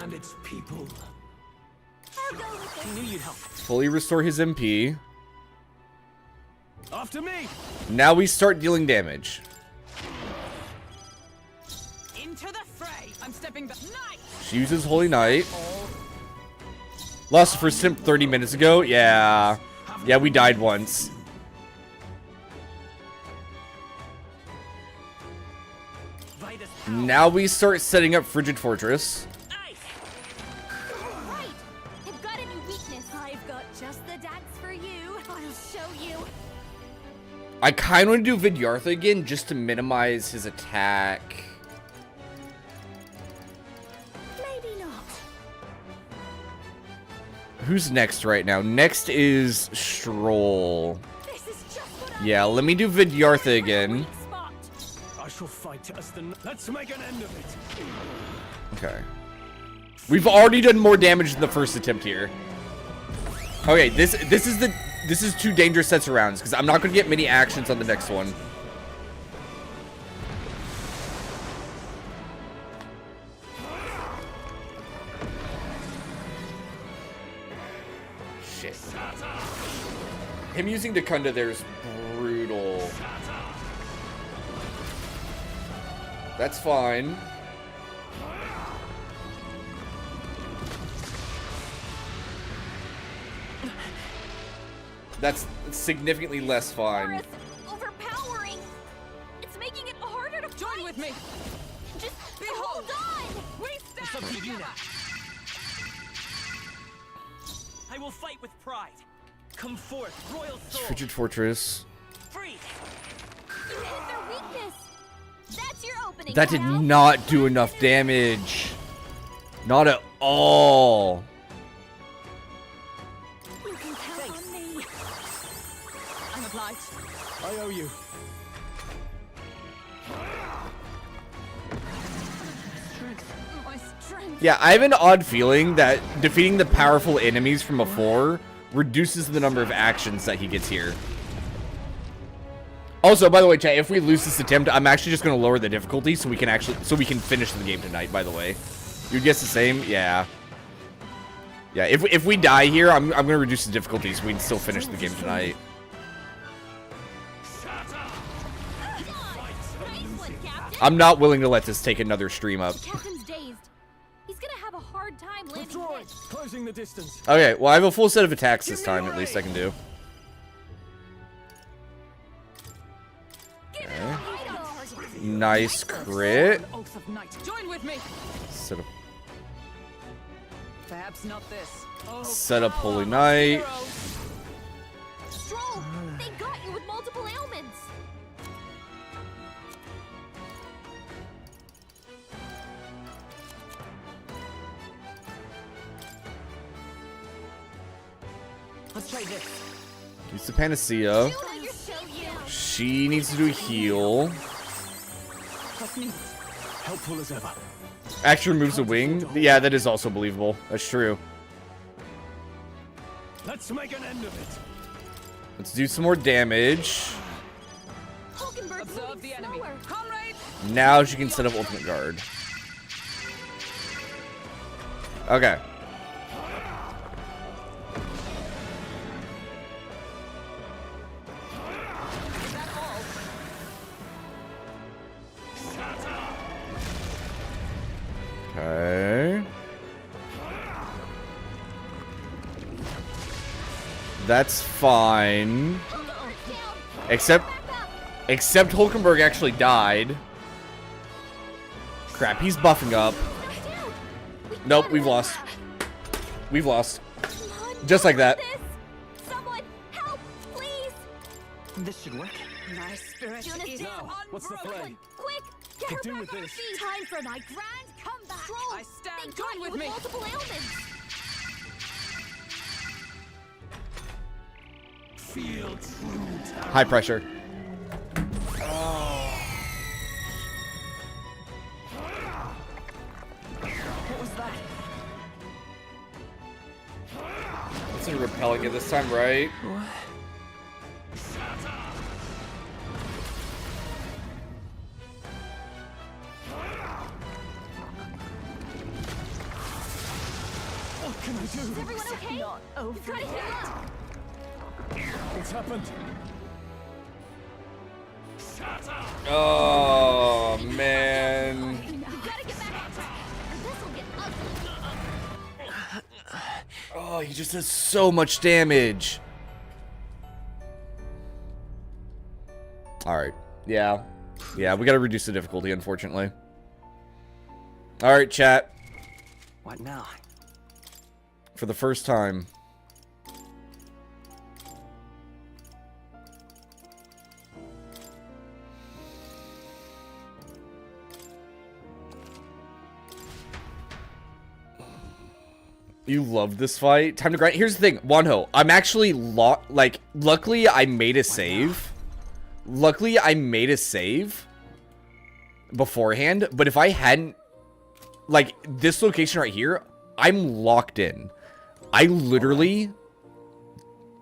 Speaker 13: and its people.
Speaker 11: I knew you'd help.
Speaker 1: Fully restore his MP.
Speaker 2: After me.
Speaker 1: Now we start dealing damage.
Speaker 5: Into the fray. I'm stepping back. Nice.
Speaker 1: She uses Holy Knight. Lost for Simp 30 minutes ago. Yeah. Yeah, we died once. Now we start setting up Frigid Fortress.
Speaker 9: Right! I've got a new weakness. I've got just the dance for you. I'll show you.
Speaker 1: I kind of want to do Vidyartha again just to minimize his attack.
Speaker 9: Maybe not.
Speaker 1: Who's next right now? Next is Stroll.
Speaker 9: This is just what
Speaker 1: Yeah, let me do Vidyartha again.
Speaker 2: I shall fight as the. Let's make an end of it.
Speaker 1: Okay. We've already done more damage than the first attempt here. Okay, this is 2 dangerous sets of rounds because I'm not going to get many actions on the next one. Shit. Him using Dakunda there is brutal. That's fine. That's significantly less fine.
Speaker 9: It's overpowering. It's making it harder to
Speaker 5: join with me.
Speaker 9: Just hold on.
Speaker 5: We stand together.
Speaker 11: I will fight with pride. Come forth, royal soul.
Speaker 1: Frigid Fortress.
Speaker 11: Free.
Speaker 9: You hit their weakness. That's your opening.
Speaker 1: That did
Speaker 9: pal.
Speaker 1: not do enough damage. Not at all.
Speaker 9: You can count on me.
Speaker 5: I'm obliged.
Speaker 2: I owe you.
Speaker 9: My strength.
Speaker 1: Yeah, I have an odd feeling that defeating the powerful enemies from before reduces the number of actions that he gets here. Also, by the way, chat, if we lose this attempt, I'm actually just going to lower the difficulty so we can finish the game tonight, by the way. You'd guess the same? Yeah. Yeah, if we die here, I'm going to reduce the difficulty so we can still finish the game tonight. I'm not willing to let this take another stream up.
Speaker 9: Captain's dazed. He's gonna have a hard time landing
Speaker 2: Withdrawing.
Speaker 9: hits.
Speaker 2: Closing the distance.
Speaker 1: Okay, well, I have a full set of attacks this time, at least I can do. Okay. Nice crit.
Speaker 5: Oath of Night. Join with me.
Speaker 1: Set up,
Speaker 5: Perhaps not this.
Speaker 1: set up Holy Knight.
Speaker 9: Stroll, they got you with multiple ailments.
Speaker 11: Let's try this.
Speaker 1: Use the Panacea. She needs to do a heal.
Speaker 2: Helpful as ever.
Speaker 1: Actually removes a wing. Yeah, that is also believable. That's true.
Speaker 2: Let's make an end of it.
Speaker 1: Let's do some more damage.
Speaker 5: Observe the enemy. Comrade.
Speaker 1: Now she can set up Ultimate Guard. Okay. Okay. That's fine. Except Hulkenberg actually died. Crap, he's buffing up. Nope, we've lost. We've lost. Just like that.
Speaker 9: Someone help, please.
Speaker 11: This should work.
Speaker 5: My spirit
Speaker 9: Jonas
Speaker 5: is
Speaker 9: down.
Speaker 2: What's the play?
Speaker 9: Quick, get her
Speaker 2: do
Speaker 9: back
Speaker 2: with
Speaker 9: on her
Speaker 2: this.
Speaker 9: feet. Time for my grand comeback. Stroll,
Speaker 5: I stand.
Speaker 9: they got
Speaker 5: Join
Speaker 9: you
Speaker 5: with
Speaker 9: with
Speaker 5: me.
Speaker 9: multiple ailments.
Speaker 13: Feel true.
Speaker 1: High pressure.
Speaker 5: What was that?
Speaker 1: It's repelling it this time, right?
Speaker 2: What can I do?
Speaker 9: Is everyone okay?
Speaker 5: Not over
Speaker 9: You've got to heal up.
Speaker 2: What's happened?
Speaker 1: Oh man.
Speaker 9: You gotta get back on track, or this'll get ugly.
Speaker 1: Oh, he just does so much damage. Alright. Yeah. Yeah, we gotta reduce the difficulty, unfortunately. Alright, chat.
Speaker 11: What now?
Speaker 1: For the first time. You love this fight? Time to grind. Here's the thing, Wanho. I'm actually luckily I made a save. Luckily I made a save beforehand, but if I hadn't, like, this location right here, I'm locked in. I literally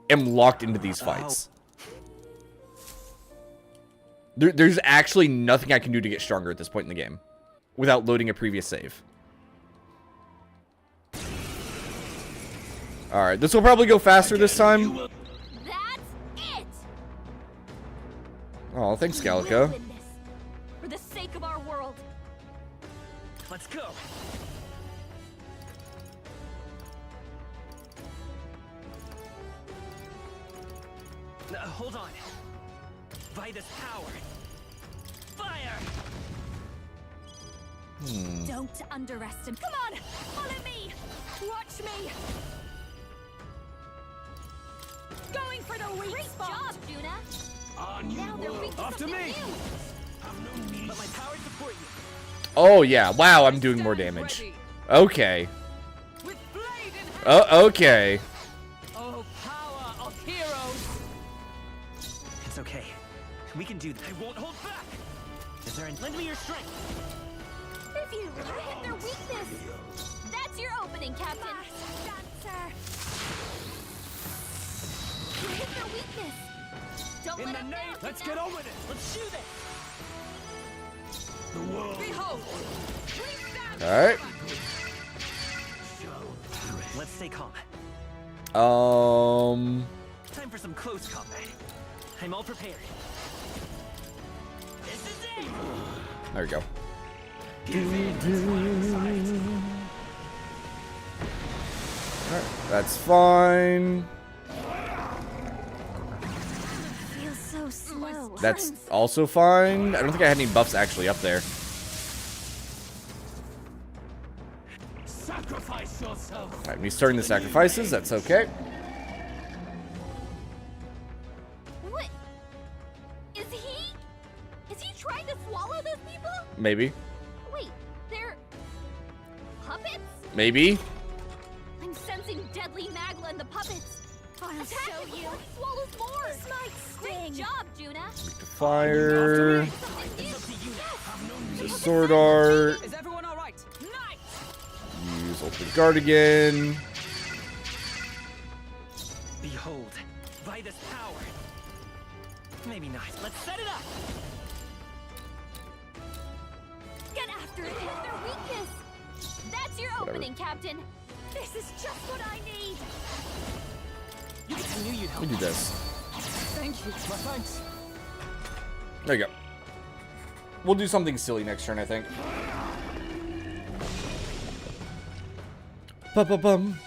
Speaker 1: am locked into these fights. There's actually nothing I can do to get stronger at this point in the game without loading a previous save. Alright, this will probably go faster this time.
Speaker 9: That's it.
Speaker 1: Oh, thanks,
Speaker 9: We will
Speaker 1: Gallica.
Speaker 9: win this, for the sake of our world.
Speaker 11: Let's go. Hold on. By this power. Fire!
Speaker 9: Don't underestimate. Come on, follow me. Watch me. Going for the weak spot. Job, Juna.
Speaker 13: On you
Speaker 9: Now they're
Speaker 13: will.
Speaker 9: weak to
Speaker 2: After
Speaker 9: something
Speaker 2: me.
Speaker 9: new.
Speaker 13: Have no need.
Speaker 11: Let my power support you.
Speaker 1: Oh, yeah. Wow, I'm doing more damage. Okay.
Speaker 5: With blade in hand.
Speaker 1: Oh, okay.
Speaker 5: Oh, power of heroes.
Speaker 11: It's okay. We can do that. I won't hold back. Is there any... Lend me your strength.
Speaker 9: If you hit their weakness, that's your opening, Captain. Dancer. You hit their weakness. Don't
Speaker 2: In
Speaker 9: let
Speaker 2: the
Speaker 9: them
Speaker 2: name,
Speaker 9: down.
Speaker 2: let's get on with it.
Speaker 11: Let's shoot it.
Speaker 13: The world
Speaker 5: Behold.
Speaker 1: Alright.
Speaker 11: Let's stay calm. Time for some close combat. I'm all prepared. This is it.
Speaker 1: There we go. Alright, that's fine.
Speaker 9: Feels so slow.
Speaker 1: That's also fine. I don't think I had any buffs actually up there.
Speaker 13: sacrifice yourself.
Speaker 1: Alright, me starting the sacrifices, that's okay.
Speaker 9: What? Is he trying to swallow those people?
Speaker 1: Maybe.
Speaker 9: Wait, they're puppets?
Speaker 1: Maybe.
Speaker 9: I'm sensing deadly Magla in the puppets. I'll show you. He swallows more. This might sting. Great job, Juna.
Speaker 1: Fire.
Speaker 9: Something new.
Speaker 1: Use a sword art.
Speaker 5: Is everyone all right? Nice.
Speaker 1: Use ultimate guard again.
Speaker 11: Behold, by this power. Maybe not. Let's set it up.
Speaker 9: Get after it. Hit their weakness. That's your opening, Captain. This is just what I need.
Speaker 11: I knew you'd
Speaker 1: Let
Speaker 11: help.
Speaker 1: me do this.
Speaker 5: Thank you.
Speaker 2: My thanks.
Speaker 1: There you go. We'll do something silly next turn, I think. Ba-ba-bum.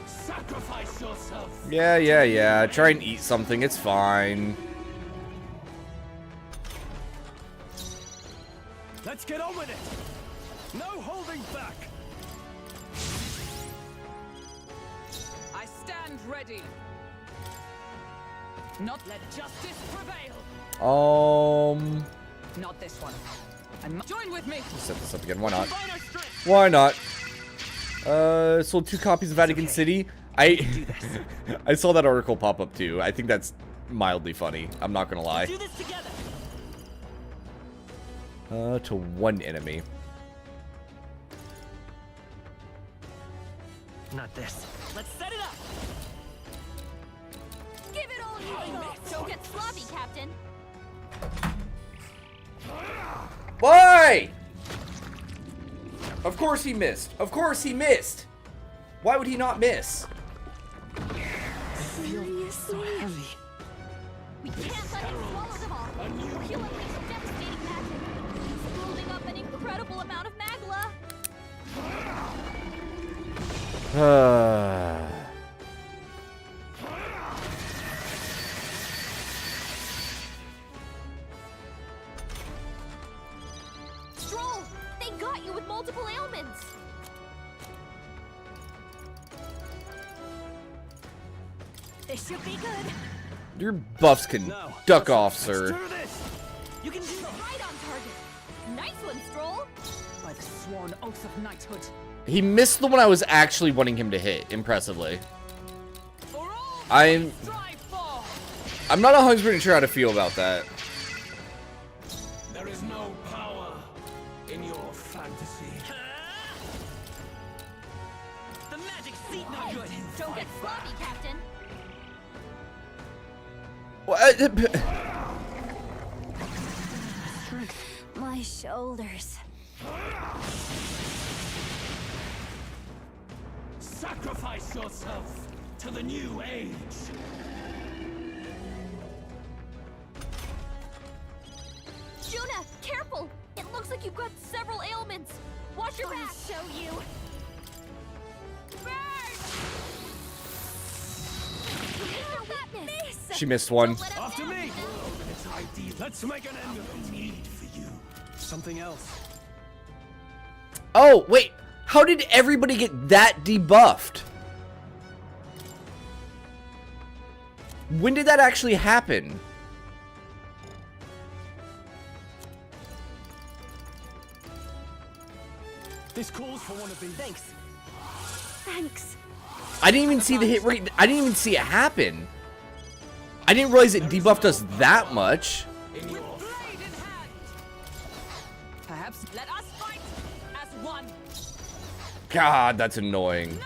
Speaker 13: Sacrifice yourself.
Speaker 1: Yeah. Try and eat something. It's fine.
Speaker 2: Let's get on with it. No holding back.
Speaker 5: I stand ready. Not let justice prevail. Not this one. Join with me.
Speaker 1: Set this up again. Why not?
Speaker 11: Combine our strength.
Speaker 1: Why not? Sold 2 copies of Vatican City. I saw that article pop up too. I think that's mildly funny. I'm not gonna lie.
Speaker 11: Do this together.
Speaker 1: To 1 enemy.
Speaker 11: Not this. Let's set it up.
Speaker 9: Give it all you got. Don't get sloppy, Captain.
Speaker 1: Why? Of course he missed. Of course he missed. Why would he not miss?
Speaker 9: Seriously? We can't let him swallow them all. Or he'll unleash devastating magic. He's building up an incredible amount of magla. Stroll, they got you with multiple ailments. This should be good.
Speaker 1: Your buffs can duck off, sir.
Speaker 9: You can do it right on target. Nice one, Stroll.
Speaker 5: By the sworn oath of knighthood.
Speaker 1: He missed the one I was actually wanting him to hit, impressively. I'm not 100% sure how to feel about that.
Speaker 13: There is no power in your fantasy.
Speaker 11: The magic seat no good.
Speaker 9: Don't get sloppy, Captain. My shoulders.
Speaker 13: Sacrifice yourself to the new age.
Speaker 9: Juna, careful! It looks like you've got several ailments. Watch your back. I'll show you.
Speaker 1: She missed one.
Speaker 13: After me. Let's make an end of the need for you.
Speaker 2: Something else.
Speaker 1: Oh, wait. How did everybody get that debuffed? When did that actually happen?
Speaker 2: This calls for one of these.
Speaker 9: Thanks.
Speaker 1: I didn't even see the hit rate. I didn't even see it happen. I didn't realize it debuffed us that much.
Speaker 5: Perhaps let us fight as one.
Speaker 1: God, that's annoying.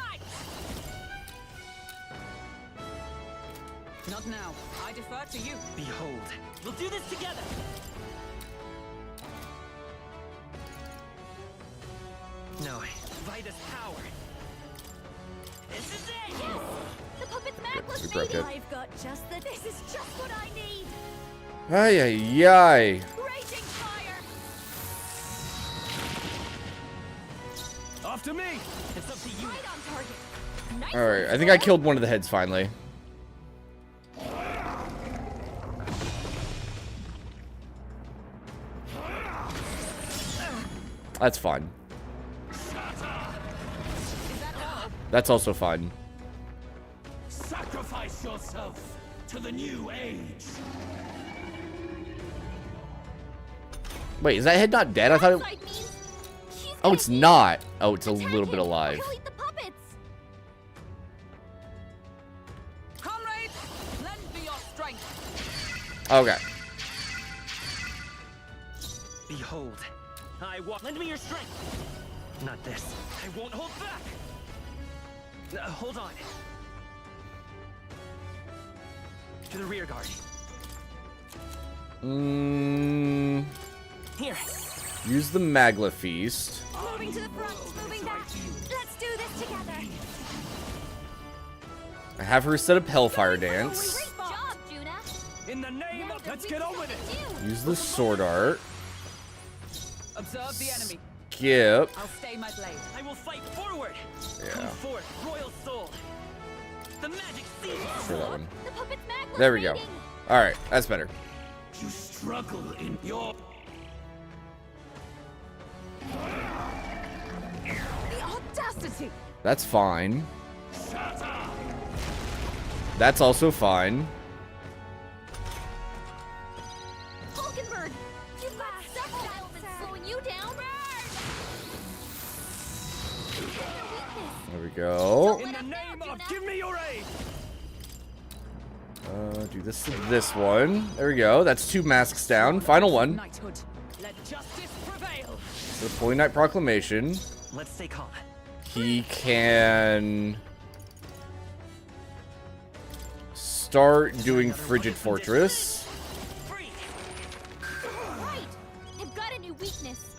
Speaker 5: Not now. I defer to you.
Speaker 11: Behold, we'll do this together. No, Vitus power. This is it.
Speaker 9: Yes, the puppet's magla's
Speaker 1: we broke
Speaker 9: baby.
Speaker 1: it.
Speaker 9: I've got just the. This is just what I need.
Speaker 1: Ay, ay, ay.
Speaker 9: Raging fire.
Speaker 2: After me.
Speaker 11: It's up to you.
Speaker 9: Right on target. Nice.
Speaker 1: Alright, I think I killed one of the heads finally. That's fine. That's also fine.
Speaker 13: Sacrifice yourself to the new age.
Speaker 1: Wait, is that head not dead? I thought it... Oh, it's not. Oh, it's a little bit alive.
Speaker 9: He'll eat the puppets.
Speaker 5: Comrades, lend me your strength.
Speaker 1: Okay.
Speaker 11: Behold, I walk. Lend me your strength. Not this. I won't hold back. Hold on. To the rear guard. Here.
Speaker 1: Use the Magla Feast.
Speaker 9: Moving to the front, moving back. Let's do this together.
Speaker 1: I have her set up Hellfire Dance.
Speaker 9: Great job, Juna.
Speaker 13: In the name of... Let's get on with it.
Speaker 1: Use the Sword Art.
Speaker 5: Observe the enemy.
Speaker 1: Skip.
Speaker 5: I'll stay my blade.
Speaker 11: I will fight forward.
Speaker 1: Yeah.
Speaker 11: Come forth, royal soul. The magic seed.
Speaker 1: For that one.
Speaker 9: The puppet's magla's
Speaker 1: There we go.
Speaker 9: raging.
Speaker 1: Alright, that's better.
Speaker 13: You struggle in your...
Speaker 5: The audacity.
Speaker 1: That's fine. That's also fine.
Speaker 9: Hulkenberg, you've got several ailments slowing you down. Their weakness.
Speaker 1: There we go.
Speaker 13: In the name of give me your aid.
Speaker 1: Do this to this one. There we go. That's 2 masks down. Final one.
Speaker 11: Knighthood. Let justice prevail.
Speaker 1: The Holy Knight Proclamation.
Speaker 11: Let's stay calm.
Speaker 1: He can start doing Frigid Fortress.
Speaker 4: Right! I've got a new weakness.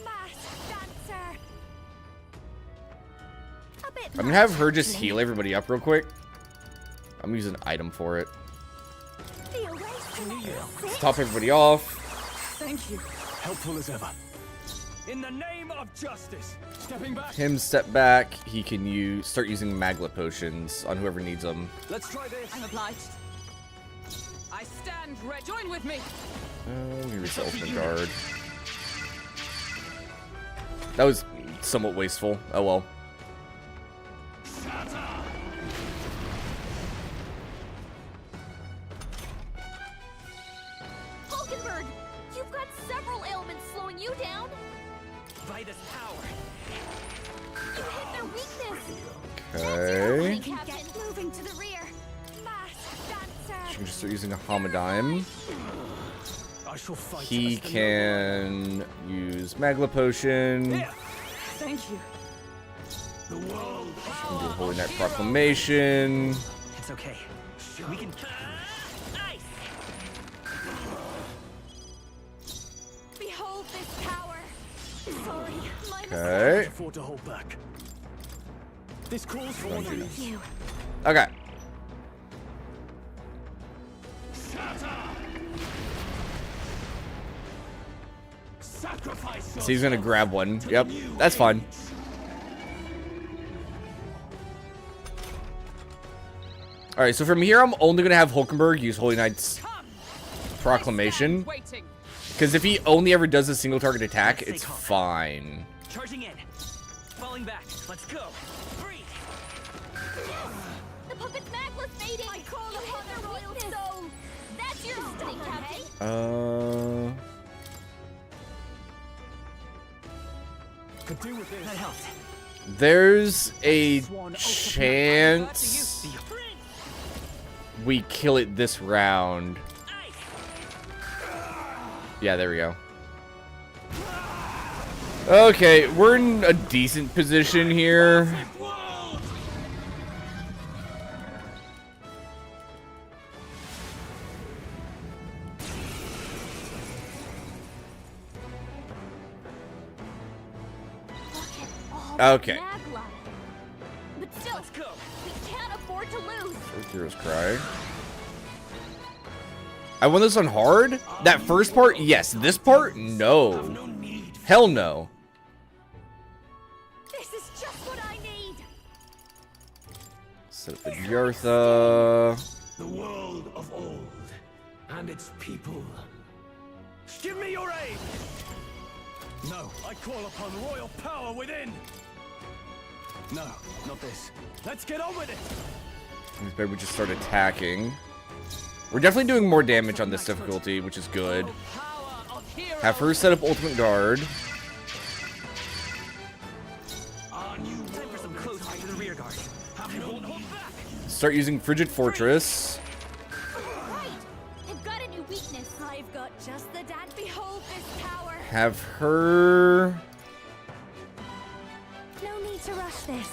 Speaker 4: Masked dancer. A bit
Speaker 1: I'm gonna have her just heal everybody up real quick. I'm using an item for it. Let's top everybody off.
Speaker 5: Thank you.
Speaker 2: Helpful as ever. In the name of justice. Stepping back.
Speaker 1: Him step back. He can start using Magla potions on whoever needs them.
Speaker 2: Let's try this.
Speaker 5: I'm obliged. I stand ready. Join with me.
Speaker 1: Here's the Ultimate Guard. That was somewhat wasteful. Oh well.
Speaker 4: Hulkenberg, you've got several ailments slowing you down.
Speaker 11: By this power.
Speaker 4: You hit their weakness.
Speaker 1: Okay.
Speaker 4: Captain, moving to the rear. Masked dancer.
Speaker 1: She can just start using a Homodime.
Speaker 2: I shall fight.
Speaker 1: He can use Magla potion.
Speaker 5: Thank you.
Speaker 13: The world.
Speaker 1: She can do Holy Knight Proclamation.
Speaker 11: It's okay. We can. Nice.
Speaker 4: Behold this power. Sorry, my
Speaker 1: Okay.
Speaker 2: Afford to hold back. This calls for one of you.
Speaker 1: Okay.
Speaker 13: Sacrifice.
Speaker 1: So he's gonna grab one. Yep, that's fine. Alright, so from here I'm only gonna have Hulkenberg use Holy Knight's Proclamation. Because if he only ever does a single target attack, it's fine.
Speaker 11: Charging in. Falling back. Let's go. Breathe.
Speaker 4: The puppet's Magla's fading. I call upon the royal soul. That's your destiny, Captain.
Speaker 2: Could do with this.
Speaker 11: That helped.
Speaker 1: There's a chance we kill it this round. Yeah, there we go. Okay, we're in a decent position here. Okay.
Speaker 4: Magla. But still,
Speaker 11: Let's go.
Speaker 4: we can't afford to lose.
Speaker 1: Hero's Cry. I won this on hard? That first part, yes. This part, no. Hell no.
Speaker 4: This is just what I need.
Speaker 1: Set up the Yartha.
Speaker 13: The world of old and its people.
Speaker 2: Give me your aid. No, I call upon royal power within. No, not this. Let's get on with it.
Speaker 1: Maybe we just start attacking. We're definitely doing more damage on this difficulty, which is good. Have her set up Ultimate Guard.
Speaker 11: Time for some close to the rear guard. Hold back.
Speaker 1: Start using Frigid Fortress.
Speaker 4: Right. I've got a new weakness. I've got just the dance. Behold this power.
Speaker 1: Have her
Speaker 4: No need to rush this.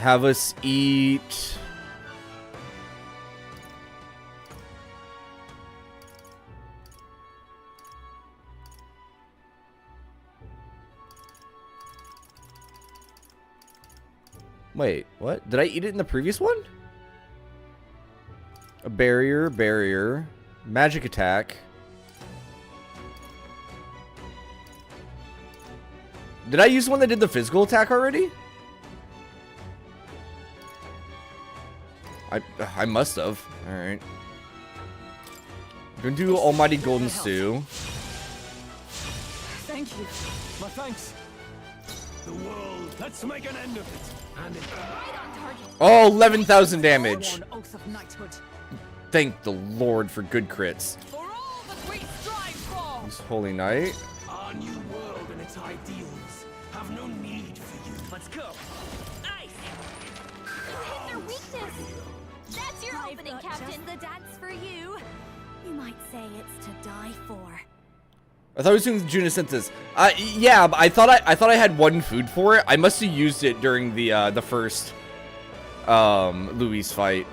Speaker 1: have us eat. Wait, what? Did I eat it in the previous one? A barrier, magic attack. Did I use the one that did the physical attack already? I must have. All right. I'm gonna do Almighty Golden Stew.
Speaker 5: Thank you.
Speaker 2: My thanks.
Speaker 13: The world.
Speaker 2: Let's make an end of it.
Speaker 13: And it.
Speaker 4: Right on target.
Speaker 1: Oh, 11,000 damage.
Speaker 5: Sworn oath of knighthood.
Speaker 1: Thank the Lord for good crits.
Speaker 5: For all that we strive for.
Speaker 1: Use Holy Knight.
Speaker 13: Our new world and its ideals Have no need for you.
Speaker 11: Let's go. Nice.
Speaker 4: You hit their weakness. That's your opening, Captain.
Speaker 9: Just the dance for you. You might say it's to die for.
Speaker 1: I thought I was doing Juna sent this. Yeah, but I thought I had one food for it. I must have used it during the first Louis fight.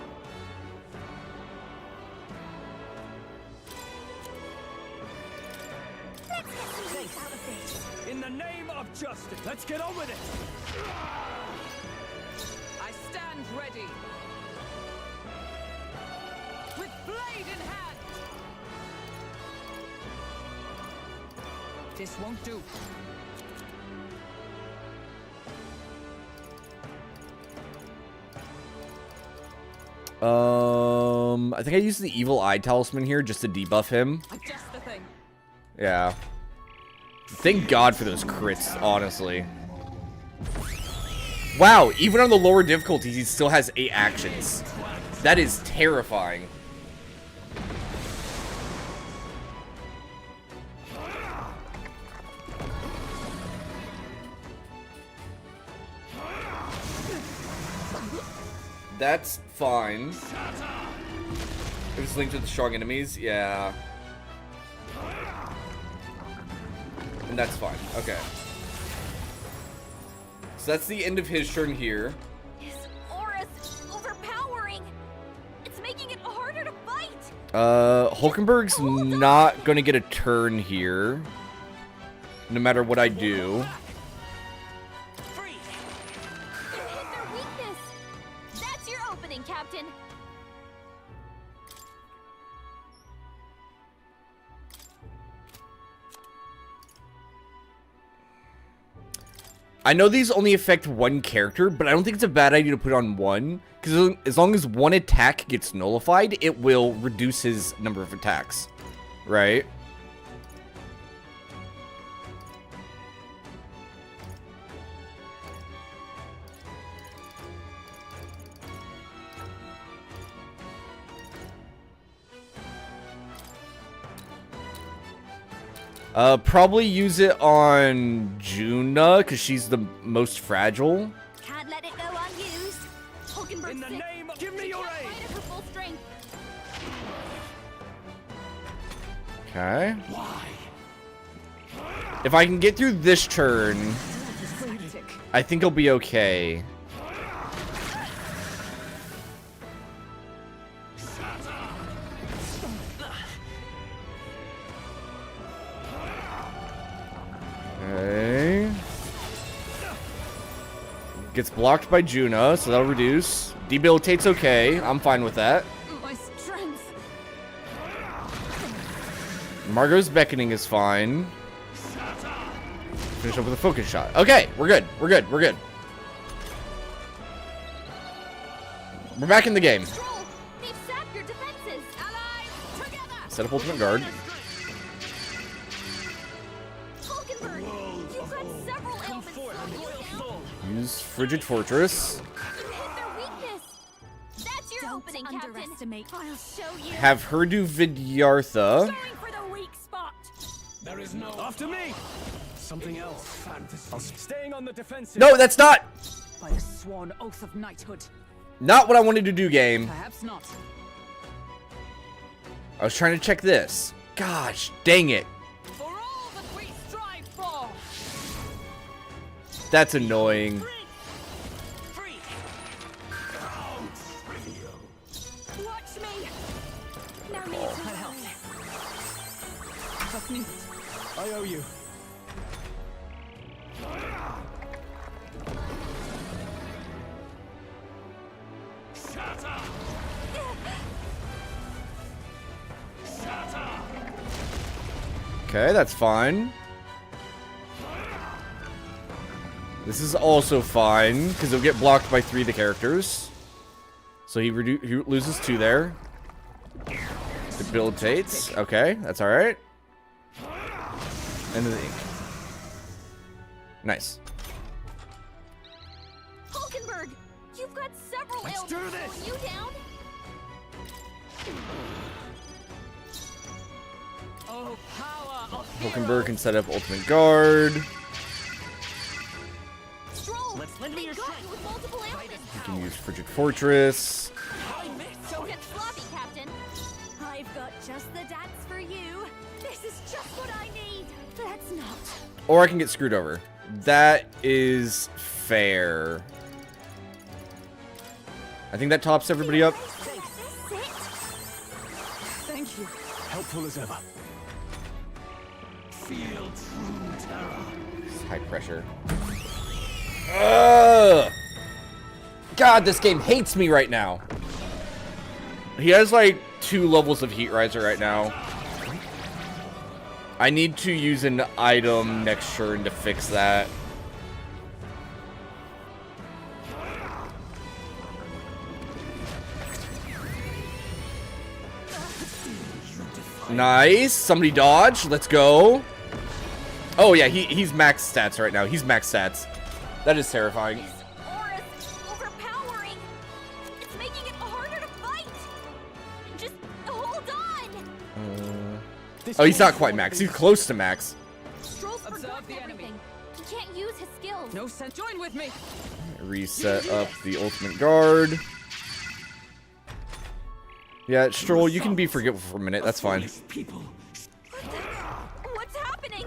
Speaker 13: In the name of justice, let's get on with it.
Speaker 5: I stand ready. With blade in hand. This won't do.
Speaker 1: I think I used the evil eye talisman here just to debuff him.
Speaker 5: Just the thing.
Speaker 1: Yeah. Thank God for those crits, honestly. Wow, even on the lower difficulties, he still has 8 actions. That is terrifying. That's fine. If it's linked with strong enemies, yeah. And that's fine. Okay. So that's the end of his turn here.
Speaker 4: His aura's overpowering. It's making it harder to fight.
Speaker 1: Hulkenberg's not gonna get a turn here. No matter what I do.
Speaker 4: You hit their weakness. That's your opening, Captain.
Speaker 1: I know these only affect one character, but I don't think it's a bad idea to put on one. Because as long as one attack gets nullified, it will reduce his number of attacks. Right? Probably use it on Juna, because she's the most fragile.
Speaker 4: Can't let it go unused. Hulkenberg's
Speaker 13: In the
Speaker 4: sick.
Speaker 13: name of, give me
Speaker 4: She
Speaker 13: your
Speaker 4: can't
Speaker 13: aid.
Speaker 4: fight at her full strength.
Speaker 1: Okay. If I can get through this turn, I think I'll be okay. Okay. Gets blocked by Juna, so that'll reduce. Debilitate's okay. I'm fine with that.
Speaker 5: My strength.
Speaker 1: Margot's beckoning is fine. Finish up with a focus shot. Okay, we're good. We're good. We're good. We're back in the game.
Speaker 4: Stroll, they've sapped your defenses. Allies, together.
Speaker 1: Set up ultimate guard.
Speaker 4: Hulkenberg, you've got several ailments slowing you down.
Speaker 1: Use Frigid Fortress.
Speaker 4: You hit their weakness. That's your opening, Captain.
Speaker 9: Underestimate. I'll show you.
Speaker 1: Have her do Vidyartha.
Speaker 9: Going for the weak spot.
Speaker 13: There is no after me. Something else. Fantasy.
Speaker 2: Staying on the defensive.
Speaker 1: No, that's not
Speaker 5: By the sworn oath of knighthood.
Speaker 1: what I wanted to do, game.
Speaker 5: Perhaps not.
Speaker 1: I was trying to check this. Gosh, dang it.
Speaker 5: For all that we strive for.
Speaker 1: That's annoying.
Speaker 9: Watch me. No need to help.
Speaker 5: Just me.
Speaker 2: I owe you.
Speaker 1: Okay, that's fine. This is also fine, because he'll get blocked by 3 of the characters. So he loses 2 there. Debilitates. Okay, that's alright. And then the ink. Nice.
Speaker 4: Hulkenberg, you've got several
Speaker 13: Let's
Speaker 4: ailments
Speaker 13: do this.
Speaker 4: slowing you down.
Speaker 5: Oh, power of
Speaker 1: Hulkenberg can set up ultimate guard.
Speaker 11: Lend me your
Speaker 4: Got
Speaker 11: strength.
Speaker 4: you with multiple ailments.
Speaker 1: You can use Frigid Fortress.
Speaker 4: Don't get sloppy, Captain. I've got just the dance for you. This is just what I need. Let's not.
Speaker 1: Or I can get screwed over. That is fair. I think that tops everybody up.
Speaker 5: Thank you.
Speaker 2: Helpful as ever.
Speaker 13: Feel true terror.
Speaker 1: It's high pressure. Ugh! God, this game hates me right now. He has like 2 levels of Heat Riser right now. I need to use an item next turn to fix that. Nice. Somebody dodge. Let's go. Oh, yeah. He's max stats right now. He's max stats. That is terrifying.
Speaker 4: This aura's overpowering. It's making it harder to fight. Just hold on.
Speaker 1: Oh, he's not quite max. He's close to max.
Speaker 4: Stroll's
Speaker 5: Observe
Speaker 4: forgotten
Speaker 5: the enemy.
Speaker 4: everything. He can't use his skills.
Speaker 5: No sense. Join with me.
Speaker 1: Reset up the ultimate guard. Yeah, Stroll, you can be forgetful for a minute. That's fine.
Speaker 13: People.
Speaker 4: What's happening?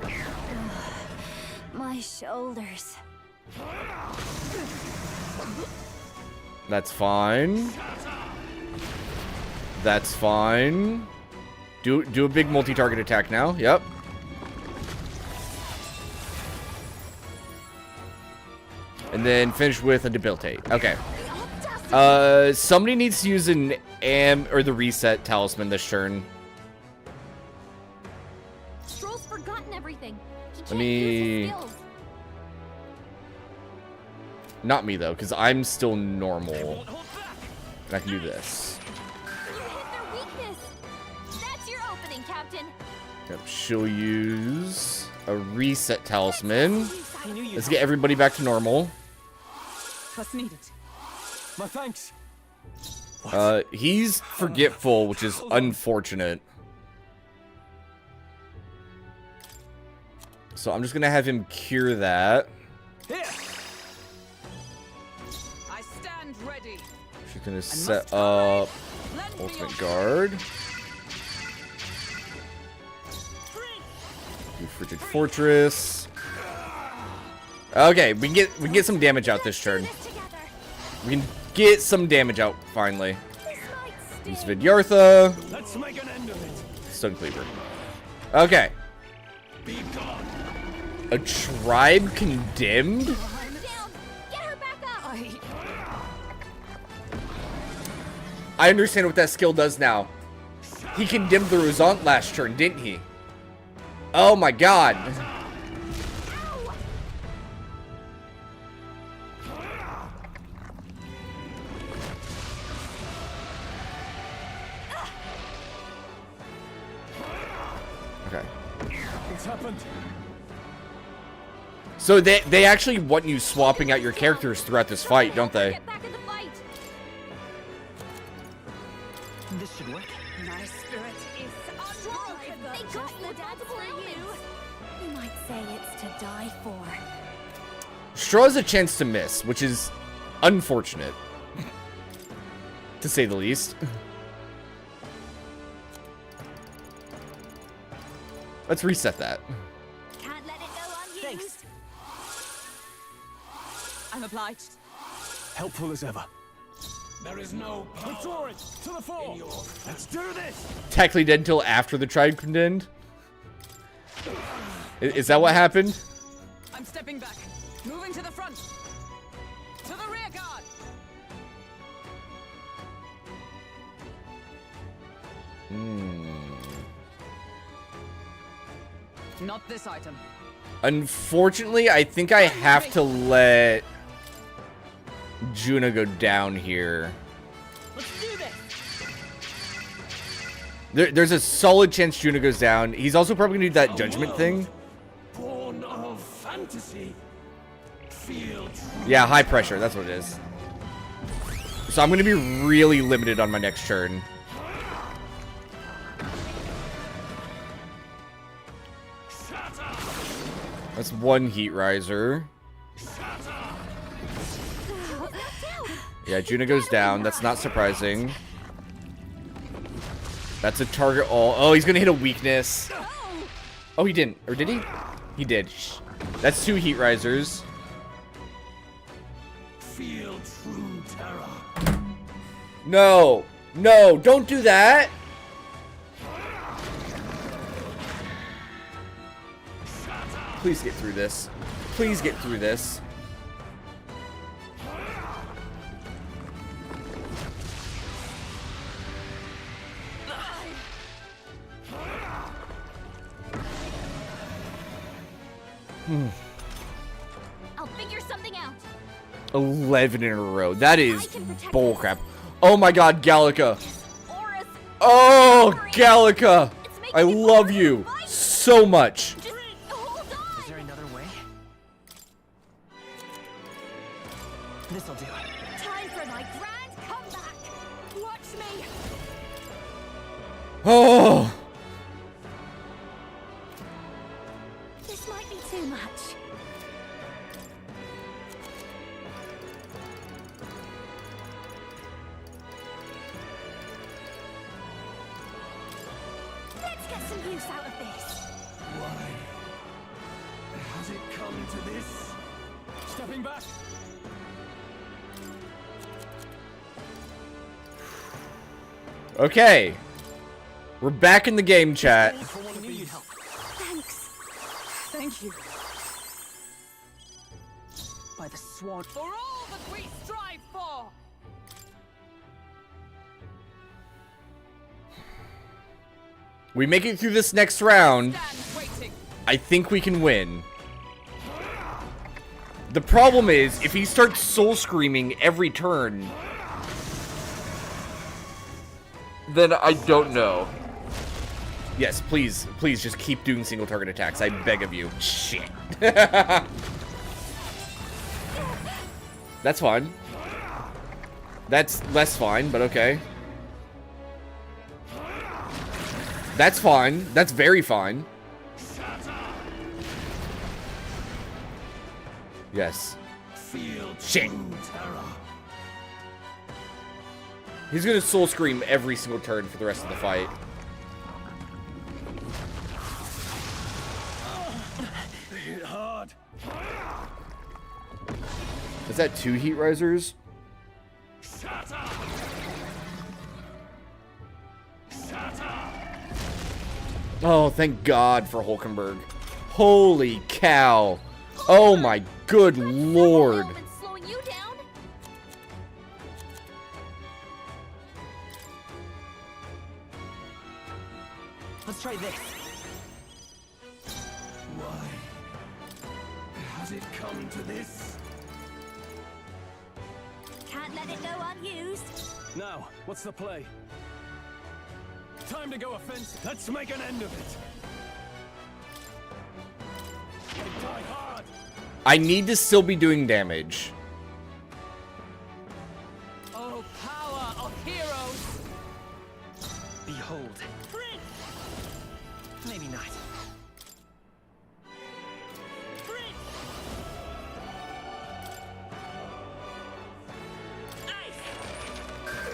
Speaker 4: My shoulders.
Speaker 1: That's fine. That's fine. Do a big multi-target attack now. Yep. And then finish with a debilitate. Okay. Somebody needs to use an or the reset talisman this turn.
Speaker 4: Stroll's forgotten everything. He
Speaker 1: Let
Speaker 4: can't
Speaker 1: me-
Speaker 4: use his skills.
Speaker 1: Not me though, because I'm still normal. And I can do this.
Speaker 4: You hit their weakness. That's your opening, Captain.
Speaker 1: Yep, she'll use a reset talisman.
Speaker 11: I knew you.
Speaker 1: Let's get everybody back to normal.
Speaker 5: Trust needed.
Speaker 2: My thanks.
Speaker 1: He's forgetful, which is unfortunate. So I'm just gonna have him cure that.
Speaker 2: Here.
Speaker 5: I stand ready.
Speaker 1: She's gonna set up
Speaker 5: Lend me
Speaker 1: ultimate
Speaker 5: your
Speaker 1: guard. Do Frigid Fortress. Okay, we can get some damage out this turn. We can get some damage out finally. Use Vidyartha.
Speaker 2: Let's make an end of it.
Speaker 1: Stone Cleaver. Okay.
Speaker 13: Be gone.
Speaker 1: A tribe condemned?
Speaker 4: Down. Get her back up.
Speaker 1: I understand what that skill does now. He condemned the Rosant last turn, didn't he? Oh my god. Okay.
Speaker 2: What's happened?
Speaker 1: So they actually want you swapping out your characters throughout this fight, don't they?
Speaker 4: Get back in the fight.
Speaker 11: This should work.
Speaker 5: My spirit is
Speaker 4: Stroll, they got you with multiple ailments. You might say it's to die for.
Speaker 1: Straw has a chance to miss, which is unfortunate. To say the least. Let's reset that.
Speaker 4: Can't let it go unused.
Speaker 11: Thanks.
Speaker 5: I'm obliged.
Speaker 2: Helpful as ever.
Speaker 13: There is no power.
Speaker 2: Withdraw it to the fore. Let's do this.
Speaker 1: Technically dead until after the tribe condemned. Is that what happened?
Speaker 5: I'm stepping back. Moving to the front. To the rear guard. Not this item.
Speaker 1: Unfortunately, I think I have to let Juna go down here.
Speaker 11: Let's do this.
Speaker 1: There's a solid chance Juna goes down. He's also probably gonna do that judgment thing.
Speaker 13: Born of fantasy. Feel true.
Speaker 1: Yeah, high pressure. That's what it is. So I'm gonna be really limited on my next turn. That's one Heat Riser. Yeah, Juna goes down. That's not surprising. That's a target all. Oh, he's gonna hit a weakness. Oh, he didn't. Or did he? He did. That's 2 heat risers.
Speaker 13: Feel true terror.
Speaker 1: No. No, don't do that. Please get through this. Please get through this.
Speaker 4: I'll figure something out.
Speaker 1: 11 in a row. That is bullcrap. Oh my god, Gallica. Oh, Gallica. I love you so much.
Speaker 11: Is there another way? This'll do.
Speaker 4: Time for my grand comeback. Watch me.
Speaker 1: Oh.
Speaker 4: This might be too much. Let's get some use out of this.
Speaker 13: Why has it come to this?
Speaker 2: Stepping back.
Speaker 1: Okay. We're back in the game, chat.
Speaker 4: Thanks.
Speaker 5: Thank you. By the sword for all that we strive for!
Speaker 1: We make it through this next round.
Speaker 5: Stand waiting.
Speaker 1: I think we can win. The problem is, if he starts soul screaming every turn, then I don't know. Yes, please, please just keep doing single target attacks. I beg of you. Shit. That's fine. That's less fine, but okay. That's fine. That's very fine. Yes.
Speaker 13: Feel
Speaker 1: Shit.
Speaker 13: true terror.
Speaker 1: He's gonna soul scream every single turn for the rest of the fight.
Speaker 13: Hit hard.
Speaker 1: Is that 2 heat risers?
Speaker 13: Shatter. Shatter.
Speaker 1: Oh, thank God for Hulkenberg. Holy cow. Oh my good lord.
Speaker 4: Slowing you down.
Speaker 11: Let's try this.
Speaker 13: Why has it come to this?
Speaker 4: Can't let it go unused.
Speaker 2: Now, what's the play? Time to go offensive. Let's make an end of it. Die hard.
Speaker 1: I need to still be doing damage.
Speaker 5: Oh, power of heroes!
Speaker 11: Behold. Maybe not.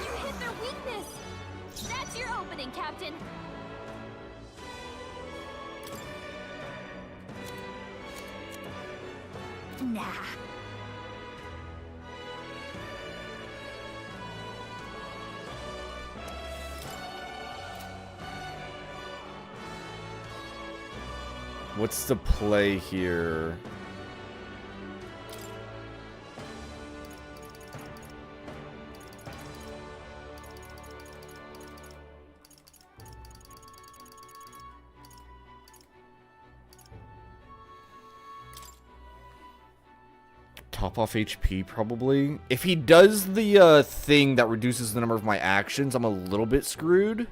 Speaker 4: You hit their weakness. That's your opening, Captain. Nah.
Speaker 1: What's the play here? Top off HP, probably. If he does the thing that reduces the number of my actions, I'm a little bit screwed.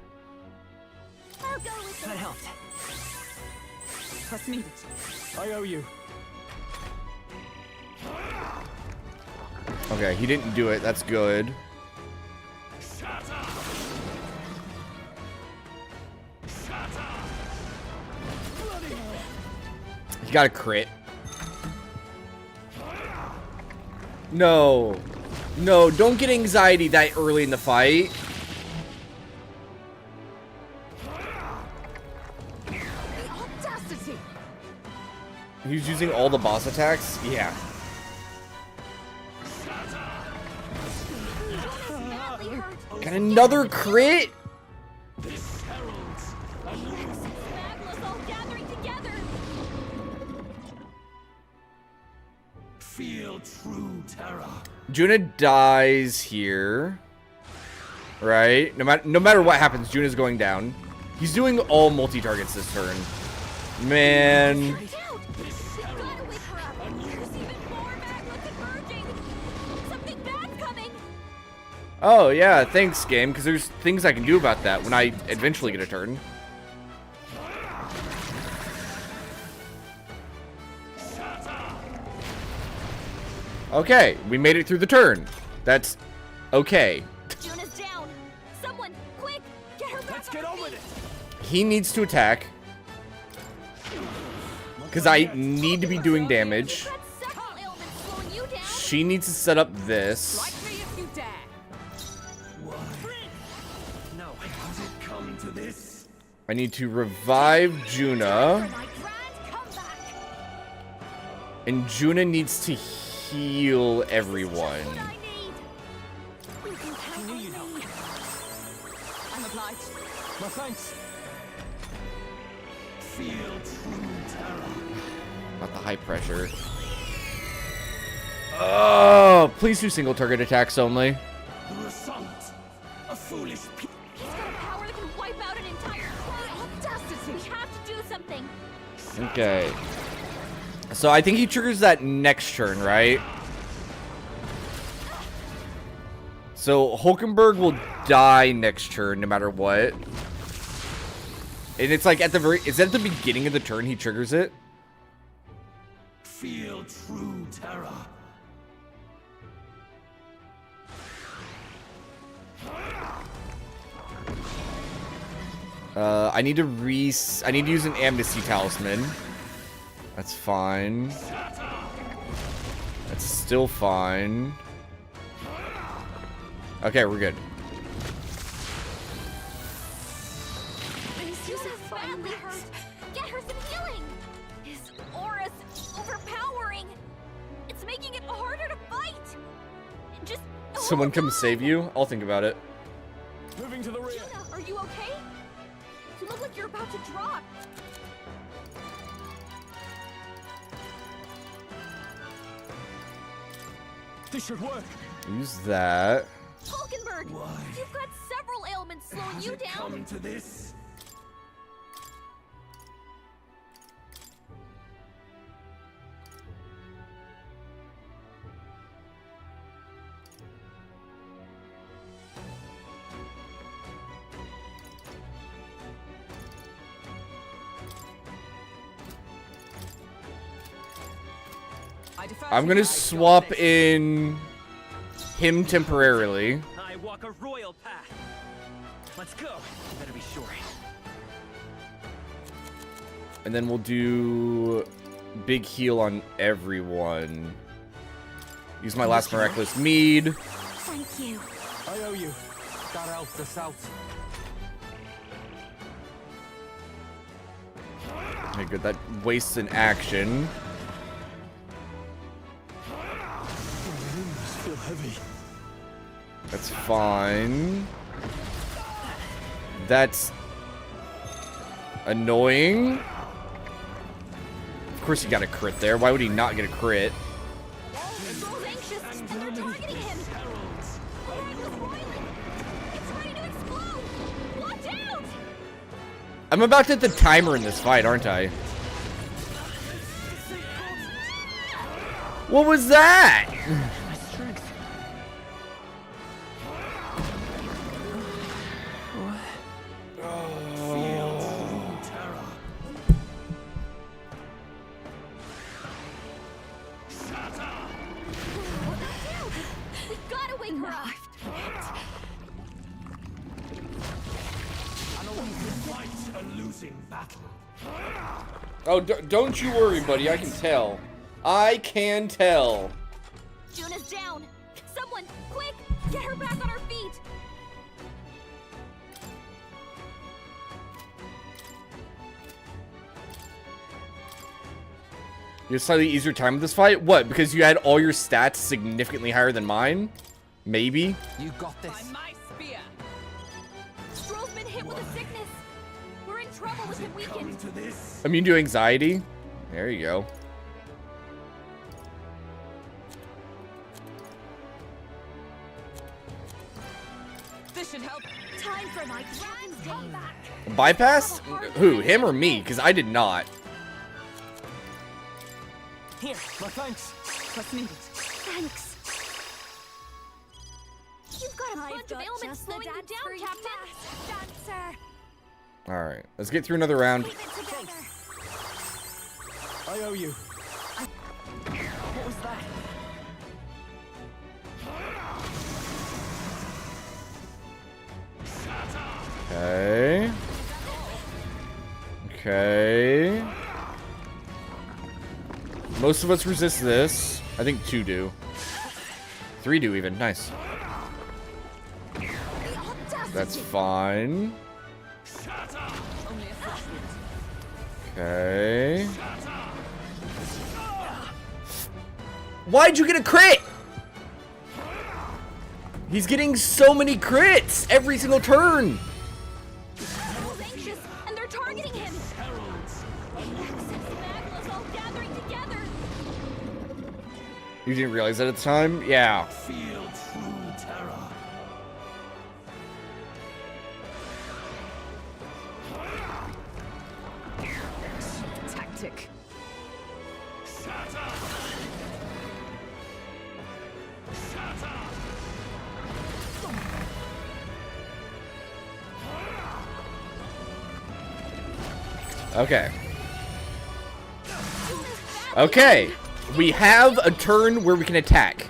Speaker 4: I'll go with
Speaker 11: That helped.
Speaker 5: Trust me.
Speaker 2: I owe you.
Speaker 1: Okay, he didn't do it. That's good. He got a crit. No. No, don't get anxiety that early in the fight.
Speaker 5: Audacity!
Speaker 1: He's using all the boss attacks? Yeah. Got another crit?
Speaker 13: This heralds a new
Speaker 9: Magma's all gathering together.
Speaker 13: feel true terror.
Speaker 1: Juna dies here. Right? No matter what happens, Juna's going down. He's doing all multi-targets this turn. Man. Oh, yeah, thanks, game, because there's things I can do about that when I eventually get a turn. Okay, we made it through the turn. That's okay.
Speaker 9: Juna's down. Someone, quick, get her back.
Speaker 13: Let's get on with it.
Speaker 1: He needs to attack. Because I need to be doing damage. She needs to set up this.
Speaker 13: No, has it come to this?
Speaker 1: I need to revive Juna. And Juna needs to heal everyone.
Speaker 5: I'm obliged.
Speaker 2: No thanks.
Speaker 13: Feel true terror.
Speaker 1: Not the high pressure. Oh, please do single target attacks only.
Speaker 13: The Result. A foolish people.
Speaker 9: He's got a power that can wipe out an entire planet. Audacity! We have to do something.
Speaker 1: Okay. So I think he triggers that next turn, right? So Hulkenberg will die next turn no matter what. And it's like at the very... Is that at the beginning of the turn he triggers it?
Speaker 13: Feel true terror.
Speaker 1: I need to use an amnesty talisman. That's fine. That's still fine. Okay, we're good.
Speaker 9: He's badly hurt. Get her some healing. His aura's overpowering. It's making it harder to fight. Just
Speaker 1: Someone come save you? I'll think about it.
Speaker 2: Moving to the rear.
Speaker 9: Juna, are you okay? You look like you're about to drop.
Speaker 2: This should work.
Speaker 1: Use that.
Speaker 9: Hulkenberg, you've got several ailments slowing
Speaker 13: Has
Speaker 9: you
Speaker 13: it
Speaker 9: down.
Speaker 13: come to this?
Speaker 1: I'm gonna swap in him temporarily.
Speaker 11: I walk a royal path. Let's go. You better be sure.
Speaker 1: And then we'll do big heal on everyone. Use my last miraculous mead.
Speaker 9: Thank you.
Speaker 2: I owe you.
Speaker 7: That helped us out.
Speaker 1: Okay, good. That wastes an action.
Speaker 2: Feel heavy.
Speaker 1: That's fine. That's annoying. Of course he got a crit there. Why would he not get a crit?
Speaker 9: Girl's anxious, and they're targeting him. It's ready to explode. Watch out!
Speaker 1: I'm about to hit the timer in this fight, aren't I? What was that?
Speaker 9: We gotta wake her up.
Speaker 13: No one can fight a losing battle.
Speaker 1: Oh, don't you worry, buddy. I can tell. I can tell.
Speaker 9: Juna's down. Someone, quick! Get her back on her feet!
Speaker 1: You had a slightly easier time with this fight? What? Because you had all your stats significantly higher than mine? Maybe?
Speaker 7: You got this.
Speaker 5: By my spear.
Speaker 9: Stroll's been hit with a sickness. We're in trouble with him weakened.
Speaker 1: Immune to anxiety? There you go.
Speaker 5: This should help.
Speaker 4: Time for my captain's day back.
Speaker 1: Bypass? Who? Him or me? Because I did not.
Speaker 11: Here, my thanks.
Speaker 5: What's needed?
Speaker 9: Thanks. You've got a bunch of ailments slowing you down, Captain.
Speaker 4: Dancer.
Speaker 1: Alright, let's get through another round.
Speaker 4: Keep it together.
Speaker 2: I owe you.
Speaker 11: What was that?
Speaker 1: Okay. Okay. Most of us resist this. I think 2 do. 3 do even. Nice. That's fine. Okay. Why'd you get a crit? He's getting so many crits every single turn.
Speaker 9: Stroll's anxious, and they're targeting him. Magma's all gathering together.
Speaker 1: You didn't realize that at the time? Yeah.
Speaker 13: Feel true terror.
Speaker 5: Tactic.
Speaker 13: Shatter. Shatter.
Speaker 1: Okay. Okay. We have a turn where we can attack.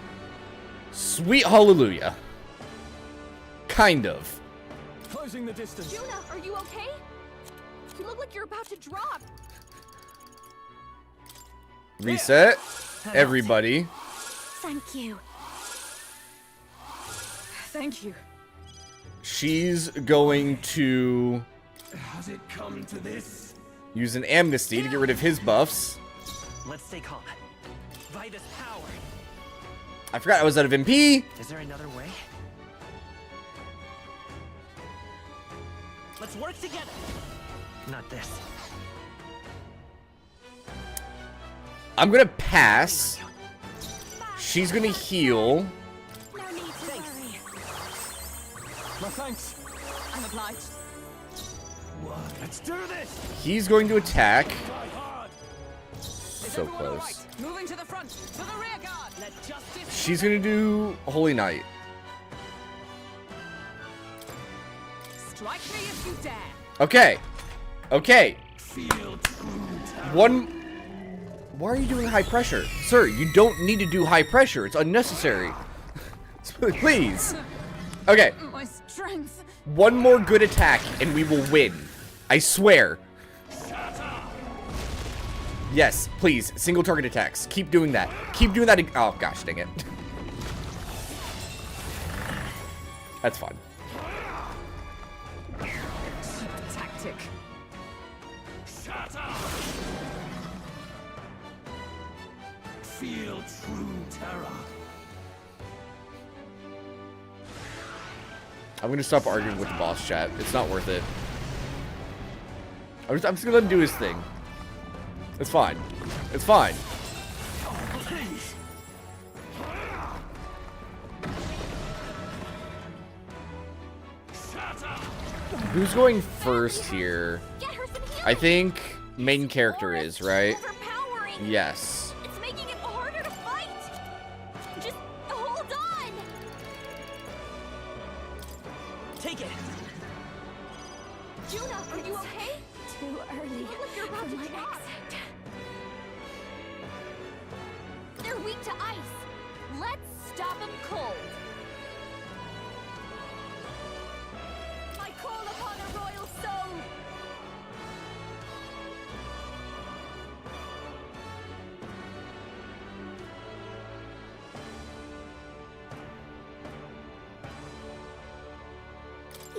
Speaker 1: Sweet hallelujah. Kind of.
Speaker 2: Closing the distance.
Speaker 9: Juna, are you okay? You look like you're about to drop.
Speaker 1: Reset. Everybody.
Speaker 4: Thank you.
Speaker 5: Thank you.
Speaker 1: She's going to
Speaker 13: Has it come to this?
Speaker 1: use an amnesty to get rid of his buffs.
Speaker 11: Let's stay calm. Vitus power.
Speaker 1: I forgot I was out of MP.
Speaker 11: Is there another way? Let's work together. Not this.
Speaker 1: I'm gonna pass. She's gonna heal.
Speaker 4: No need to worry.
Speaker 2: My thanks.
Speaker 5: I'm obliged.
Speaker 2: Let's do this.
Speaker 1: He's going to attack.
Speaker 2: Die hard.
Speaker 1: So
Speaker 5: Everyone all
Speaker 1: close.
Speaker 5: right? Moving to the front. To the rear guard. Let justice.
Speaker 1: She's gonna do Holy Knight.
Speaker 5: Strike me if you dare.
Speaker 1: Okay. Okay.
Speaker 13: Feel true terror.
Speaker 1: One. Why are you doing high pressure? Sir, you don't need to do high pressure. It's unnecessary. Please. Okay.
Speaker 5: My strength.
Speaker 1: One more good attack and we will win. I swear. Yes, please. Single target attacks. Keep doing that. Keep doing that. Oh, gosh, dang it. That's fine.
Speaker 5: Tactic.
Speaker 13: Shatter. Feel true terror.
Speaker 1: I'm gonna stop arguing with the boss chat. It's not worth it. I'm just gonna let him do his thing. It's fine. It's fine. Who's going first here?
Speaker 9: Get her some healing.
Speaker 1: I think main character is, right?
Speaker 9: Overpowering.
Speaker 1: Yes.
Speaker 9: It's making it harder to fight. Just hold on.
Speaker 11: Take it.
Speaker 9: Juna, are you okay?
Speaker 4: Too early.
Speaker 9: You look like you're about
Speaker 4: for
Speaker 9: to
Speaker 4: my
Speaker 9: drop.
Speaker 4: exit.
Speaker 9: They're weak to ice. Let's stop them cold. I call upon a royal soul.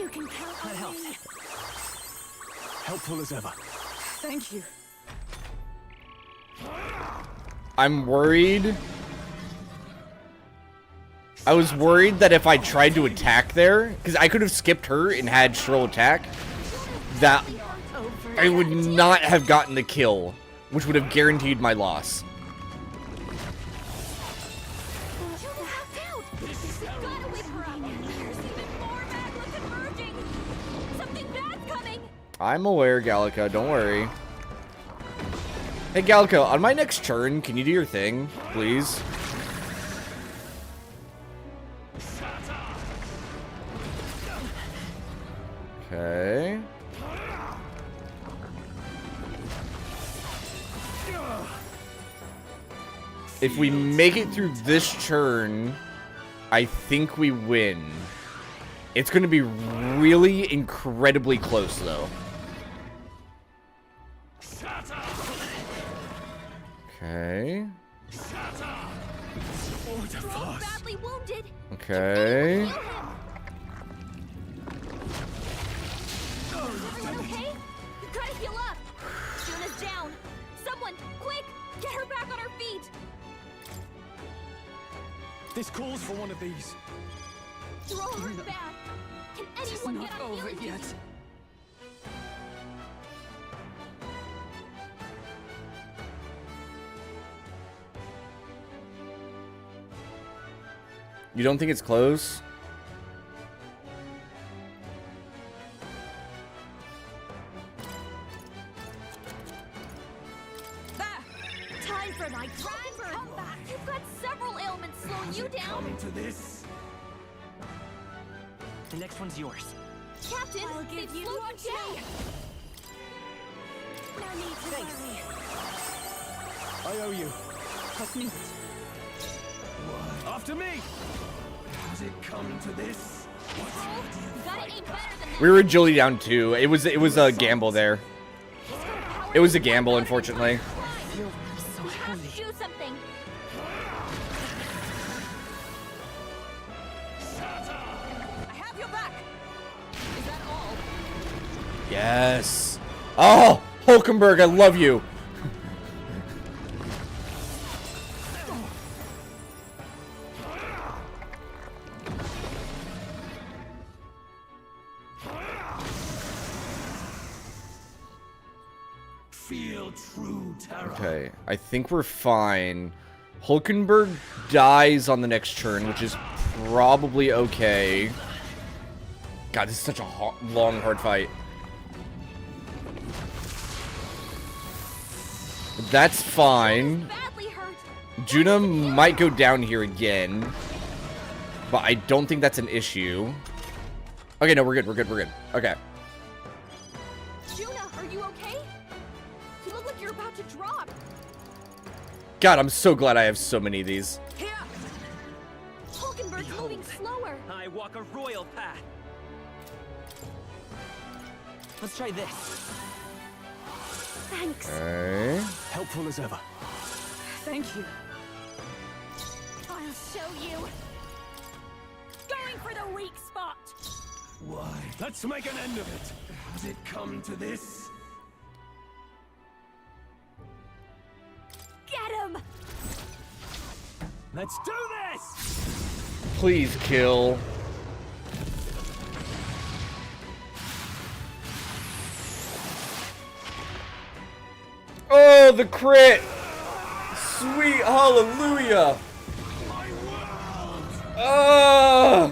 Speaker 4: You can count
Speaker 11: That
Speaker 4: on
Speaker 11: helps.
Speaker 4: me.
Speaker 2: Helpful as ever.
Speaker 5: Thank you.
Speaker 1: I'm worried. I was worried that if I tried to attack there, because I could have skipped her and had Shrill attack, that I would not have gotten the kill, which would have guaranteed my loss. I'm aware, Gallica. Don't worry. Hey, Gallica, on my next turn, can you do your thing, please? Okay. If we make it through this turn, I think we win. It's going to be really incredibly close, though. Okay.
Speaker 9: Badly wounded.
Speaker 1: Okay.
Speaker 9: Everyone okay? You gotta heal up. Juna's down. Someone, quick, get her back on her feet.
Speaker 2: This calls for one of these.
Speaker 9: You're all hurt bad. Can
Speaker 5: It's
Speaker 9: anyone
Speaker 5: not
Speaker 9: get on
Speaker 5: over
Speaker 9: healing
Speaker 5: yet.
Speaker 9: duty?
Speaker 1: You don't think it's close?
Speaker 9: Time for my comeback. You've got several ailments slowing you down.
Speaker 13: Come to this.
Speaker 11: The next one's yours.
Speaker 9: Captain,
Speaker 4: I'll
Speaker 9: they've
Speaker 4: give you
Speaker 9: slowed
Speaker 4: what
Speaker 9: you down.
Speaker 4: No need to worry.
Speaker 2: I owe you.
Speaker 5: Help me.
Speaker 2: After me!
Speaker 13: Has it come to this?
Speaker 9: You gotta aim better than that.
Speaker 1: We were agility down too. It was a gamble there. It was a gamble, unfortunately.
Speaker 9: We have to do something.
Speaker 5: I have your back. Is that all?
Speaker 1: Yes. Oh, Hulkenberg, I love you.
Speaker 13: Feel true terror.
Speaker 1: Okay, I think we're fine. Hulkenberg dies on the next turn, which is probably okay. God, this is such a long, hard fight. That's fine.
Speaker 9: Badly hurt.
Speaker 1: Juna might go down here again, but I don't think that's an issue. Okay, no, we're good, we're good, we're good. Okay.
Speaker 9: Juna, are you okay? You look like you're about to drop.
Speaker 1: God, I'm so glad I have so many of these.
Speaker 9: Hulkenberg's moving slower.
Speaker 11: I walk a royal path. Let's try this.
Speaker 9: Thanks.
Speaker 1: Okay.
Speaker 2: Helpful as ever.
Speaker 5: Thank you.
Speaker 4: I'll show you. Going for the weak spot.
Speaker 13: Why?
Speaker 2: Let's make an end of it.
Speaker 13: Has it come to this?
Speaker 9: Get him.
Speaker 2: Let's do this!
Speaker 1: Please kill. Oh, the crit! Sweet hallelujah! Ah!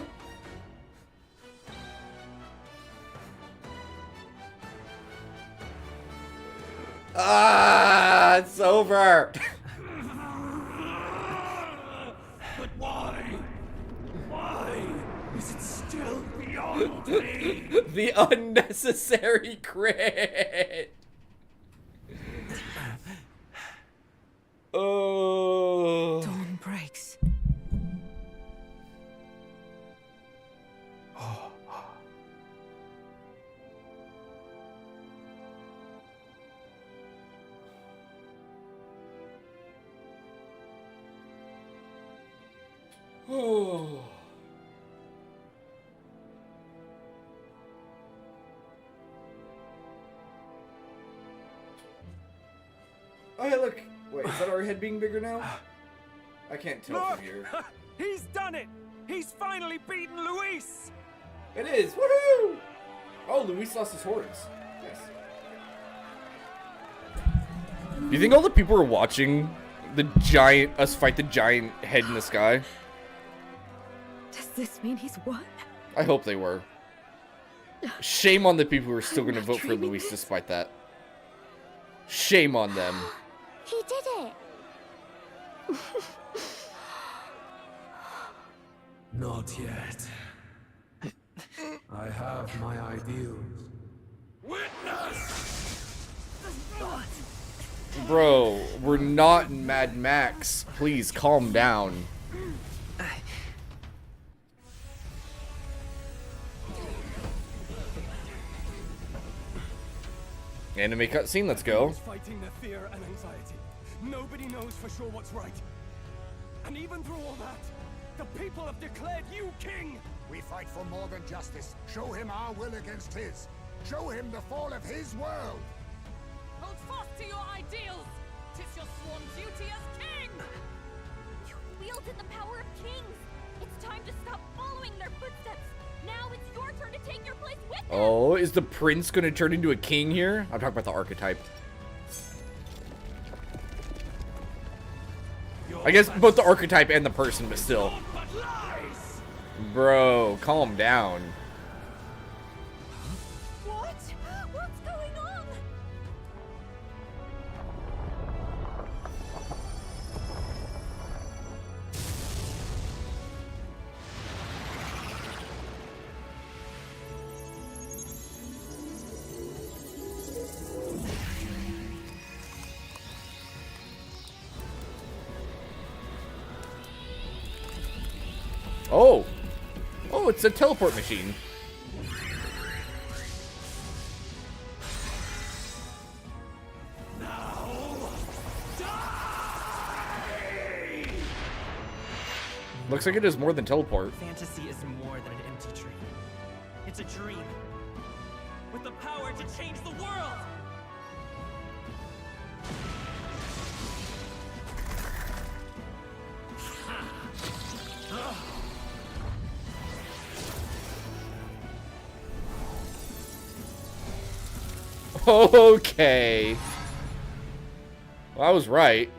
Speaker 1: Ah, it's over.
Speaker 13: But why? Why is it still beyond me?
Speaker 1: The unnecessary crit. Oh.
Speaker 5: Dawn breaks.
Speaker 1: Oh. Oh, hey, look. Wait, is that our head being bigger now? I can't tell
Speaker 2: Look!
Speaker 1: from here.
Speaker 2: He's done it! He's finally beaten Luis!
Speaker 1: It is! Woohoo! Oh, Luis lost his horns. Yes. Do you think all the people are watching us fight the giant head in the sky?
Speaker 9: Does this mean he's won?
Speaker 1: I hope they were. Shame on the people who are still going to vote for Luis despite that. Shame on them.
Speaker 4: He did it!
Speaker 3: Not yet. I have my ideals.
Speaker 13: Witness!
Speaker 1: Bro, we're not in Mad Max. Please calm down. Anime cutscene, let's go.
Speaker 2: Fighting their fear and anxiety. Nobody knows for sure what's right. And even through all that, the people have declared you king!
Speaker 6: We fight for more than justice. Show him our will against his. Show him the fall of his world.
Speaker 5: Hold fast to your ideals! 'Tis your sworn duty as king!
Speaker 4: You wielded the power of kings! It's time to stop following their footsteps! Now it's your turn to take your place with them!
Speaker 1: Oh, is the prince gonna turn into a king here? I'm talking about the archetype. I guess both the archetype and the person, but still. Bro, calm down.
Speaker 4: What? What's going on?
Speaker 1: Oh! Oh, it's a teleport machine. Looks like it is more than teleport.
Speaker 11: Fantasy is more than an empty dream. It's a dream with the power to change the world!
Speaker 1: Okay. Well, I was right.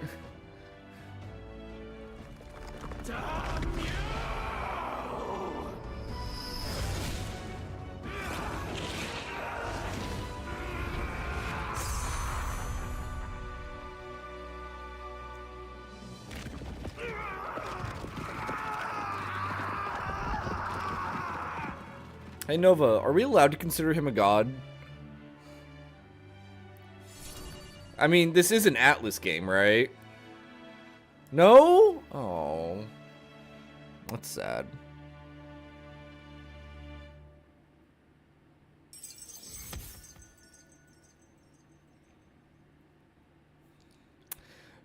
Speaker 1: Hey Nova, are we allowed to consider him a god? I mean, this is an Atlas game, right? No? Oh. That's sad.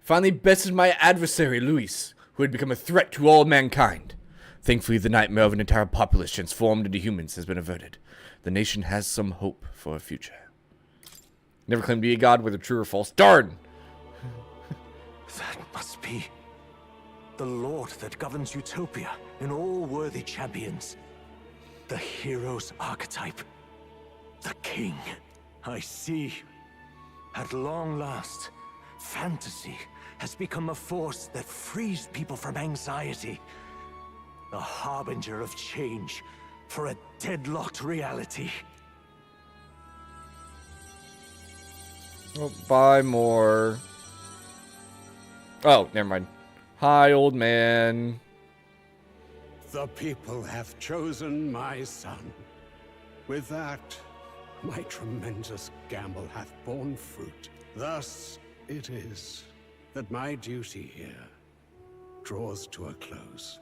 Speaker 1: Finally bested my adversary, Luis, who had become a threat to all mankind. Thankfully, the nightmare of an entire populace transformed into humans has been averted. The nation has some hope for a future. Never claimed to be a god, whether true or false. Darn!
Speaker 8: That must be the Lord that governs Utopia in all worthy champions. The hero's archetype. The king. I see. At long last, fantasy has become a force that frees people from anxiety. The harbinger of change for a deadlocked reality.
Speaker 1: Oh, buy more. Oh, never mind. Hi, old man.
Speaker 14: The people have chosen my son. With that, my tremendous gamble hath borne fruit. Thus it is that my duty here draws to a close.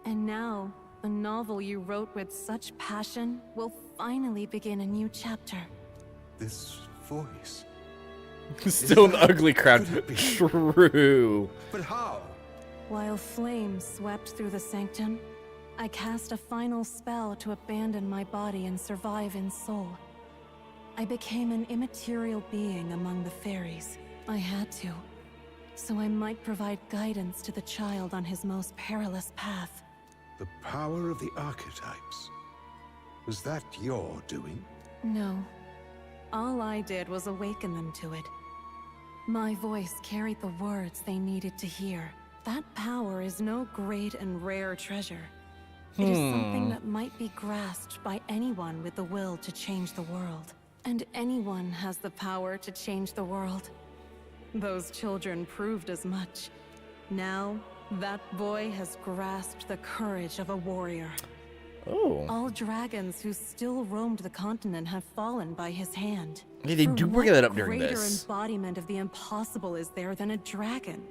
Speaker 12: And now, the novel you wrote with such passion will finally begin a new chapter.
Speaker 14: This voice.
Speaker 1: Still an ugly crowd. True.
Speaker 14: But how?
Speaker 12: While flames swept through the sanctum, I cast a final spell to abandon my body and survive in soul. I became an immaterial being among the fairies. I had to, so I might provide guidance to the child on his most perilous path.
Speaker 14: The power of the archetypes. Was that your doing?
Speaker 12: No. All I did was awaken them to it. My voice carried the words they needed to hear. That power is no great and rare treasure. It is something that might be grasped by anyone with the will to change the world. And anyone has the power to change the world. Those children proved as much. Now, that boy has grasped the courage of a warrior.
Speaker 1: Oh.
Speaker 12: All dragons who still roamed the continent have fallen by his hand.
Speaker 1: Yeah, they do bring that up during
Speaker 12: Greater
Speaker 1: this.
Speaker 12: embodiment of the impossible is there than a dragon?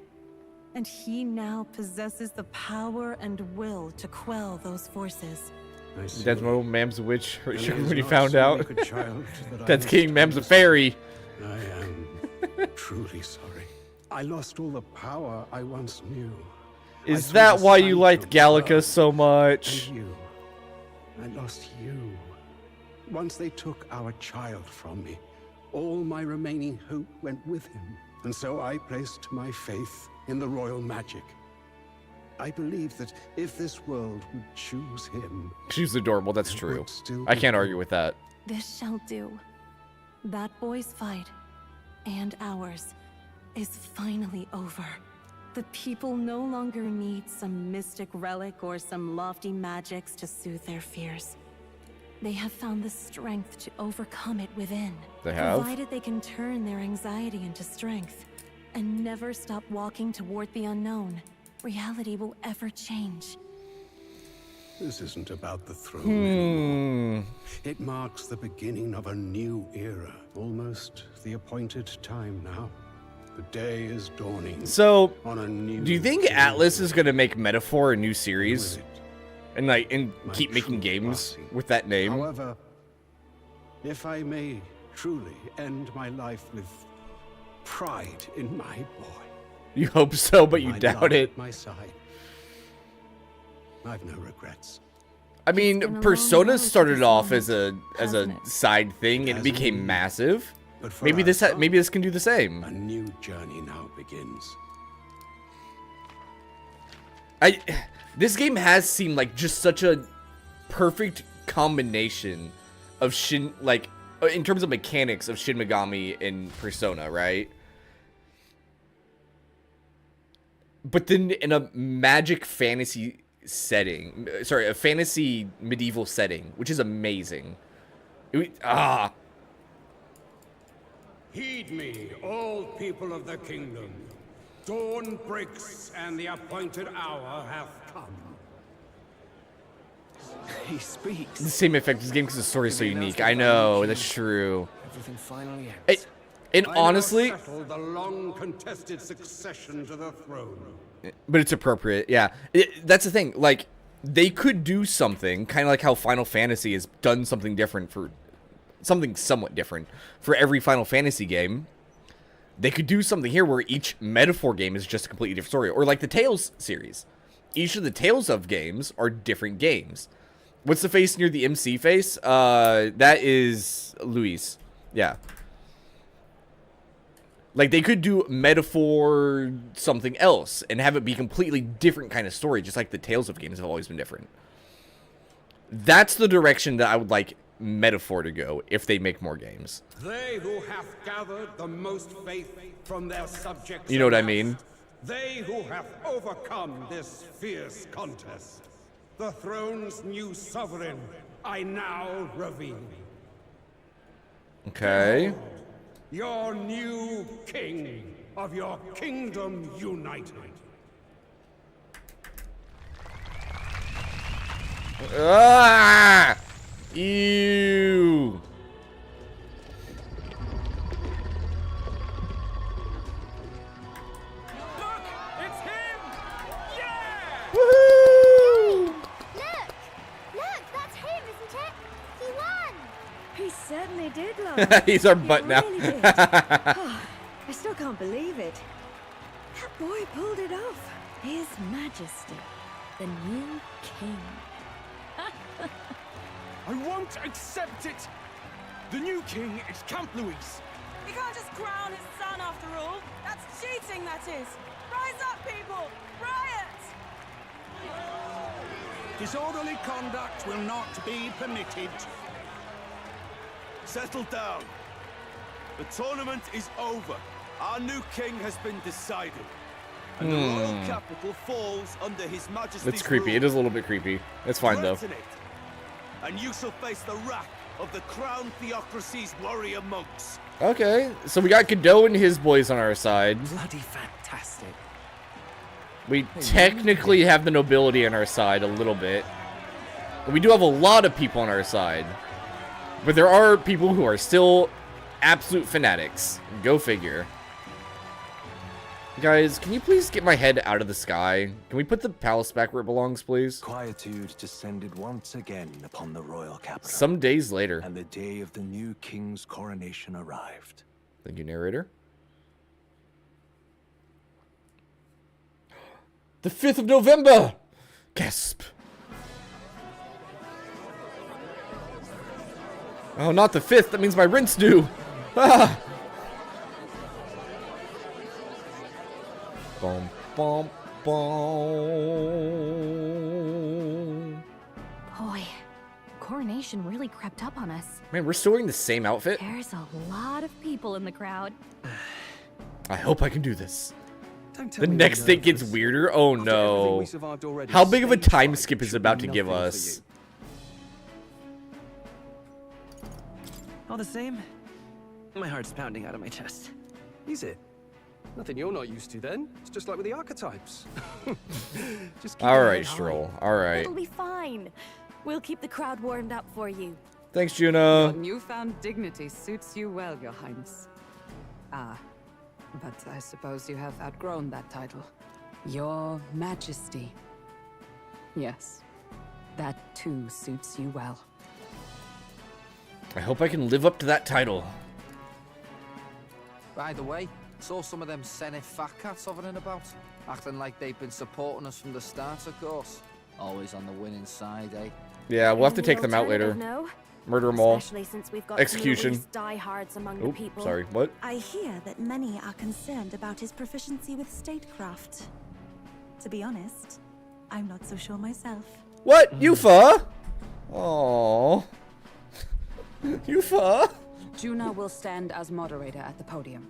Speaker 12: And he now possesses the power and will to quell those forces.
Speaker 1: That's my old Mam's a witch when he
Speaker 14: not
Speaker 1: found
Speaker 14: so
Speaker 1: out.
Speaker 14: like a child that I
Speaker 1: That's
Speaker 14: must
Speaker 1: King Mam's a fairy.
Speaker 14: I am truly sorry. I lost all the power I once knew.
Speaker 1: Is that why you liked Gallica so much?
Speaker 14: And you. I lost you. Once they took our child from me, all my remaining hope went with him. And so I placed my faith in the royal magic. I believe that if this world would choose him...
Speaker 1: She's adorable, that's true. I can't argue with that.
Speaker 12: This shall do. That boy's fight, and ours, is finally over. The people no longer need some mystic relic or some lofty magics to soothe their fears. They have found the strength to overcome it within.
Speaker 1: They have?
Speaker 12: Provided they can turn their anxiety into strength and never stop walking toward the unknown, reality will ever change.
Speaker 14: This isn't about the throne anymore. It marks the beginning of a new era. Almost the appointed time now. The day is dawning.
Speaker 1: So,
Speaker 14: on a new
Speaker 1: do you think Atlas is gonna make Metaphor a new series, and keep making games with that name?
Speaker 14: However, if I may truly end my life with pride in my boy.
Speaker 1: You hope so, but you
Speaker 14: my
Speaker 1: doubt
Speaker 14: love
Speaker 1: it.
Speaker 14: at my side. I've no regrets.
Speaker 1: I mean, Persona started off as a side thing, and it became massive.
Speaker 14: But for
Speaker 1: Maybe
Speaker 14: our
Speaker 1: this
Speaker 14: son,
Speaker 1: maybe this can do the same.
Speaker 14: A new journey now begins.
Speaker 1: This game has seemed like just such a perfect combination of in terms of mechanics of Shin Megami and Persona, right? But then in a magic fantasy setting, sorry, a fantasy medieval setting, which is amazing.
Speaker 14: Heed me, all people of the kingdom. Dawn breaks and the appointed hour hath come.
Speaker 2: He speaks.
Speaker 1: The same effect this game because the story is so unique. I know, that's true.
Speaker 2: Everything finally ends.
Speaker 1: And honestly,
Speaker 14: I settled the long contested succession to the throne.
Speaker 1: but it's appropriate, yeah. That's the thing. Like, they could do something kind of like how Final Fantasy has done something different for something somewhat different for every Final Fantasy game. They could do something here where each Metaphor game is just a completely different story, or like the Tales series. Each of the Tales of games are different games. What's the face near the MC face? That is Luis. Yeah. Like, they could do Metaphor something else and have it be completely different kind of story, just like the Tales of games have always been different. That's the direction that I would like Metaphor to go if they make more games.
Speaker 14: They who have gathered the most faith from their subjects.
Speaker 1: You know what I mean?
Speaker 14: They who have overcome this fierce contest. The throne's new sovereign, I now reveal.
Speaker 1: Okay.
Speaker 14: Your new king of your kingdom united.
Speaker 1: Ah! Ew.
Speaker 13: Look! It's him! Yeah!
Speaker 1: Woohoo!
Speaker 4: Look, that's him, isn't it? He won.
Speaker 15: He certainly did, Laura.
Speaker 1: He's our butt
Speaker 15: He
Speaker 1: now.
Speaker 15: really did. Oh, I still can't believe it. That boy pulled it off. His Majesty, the new king.
Speaker 2: I won't accept it! The new king is Count Luis.
Speaker 5: He can't just crown his son after all. That's cheating, that is. Rise up, people! Riot!
Speaker 14: Disorderly conduct will not be permitted.
Speaker 16: Settle down. The tournament is over. Our new king has been decided. And the royal capital falls under his majesty's
Speaker 1: It's creepy.
Speaker 16: rule.
Speaker 1: It is a little bit creepy. It's fine, though.
Speaker 16: Threaten it, and you shall face the wrath of the crown theocracy's warrior monks.
Speaker 1: Okay, so we got Godot and his boys on our side.
Speaker 11: Bloody fantastic.
Speaker 1: We technically have the nobility on our side a little bit. We do have a lot of people on our side. But there are people who are still absolute fanatics. Go figure. Guys, can you please get my head out of the sky? Can we put the palace back where it belongs, please?
Speaker 8: Quietude descended once again upon the royal capital.
Speaker 1: Some days later.
Speaker 8: And the day of the new king's coronation arrived.
Speaker 1: Thank you, narrator. The 5th of November! Gasp. Oh, not the 5th. That means my rent's due. Ah! Boom, boom, boom.
Speaker 9: Boy, coronation really crept up on us.
Speaker 1: Man, we're still wearing the same outfit?
Speaker 9: There's a lot of people in the crowd.
Speaker 1: I hope I can do this.
Speaker 2: Don't tell
Speaker 1: The
Speaker 2: me
Speaker 1: next
Speaker 2: you're
Speaker 1: thing gets
Speaker 2: nervous.
Speaker 1: weirder. Oh
Speaker 2: After everything
Speaker 1: no.
Speaker 2: we survived already,
Speaker 1: How big of a
Speaker 2: stage
Speaker 1: time
Speaker 2: fright
Speaker 1: skip is
Speaker 2: should
Speaker 1: about
Speaker 2: be
Speaker 1: to give
Speaker 2: nothing for
Speaker 1: us?
Speaker 11: All the same, my heart's pounding out of my chest.
Speaker 2: Is it? Nothing you're not used to then. It's just like with the archetypes. Just keep your
Speaker 1: Alright,
Speaker 2: head high.
Speaker 1: Stroll. Alright.
Speaker 4: It'll be fine. We'll keep the crowd warmed up for you.
Speaker 1: Thanks,
Speaker 5: Your
Speaker 1: Juno.
Speaker 5: newfound dignity suits you well, Your Highness. Ah, but I suppose you have outgrown that title. Your Majesty. Yes, that too suits you well.
Speaker 1: I hope I can live up to that title.
Speaker 7: By the way, saw some of them Senate fat cats hovering about, acting like they've been supporting us from the start, of course. Always on the winning side, eh?
Speaker 1: Yeah, we'll have to
Speaker 4: The
Speaker 1: take them out later.
Speaker 4: alternative, no?
Speaker 1: Murder them all.
Speaker 4: Especially since we've got
Speaker 1: Execution.
Speaker 4: some diehards among the
Speaker 1: Oop,
Speaker 4: people.
Speaker 1: sorry, what?
Speaker 17: I hear that many are concerned about his proficiency with statecraft. To be honest, I'm not so sure myself.
Speaker 1: What? Yufa? Aww. Yufa?
Speaker 5: Juna will stand as moderator at the podium.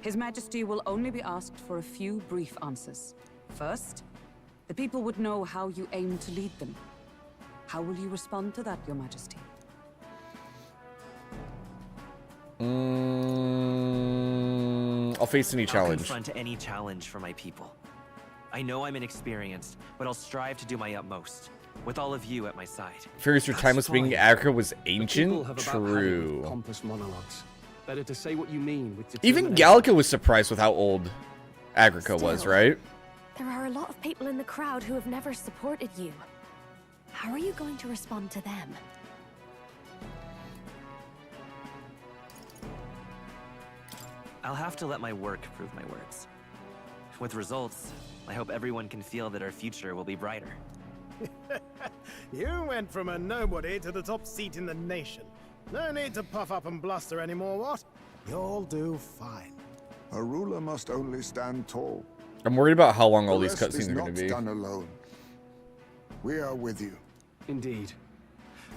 Speaker 5: His Majesty will only be asked for a few brief answers. First, the people would know how you aim to lead them. How will you respond to that, Your Majesty?
Speaker 1: I'll face any
Speaker 11: I'll
Speaker 1: challenge.
Speaker 11: confront any challenge for my people. I know I'm inexperienced, but I'll strive to do my utmost, with all of you at my side.
Speaker 1: Furious your time was being
Speaker 2: fine.
Speaker 1: Africa was
Speaker 2: People
Speaker 1: ancient?
Speaker 2: have about had it with
Speaker 1: True.
Speaker 2: pompous monologues. Better to say what you mean with
Speaker 1: Even
Speaker 2: determination.
Speaker 1: Gallica was surprised with how old Agrica was,
Speaker 4: Still.
Speaker 1: right?
Speaker 4: There are a lot of people in the crowd who have never supported you. How are you going to respond to them?
Speaker 11: I'll have to let my work prove my words. With results, I hope everyone can feel that our future will be brighter.
Speaker 10: You went from a nobody to the top seat in the nation. No need to puff up and bluster anymore, what? You'll do fine.
Speaker 6: A ruler must only stand tall.
Speaker 1: I'm worried about how long all
Speaker 6: The
Speaker 1: these
Speaker 6: rest is
Speaker 1: cutscenes are going
Speaker 6: not
Speaker 1: to be.
Speaker 6: done alone. We are with you.
Speaker 2: Indeed.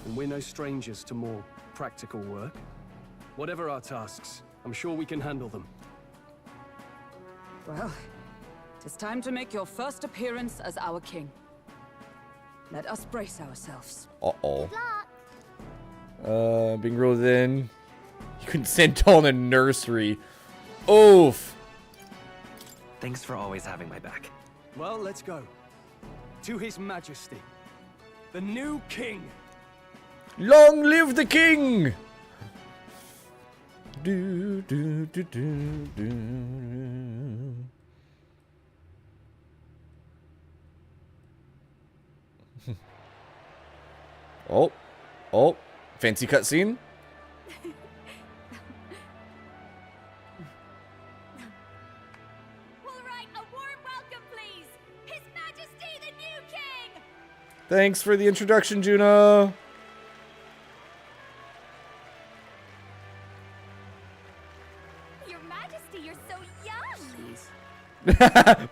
Speaker 2: And we're no strangers to more practical work. Whatever our tasks, I'm sure we can handle them.
Speaker 5: Well, it is time to make your first appearance as our king. Let us brace ourselves.
Speaker 1: Uh-oh. Being rolled in. You can send tall in a nursery. Oof.
Speaker 11: Thanks for always having my back.
Speaker 2: Well, let's go. To His Majesty, the new king.
Speaker 1: Long live the king! Do, do, do, do, do. Oh, fancy cutscene.
Speaker 4: All right, a warm welcome, please. His Majesty, the new king.
Speaker 1: Thanks for the introduction, Juno.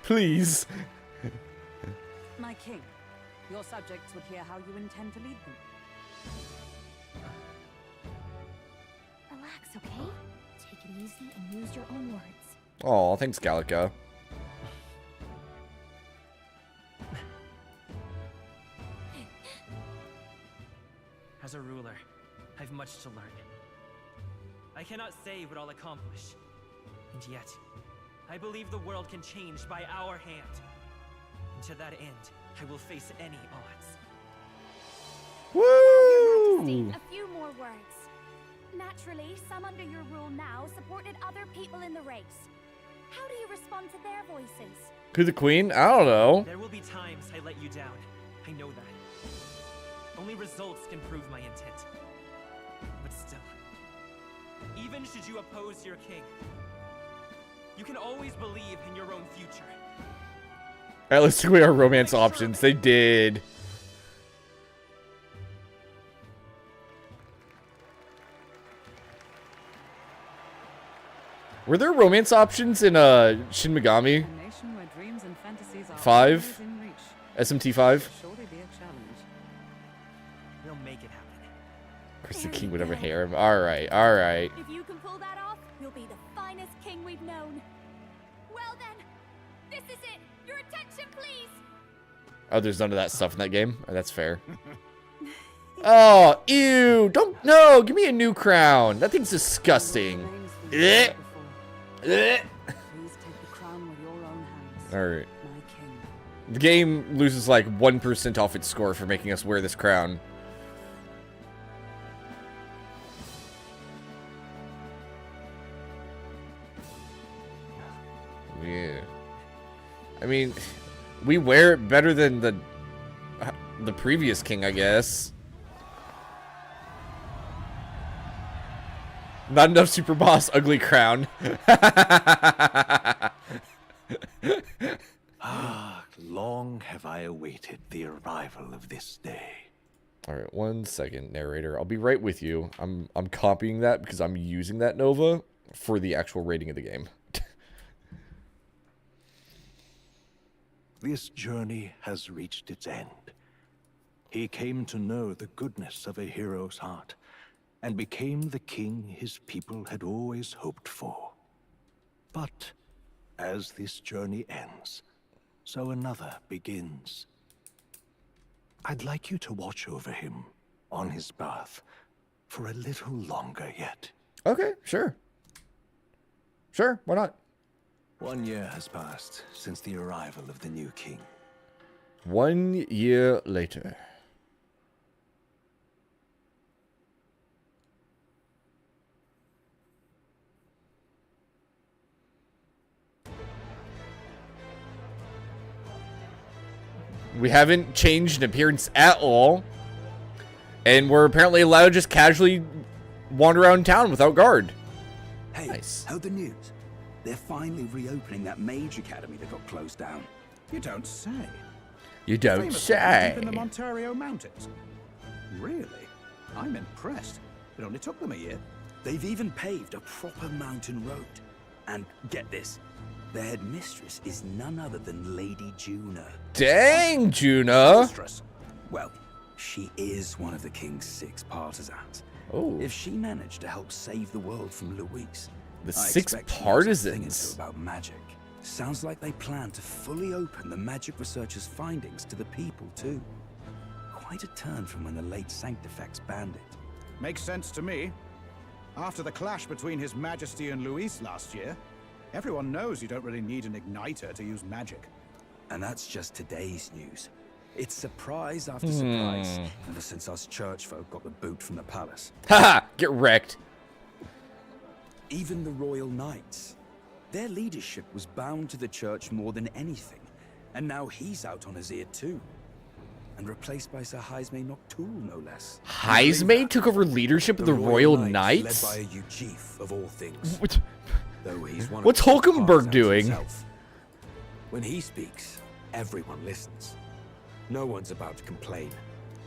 Speaker 1: Please.
Speaker 5: My king, your subjects would hear how you intend to lead them.
Speaker 4: Relax, okay? Take it easy and use your own words.
Speaker 1: Oh, thanks, Gallica.
Speaker 11: As a ruler, I've much to learn. I cannot say what I'll accomplish. And yet, I believe the world can change by our hand. And to that end, I will face any odds.
Speaker 1: Woo!
Speaker 4: Your Majesty, a few more words. Naturally, some under your rule now supported other people in the race. How do you respond to their voices?
Speaker 1: Who, the queen? I don't know.
Speaker 11: There will be times I let you down. I know that. Only results can prove my intent. But still, even should you oppose your king, you can always believe in your own future.
Speaker 1: Alright, let's look at our romance options. They did. Were there romance options in Shin Megami? 5? SMT 5?
Speaker 11: We'll make it happen.
Speaker 1: Chris the King would ever harem. Alright, alright.
Speaker 4: If you can pull that off, you'll be the finest king we've known. Well then, this is it. Your attention, please.
Speaker 1: Oh, there's none of that stuff in that game? Oh, that's fair. Oh, ew! Don't, no! Give me a new crown! That thing's disgusting. Alright. The game loses like 1% off its score for making us wear this crown. Yeah. I mean, we wear it better than the previous king, I guess. Not enough super boss, ugly crown.
Speaker 8: Ah, long have I awaited the arrival of this day.
Speaker 1: All right, 1 second, narrator. I'll be right with you. I'm copying that because I'm using that Nova for the actual rating of the game.
Speaker 8: This journey has reached its end. He came to know the goodness of a hero's heart, and became the king his people had always hoped for. But as this journey ends, so another begins. I'd like you to watch over him on his path for a little longer yet.
Speaker 1: Okay, sure. Sure, why not?
Speaker 8: 1 year has passed since the arrival of the new king.
Speaker 1: 1 year later. We haven't changed in appearance at all. And we're apparently allowed to just casually wander around town without guard.
Speaker 18: Hey,
Speaker 1: nice.
Speaker 18: Heard the news? They're finally reopening that mage academy that got closed down.
Speaker 19: You don't say.
Speaker 1: You don't
Speaker 19: Famous
Speaker 1: say.
Speaker 19: Deep in the Ontario Mountains. Really? I'm impressed. It only took them a year.
Speaker 18: They've even paved a proper mountain road. And get this, their headmistress is none other than Lady Juna.
Speaker 1: Dang, Juna.
Speaker 18: Mistress. Well, she is one of the king's 6 partisans.
Speaker 1: Oh.
Speaker 18: If she managed to help save the world from Luis,
Speaker 1: The
Speaker 18: I
Speaker 1: 6
Speaker 18: expect she knows a thing or
Speaker 1: partisans.
Speaker 18: two about magic. Sounds like they plan to fully open the magic researcher's findings to the people too. Quite a turn from when the late Sanctifex banned it.
Speaker 19: Makes sense to me. After the clash between His Majesty and Luis last year, everyone knows you don't really need an igniter to use magic.
Speaker 18: And that's just today's news. It's surprise after surprise,
Speaker 1: Hmm.
Speaker 18: ever since us church folk got the boot from the palace.
Speaker 1: Haha, get wrecked.
Speaker 18: Even the royal knights. Their leadership was bound to the church more than anything, and now he's out on his ear too. And replaced by Sir Heisme Noctul, no less.
Speaker 1: Heisme took over leadership of the Royal Knights?
Speaker 18: Led by a Uchief of all things.
Speaker 1: What?
Speaker 18: Though he's one of
Speaker 1: What's
Speaker 18: the
Speaker 1: Hulkenberg
Speaker 18: partisans
Speaker 1: doing?
Speaker 18: himself. When he speaks, everyone listens. No one's about to complain.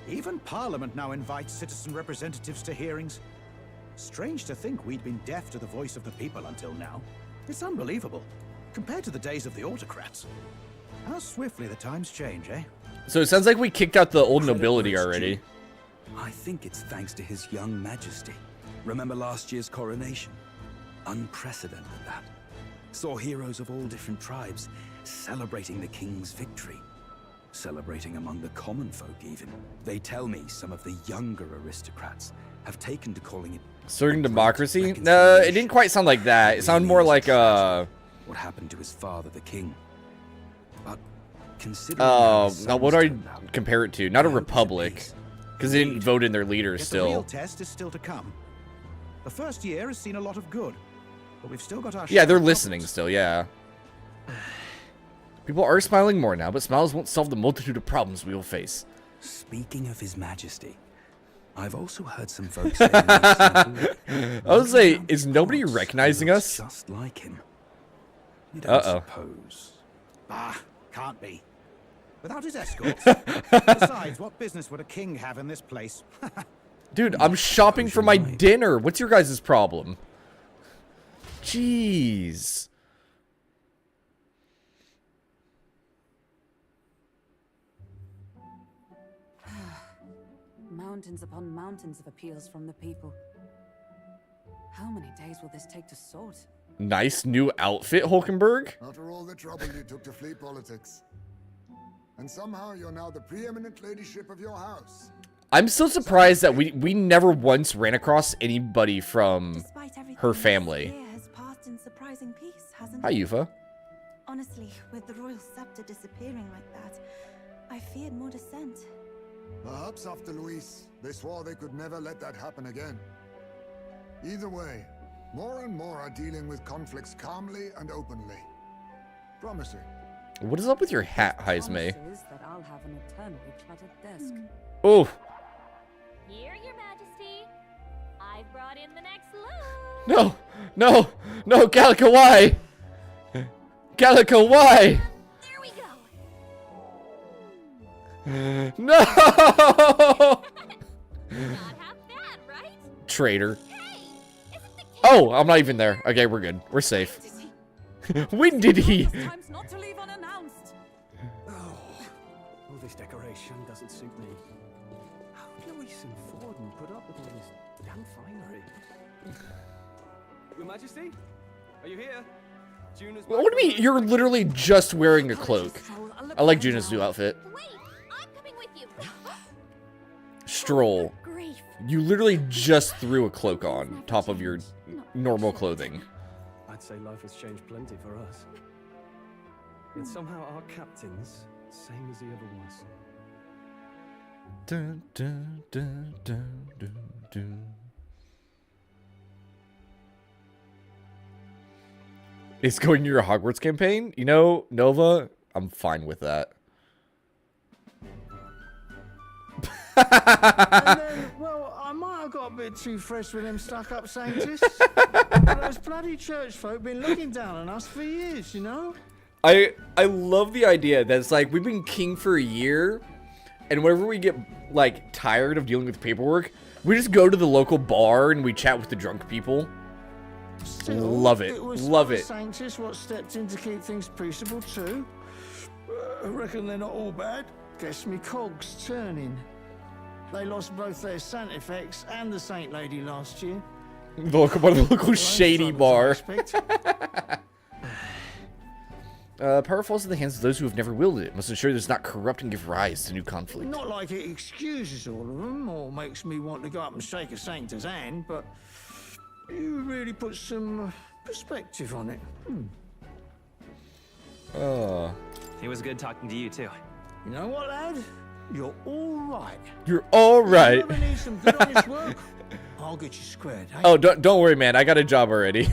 Speaker 19: Even Parliament now invites citizen representatives to hearings. Strange to think we'd been deaf to the voice of the people until now. It's unbelievable. Compared to the days of the autocrats, how swiftly the times change, eh?
Speaker 1: So it sounds like we kicked out the old nobility already.
Speaker 18: I think it's thanks to his young majesty. Remember last year's coronation? Unprecedented, that. Saw heroes of all different tribes celebrating the king's victory. Celebrating among the common folk, even. They tell me some of the younger aristocrats have taken to calling it
Speaker 1: Certain democracy? No, it didn't quite sound like that. It sounded more like
Speaker 18: what happened to his father, the king. But
Speaker 1: oh, now what do I compare it to? Not a republic, because they didn't vote in their leader
Speaker 19: Yet the real
Speaker 1: still.
Speaker 19: test is still to come. The first year has seen a lot of good, but we've still got our
Speaker 1: Yeah,
Speaker 19: share
Speaker 1: they're
Speaker 19: of
Speaker 1: listening still. Yeah. People are smiling more now, but smiles won't solve the multitude of problems we will face.
Speaker 18: Speaking of his majesty, I've also heard some folks say I
Speaker 1: was say, is nobody recognizing us?
Speaker 18: Just like him.
Speaker 1: Suppose.
Speaker 19: Ah, can't be. Without his escorts. Besides, what business would a king have in this place?
Speaker 1: Dude, I'm shopping for my dinner. What's your guys' problem? Jeez.
Speaker 5: Mountains upon mountains of appeals from the people. How many days will this take to sort?
Speaker 1: Nice new outfit, Hulkenberg.
Speaker 6: After all the trouble you took to flee politics. And somehow you're now the preeminent ladyship of your house.
Speaker 1: I'm still surprised that we never once ran across anybody from her family.
Speaker 17: This year has passed in surprising peace, hasn't
Speaker 1: Hi,
Speaker 17: it?
Speaker 1: Yufa.
Speaker 17: Honestly, with the royal scepter disappearing like that, I feared more dissent.
Speaker 6: Perhaps after Luis, they swore they could never let that happen again. Either way, more and more are dealing with conflicts calmly and openly. Promising.
Speaker 1: What is up with your hat, Heisme?
Speaker 5: Promises that I'll have an eternally cluttered desk.
Speaker 1: Oh.
Speaker 4: Here, Your Majesty. I've brought in the next load.
Speaker 1: No, no, no, Calico, why? Calico, why?
Speaker 4: There we go.
Speaker 1: No!
Speaker 4: Not half bad, right?
Speaker 1: Traitor. Oh, I'm not even there. Okay, we're good. We're safe. When did he?
Speaker 5: Time's not to leave unannounced.
Speaker 2: Oh, this decoration doesn't suit me. How did Luis and Forden put up with all this damn finery? Your Majesty? Are you here? Juna's
Speaker 1: What do you mean? You're literally just wearing a cloak. I like Juna's new outfit.
Speaker 4: Wait, I'm coming with you.
Speaker 1: Stroll.
Speaker 4: Grief.
Speaker 1: You literally just threw a cloak on top of your normal clothing.
Speaker 2: I'd say life has changed plenty for us. Yet somehow our captain's same as he ever was.
Speaker 1: Dun, dun, dun, dun, dun, dun. It's going to your Hogwarts campaign? You know, Nova, I'm fine with that.
Speaker 20: And then, well, I might have got a bit too fresh with them stuck-up scientists. But those bloody church folk been looking down on us for years, you know?
Speaker 1: I love the idea that it's like we've been king for a year, and whenever we get like tired of dealing with paperwork, we just go to the local bar and we chat with the drunk people.
Speaker 20: Still,
Speaker 1: Love it.
Speaker 20: was
Speaker 1: Love
Speaker 20: other
Speaker 1: it.
Speaker 20: scientists what stepped in to keep things peaceable too. I reckon they're not all bad. Guess me cogs turning. They lost both their Saint effects and the Saint Lady last year.
Speaker 1: The local shady bar. Power falls in the hands of those who have never wielded it. Must ensure it does not corrupt and give rise to new conflict.
Speaker 20: Not like it excuses all of them or makes me want to go up and shake a saint's hand, but you really put some perspective on it.
Speaker 11: It was good talking to you too.
Speaker 20: You know what, lad? You're all right.
Speaker 1: You're all right.
Speaker 20: If you ever need some good honest work, I'll get you squared. Hey?
Speaker 1: Oh, don't worry, man. I got a job already.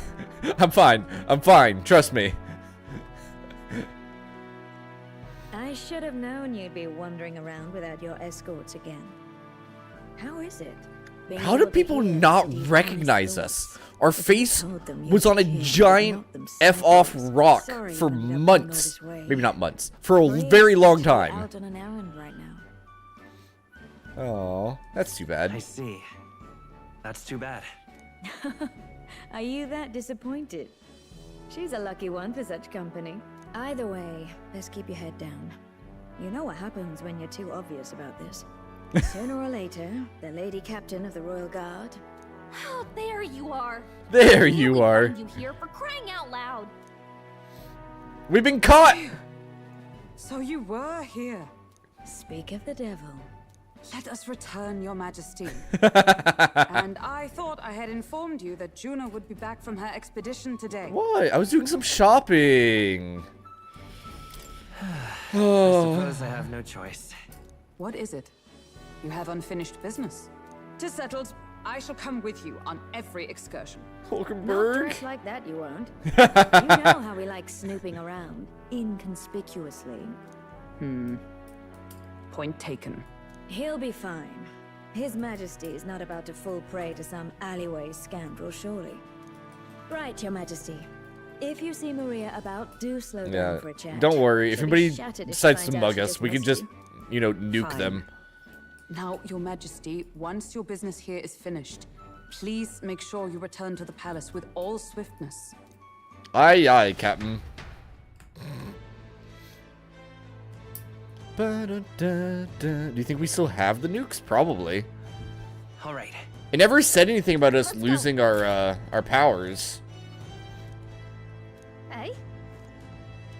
Speaker 1: I'm fine. I'm fine. Trust me.
Speaker 15: I should have known you'd be wandering around without your escorts again. How is it? being
Speaker 1: How do
Speaker 15: able to
Speaker 1: people
Speaker 15: hear
Speaker 1: not
Speaker 15: somebody's
Speaker 1: recognize
Speaker 15: thoughts?
Speaker 1: us? Our
Speaker 15: If you
Speaker 1: face
Speaker 15: told them you
Speaker 1: was on a
Speaker 15: cared,
Speaker 1: giant
Speaker 15: not them
Speaker 1: F-off
Speaker 15: sentence.
Speaker 1: rock
Speaker 15: Sorry
Speaker 1: for
Speaker 15: you ended up going
Speaker 1: months.
Speaker 15: all this way.
Speaker 1: Maybe not months. For a
Speaker 15: We're
Speaker 1: very long
Speaker 15: actually
Speaker 1: time.
Speaker 15: Out on an errand right now.
Speaker 1: Oh, that's too bad.
Speaker 11: I see. That's too bad.
Speaker 15: Are you that disappointed? She's a lucky one for such company. Either way, best keep your head down. You know what happens when you're too obvious about this. Sooner or later, the Lady Captain of the Royal Guard...
Speaker 9: Oh, there you are.
Speaker 1: There you are.
Speaker 9: You here for crying out loud.
Speaker 1: We've been caught!
Speaker 5: So you were here.
Speaker 15: Speak of the devil.
Speaker 5: Let us return, your majesty. And I thought I had informed you that Juno would be back from her expedition today.
Speaker 1: What? I was doing some shopping.
Speaker 11: I suppose I have no choice.
Speaker 5: What is it? You have unfinished business. 'Tis settled. I shall come with you on every excursion.
Speaker 15: Not dressed like that, you won't. You know how we like snooping around, inconspicuously.
Speaker 5: Point taken.
Speaker 15: He'll be fine. His Majesty is not about to fall prey to some alleyway scoundrel, surely. Right, your Majesty. If you see Maria about, do slow down for a chat.
Speaker 1: Don't worry. If
Speaker 15: She'll be
Speaker 1: anybody
Speaker 15: shattered if she
Speaker 1: decides to
Speaker 15: finds out
Speaker 1: mug
Speaker 15: she
Speaker 1: us, we can just, you know, nuke
Speaker 5: Fine.
Speaker 1: them.
Speaker 5: Now, your majesty, once your business here is finished, please make sure you return to the palace with all swiftness.
Speaker 1: Aye, aye, Captain. Do you think we still have the nukes? Probably.
Speaker 11: All right.
Speaker 1: It never said anything about us losing our powers.
Speaker 9: Hey?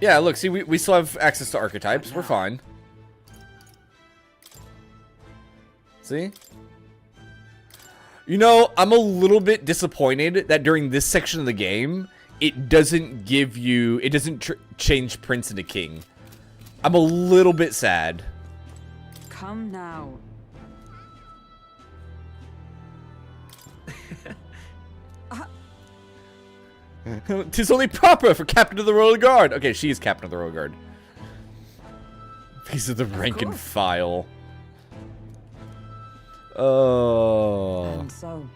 Speaker 1: Yeah, look, see, we still have access to archetypes. We're fine. See? You know, I'm a little bit disappointed that during this section of the game, it doesn't give you... It doesn't change Prince into King. I'm a little bit sad.
Speaker 5: Come now.
Speaker 1: Tis only proper for Captain of the Royal Guard. Okay, she is Captain of the Royal Guard. Piece of the rank and file. Oh.
Speaker 5: And so.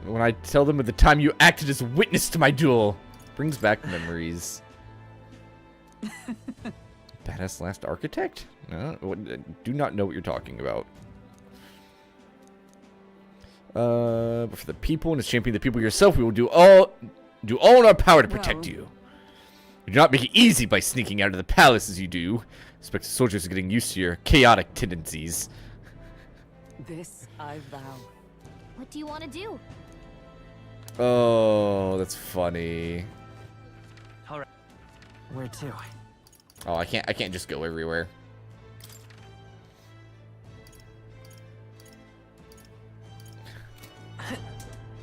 Speaker 1: When I tell them of the time you acted as witness to my duel, brings back memories. Badass last architect? No, do not know what you're talking about. But for the people and as champion of the people yourself, we will do all in our power to protect you. We do not make it easy by sneaking out of the palace as you do. Expect the soldiers are getting used to your chaotic tendencies.
Speaker 5: This I vow.
Speaker 9: What do you want to do?
Speaker 1: Oh, that's funny.
Speaker 11: All right. Where to?
Speaker 1: Oh, I can't just go everywhere.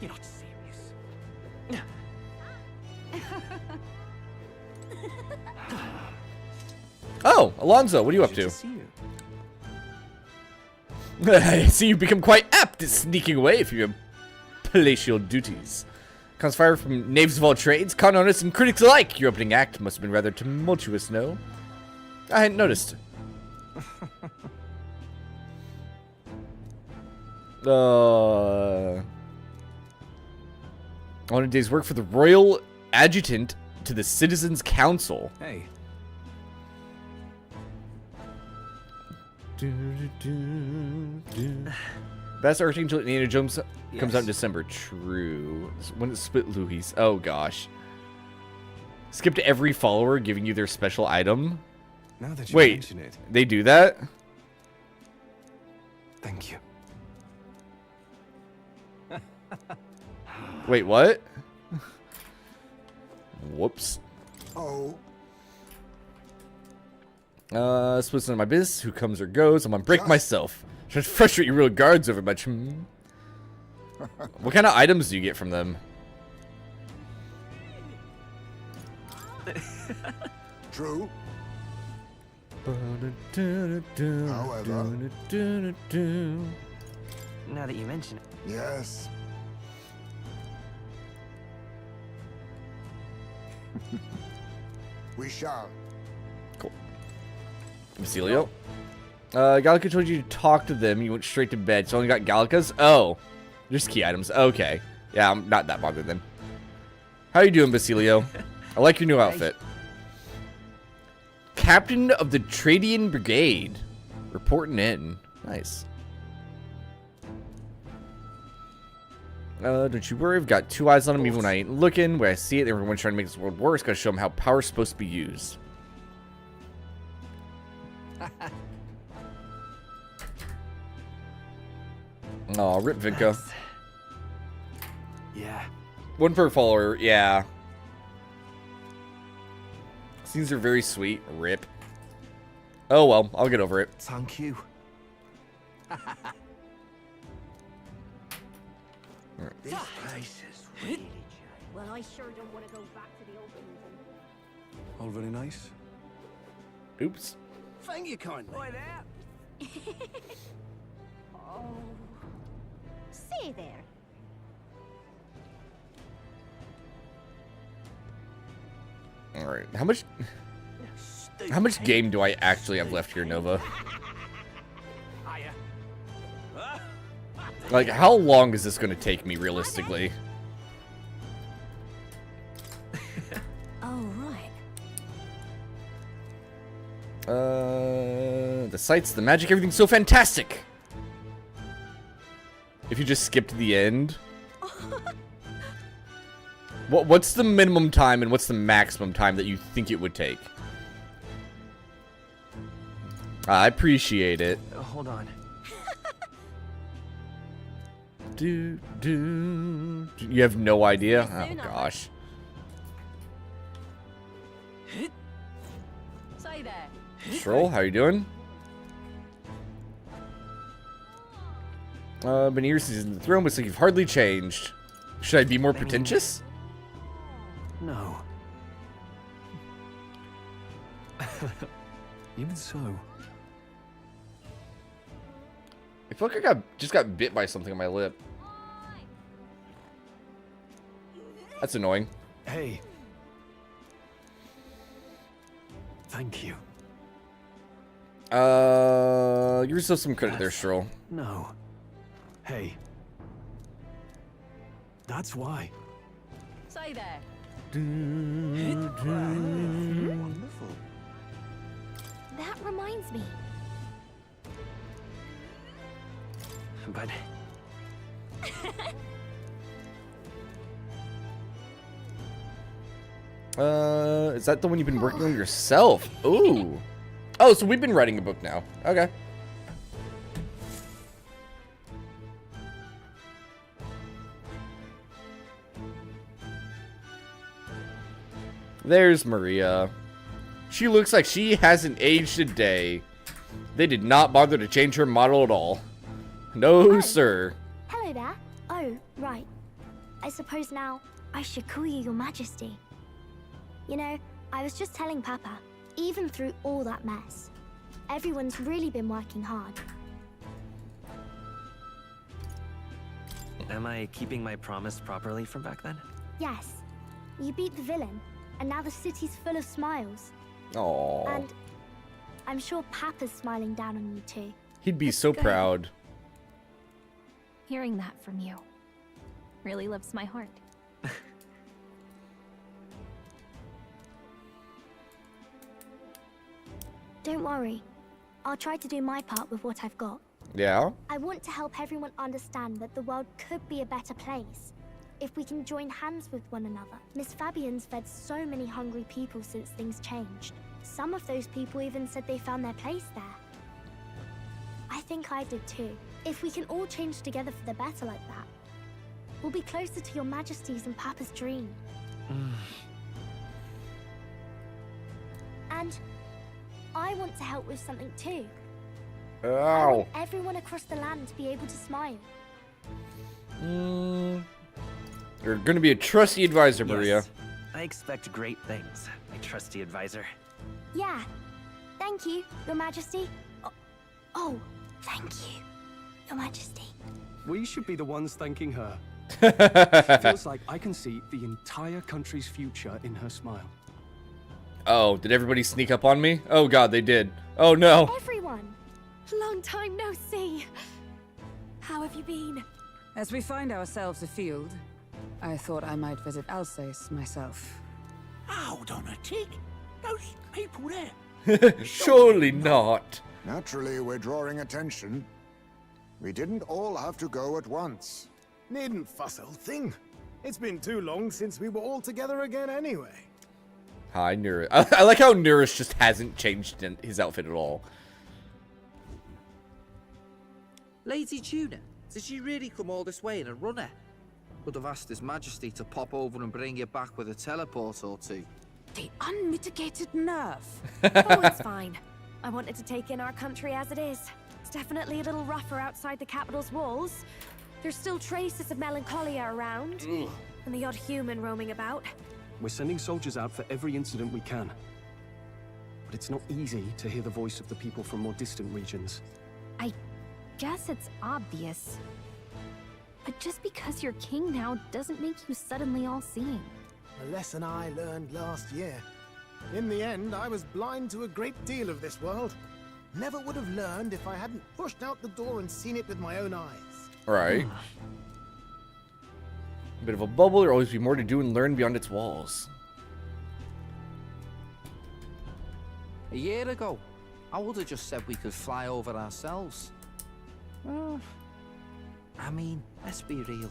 Speaker 11: You're not serious.
Speaker 1: Oh, Alonso, what are you up to? I see you've become quite apt at sneaking away from your palatial duties. Comes fire from knaves of all trades, con artists, and critics alike. Your opening act must have been rather tumultuous, no? I hadn't noticed. On a day's work for the Royal Adjutant to the Citizens' Council.
Speaker 2: Hey.
Speaker 1: Best Archangel Indiana Jones comes out in
Speaker 2: Yes.
Speaker 1: December. True. When it's split Louis. Oh gosh. Skip to every follower giving you their special item.
Speaker 2: Now that you
Speaker 1: Wait,
Speaker 2: mention it.
Speaker 1: they do that?
Speaker 2: Thank you.
Speaker 1: Wait, what? Whoops.
Speaker 6: Oh.
Speaker 1: Splits none of my business. Who comes or goes? I'm on break myself. Trying to frustrate your real guards over much. What kind of items do you get from them?
Speaker 6: True.
Speaker 11: However. Now that you mention it.
Speaker 6: Yes. We shall.
Speaker 1: Cool. Basilio? Gallica told you to talk to them. You went straight to bed. So only got Gallicas? Oh. Just key items. Okay. Yeah, I'm not that bothered then. How you doing, Basilio? I like your new outfit. Captain of the Tradian Brigade. Reporting in. Nice. Don't you worry, I've got 2 eyes on him even when I ain't looking. When I see it, everyone's trying to make this world worse. Gotta show them how power's supposed to be used. Aw, rip Vinka.
Speaker 11: Yeah.
Speaker 1: 1 per follower, yeah. Scenes are very sweet. Rip. Oh well, I'll get over it.
Speaker 11: Thank you.
Speaker 8: This place is really
Speaker 9: Well, I sure don't want to go back to the old days.
Speaker 2: All very nice.
Speaker 1: Oops.
Speaker 13: Thank you kindly.
Speaker 9: Boy, there. Oh. Say there.
Speaker 1: Alright, how much game do I actually have left here, Nova? Like, how long is this going to take me, realistically?
Speaker 9: Oh, right.
Speaker 1: The sights, the magic, everything's so fantastic! If you just skip to the end... What's the minimum time and what's the maximum time that you think it would take? I appreciate it.
Speaker 11: Hold on.
Speaker 1: You have no idea? Oh gosh.
Speaker 5: Say there.
Speaker 1: Stroll, how you doing? Been here since the throne, but like you've hardly changed. Should I be more pretentious?
Speaker 11: No. Even so.
Speaker 1: I feel like I just got bit by something on my lip. That's annoying.
Speaker 11: Hey. Thank you.
Speaker 1: Give yourself some credit there, Stroll.
Speaker 11: No. Hey. That's why.
Speaker 5: Say there.
Speaker 9: Wonderful. That reminds me.
Speaker 11: But
Speaker 1: is that the one you've been working on yourself? Ooh. Oh, so we've been writing a book now. Okay. There's Maria. She looks like she hasn't aged a day. They did not bother to change her model at all. No, sir.
Speaker 4: Hello there. Oh, right. I suppose now I should call you Your Majesty. You know, I was just telling Papa, even through all that mess, everyone's really been working hard.
Speaker 11: am I keeping my promise properly from back then?
Speaker 4: Yes. You beat the villain, and now the city's full of smiles.
Speaker 1: Aww.
Speaker 4: And I'm sure Papa's smiling down on you too.
Speaker 1: He'd be so proud.
Speaker 9: Hearing that from you really lifts my heart.
Speaker 4: Don't worry. I'll try to do my part with what I've got.
Speaker 1: Yeah?
Speaker 4: I want to help everyone understand that the world could be a better place if we can join hands with one another. Miss Fabian's fed so many hungry people since things changed. Some of those people even said they found their place there. I think I did too. If we can all change together for the better like that, we'll be closer to Your Majesty's and Papa's dream. And I want to help with something too. I
Speaker 1: Ow.
Speaker 4: want everyone across the land to be able to smile.
Speaker 1: You're gonna be a trusty advisor, Maria.
Speaker 11: Yes. I expect great things, my trusty advisor.
Speaker 4: Yeah. Thank you, Your Majesty. Oh, thank you, Your Majesty.
Speaker 2: We should be the ones thanking her. Feels like I can see the entire country's future in her smile.
Speaker 1: Oh, did everybody sneak up on me? Oh god, they did. Oh no.
Speaker 4: Everyone! Long time no see. How have you been?
Speaker 5: As we find ourselves afield, I thought I might visit Alsace myself.
Speaker 13: Hold on a tick. Those people there.
Speaker 1: Surely not.
Speaker 6: Naturally, we're drawing attention. We didn't all have to go at once.
Speaker 10: Needn't fuss, old thing. It's been too long since we were all together again anyway.
Speaker 1: Hi, Nurus. I like how Nurus just hasn't changed his outfit at all.
Speaker 7: Lady Tuna, did she really come all this way in a runner? Could have asked His Majesty to pop over and bring you back with a teleport or two.
Speaker 5: The unmitigated nerve.
Speaker 21: Oh, it's fine. I wanted to take in our country as it is. It's definitely a little rougher outside the capital's walls. There's still traces of melancholia around, and the odd human roaming about.
Speaker 2: We're sending soldiers out for every incident we can. But it's not easy to hear the voice of the people from more distant regions.
Speaker 9: I guess it's obvious. But just because you're king now doesn't make you suddenly all-seeing.
Speaker 10: A lesson I learned last year. In the end, I was blind to a great deal of this world. Never would have learned if I hadn't pushed out the door and seen it with my own eyes.
Speaker 1: Right. A bit of a bubble. There'll always be more to do and learn beyond its walls.
Speaker 7: A year ago, I would have just said we could fly over ourselves. I mean, let's be real.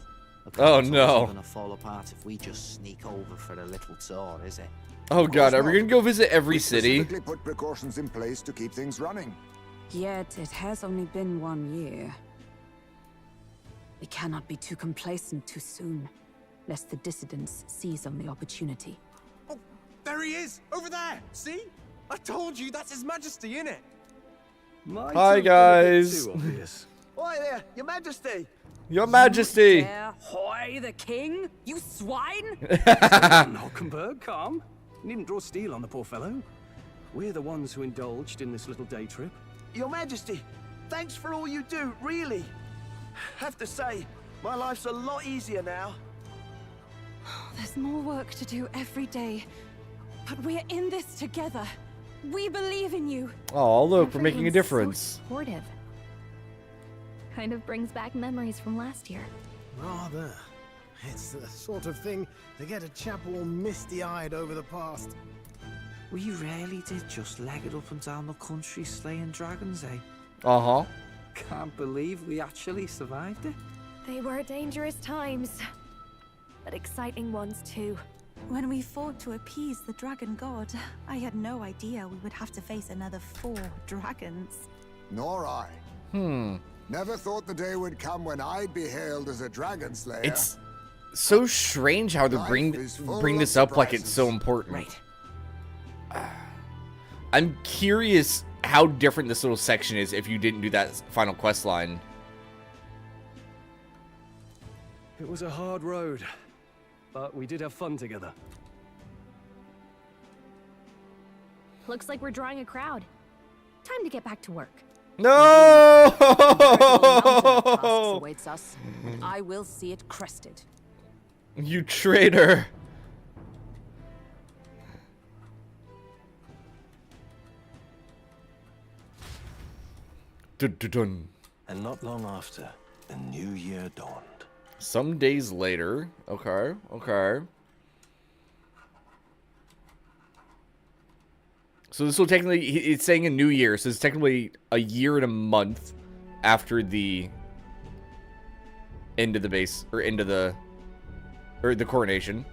Speaker 1: Oh no.
Speaker 7: It's gonna fall apart if we just sneak over for a little tour, is it?
Speaker 1: Oh god, are we gonna go visit every city?
Speaker 6: We specifically put precautions in place to keep things running.
Speaker 5: Yet it has only been 1 year. We cannot be too complacent too soon, lest the dissidents seize on the opportunity.
Speaker 13: Oh, there he is! Over there! See? I told you, that's His Majesty, innit?
Speaker 1: Hi guys.
Speaker 13: Oi there, Your Majesty!
Speaker 1: Your Majesty!
Speaker 5: Hoy the king? You swine!
Speaker 2: Hockenberg, calm. You needn't draw steel on the poor fellow. We're the ones who indulged in this little day trip.
Speaker 13: Your Majesty, thanks for all you do, really. Have to say, my life's a lot easier now.
Speaker 12: There's more work to do every day, but we're in this together. We believe in you.
Speaker 1: Oh, look, we're making a
Speaker 9: Everyone's
Speaker 1: difference.
Speaker 9: So supportive. Kind of brings back memories from last year.
Speaker 10: Rather. It's the sort of thing to get a chap all misty-eyed over the past.
Speaker 7: We really did just leg it up and down the country slaying dragons, eh?
Speaker 1: Uh-huh.
Speaker 7: Can't believe we actually survived it.
Speaker 21: They were dangerous times, but exciting ones too.
Speaker 17: When we fought to appease the dragon god, I had no idea we would have to face another 4 dragons.
Speaker 6: Nor I. Never thought the day would come when I'd be hailed as a dragon slayer.
Speaker 1: It's so strange how they bring this up like it's so important.
Speaker 7: Right.
Speaker 1: I'm curious how different this little section is if you didn't do that final quest line.
Speaker 2: It was a hard road, but we did have fun together.
Speaker 9: Looks like we're drawing a crowd. Time to get back to work.
Speaker 1: No!
Speaker 5: Awaits us. I will see it crested.
Speaker 1: You traitor! Dun, dun, dun.
Speaker 8: And not long after, the new year dawned.
Speaker 1: Some days later. Okay, okay. So this will technically, it's saying a new year, so it's technically a year and a month after the end of the base, or end of the, or the coronation.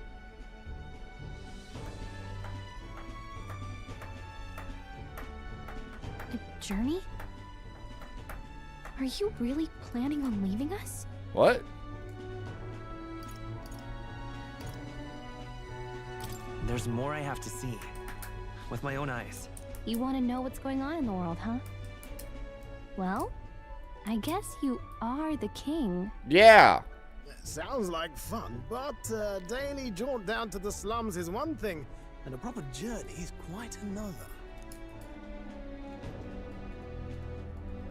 Speaker 9: A journey? Are you really planning on leaving us?
Speaker 1: What?
Speaker 11: There's more I have to see. With my own eyes.
Speaker 9: You want to know what's going on in the world, huh? Well, I guess you are the king.
Speaker 1: Yeah.
Speaker 10: Sounds like fun, but a daily jaunt down to the slums is one thing, and a proper journey is quite another.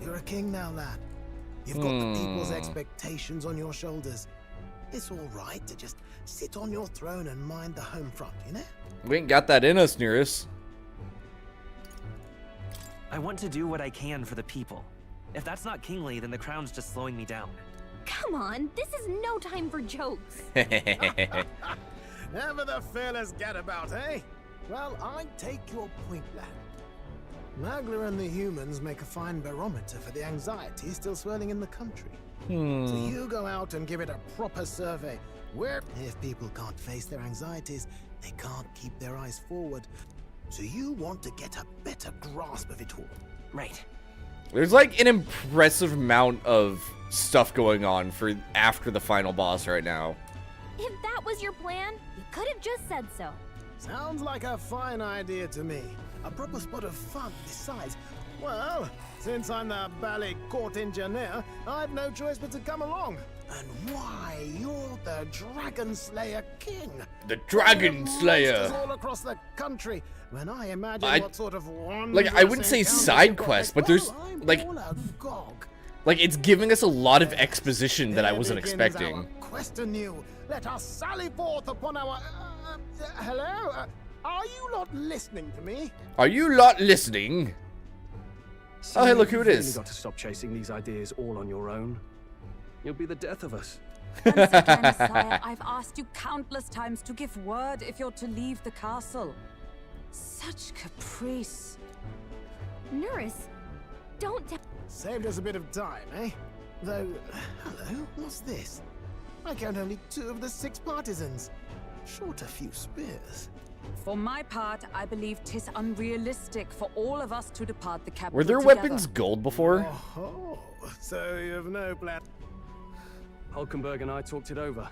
Speaker 10: You're a king now, lad. You've got the people's expectations on your shoulders. It's all right to just sit on your throne and mind the home front, you know?
Speaker 1: We ain't got that in us, Nurus.
Speaker 11: I want to do what I can for the people. If that's not kingly, then the crown's just slowing me down.
Speaker 9: Come on, this is no time for jokes.
Speaker 10: Never the fearless gadabout, eh? Well, I take your point, lad. Magla and the humans make a fine barometer for the anxiety still swirling in the country. So you go out and give it a proper survey. Where, if people can't face their anxieties, they can't keep their eyes forward. So you want to get a better grasp of it all.
Speaker 11: Right.
Speaker 1: There's like an impressive amount of stuff going on for after the final boss right now.
Speaker 9: If that was your plan, you could have just said so.
Speaker 10: Sounds like a fine idea to me. A proper spot of fun besides. Well, since I'm the ballet court engineer, I've no choice but to come along. And why, you're the Dragon Slayer King.
Speaker 1: The Dragon Slayer.
Speaker 10: All across the country. When I imagine what sort of
Speaker 1: like, I wouldn't say side quest, but there's like it's giving us a lot of exposition that I wasn't expecting.
Speaker 10: Quest anew. Let us sally forth upon our. Hello? Are you not listening to me?
Speaker 1: Are you not listening? Oh, hey, look who it is.
Speaker 2: You've got to stop chasing these ideas all on your own. You'll be the death of us.
Speaker 5: Once again, sire, I've asked you countless times to give word if you're to leave the castle. Such caprice.
Speaker 9: Nurse, don't
Speaker 10: saved us a bit of time, eh? Though, hello, what's this? I count only 2 of the 6 partisans. Short a few spears.
Speaker 5: For my part, I believe 'tis unrealistic for all of us to depart the capital.
Speaker 1: Were their
Speaker 5: together.
Speaker 1: weapons gold before?
Speaker 10: Oh, so you have no plan.
Speaker 2: Hulkenberg and I talked it over.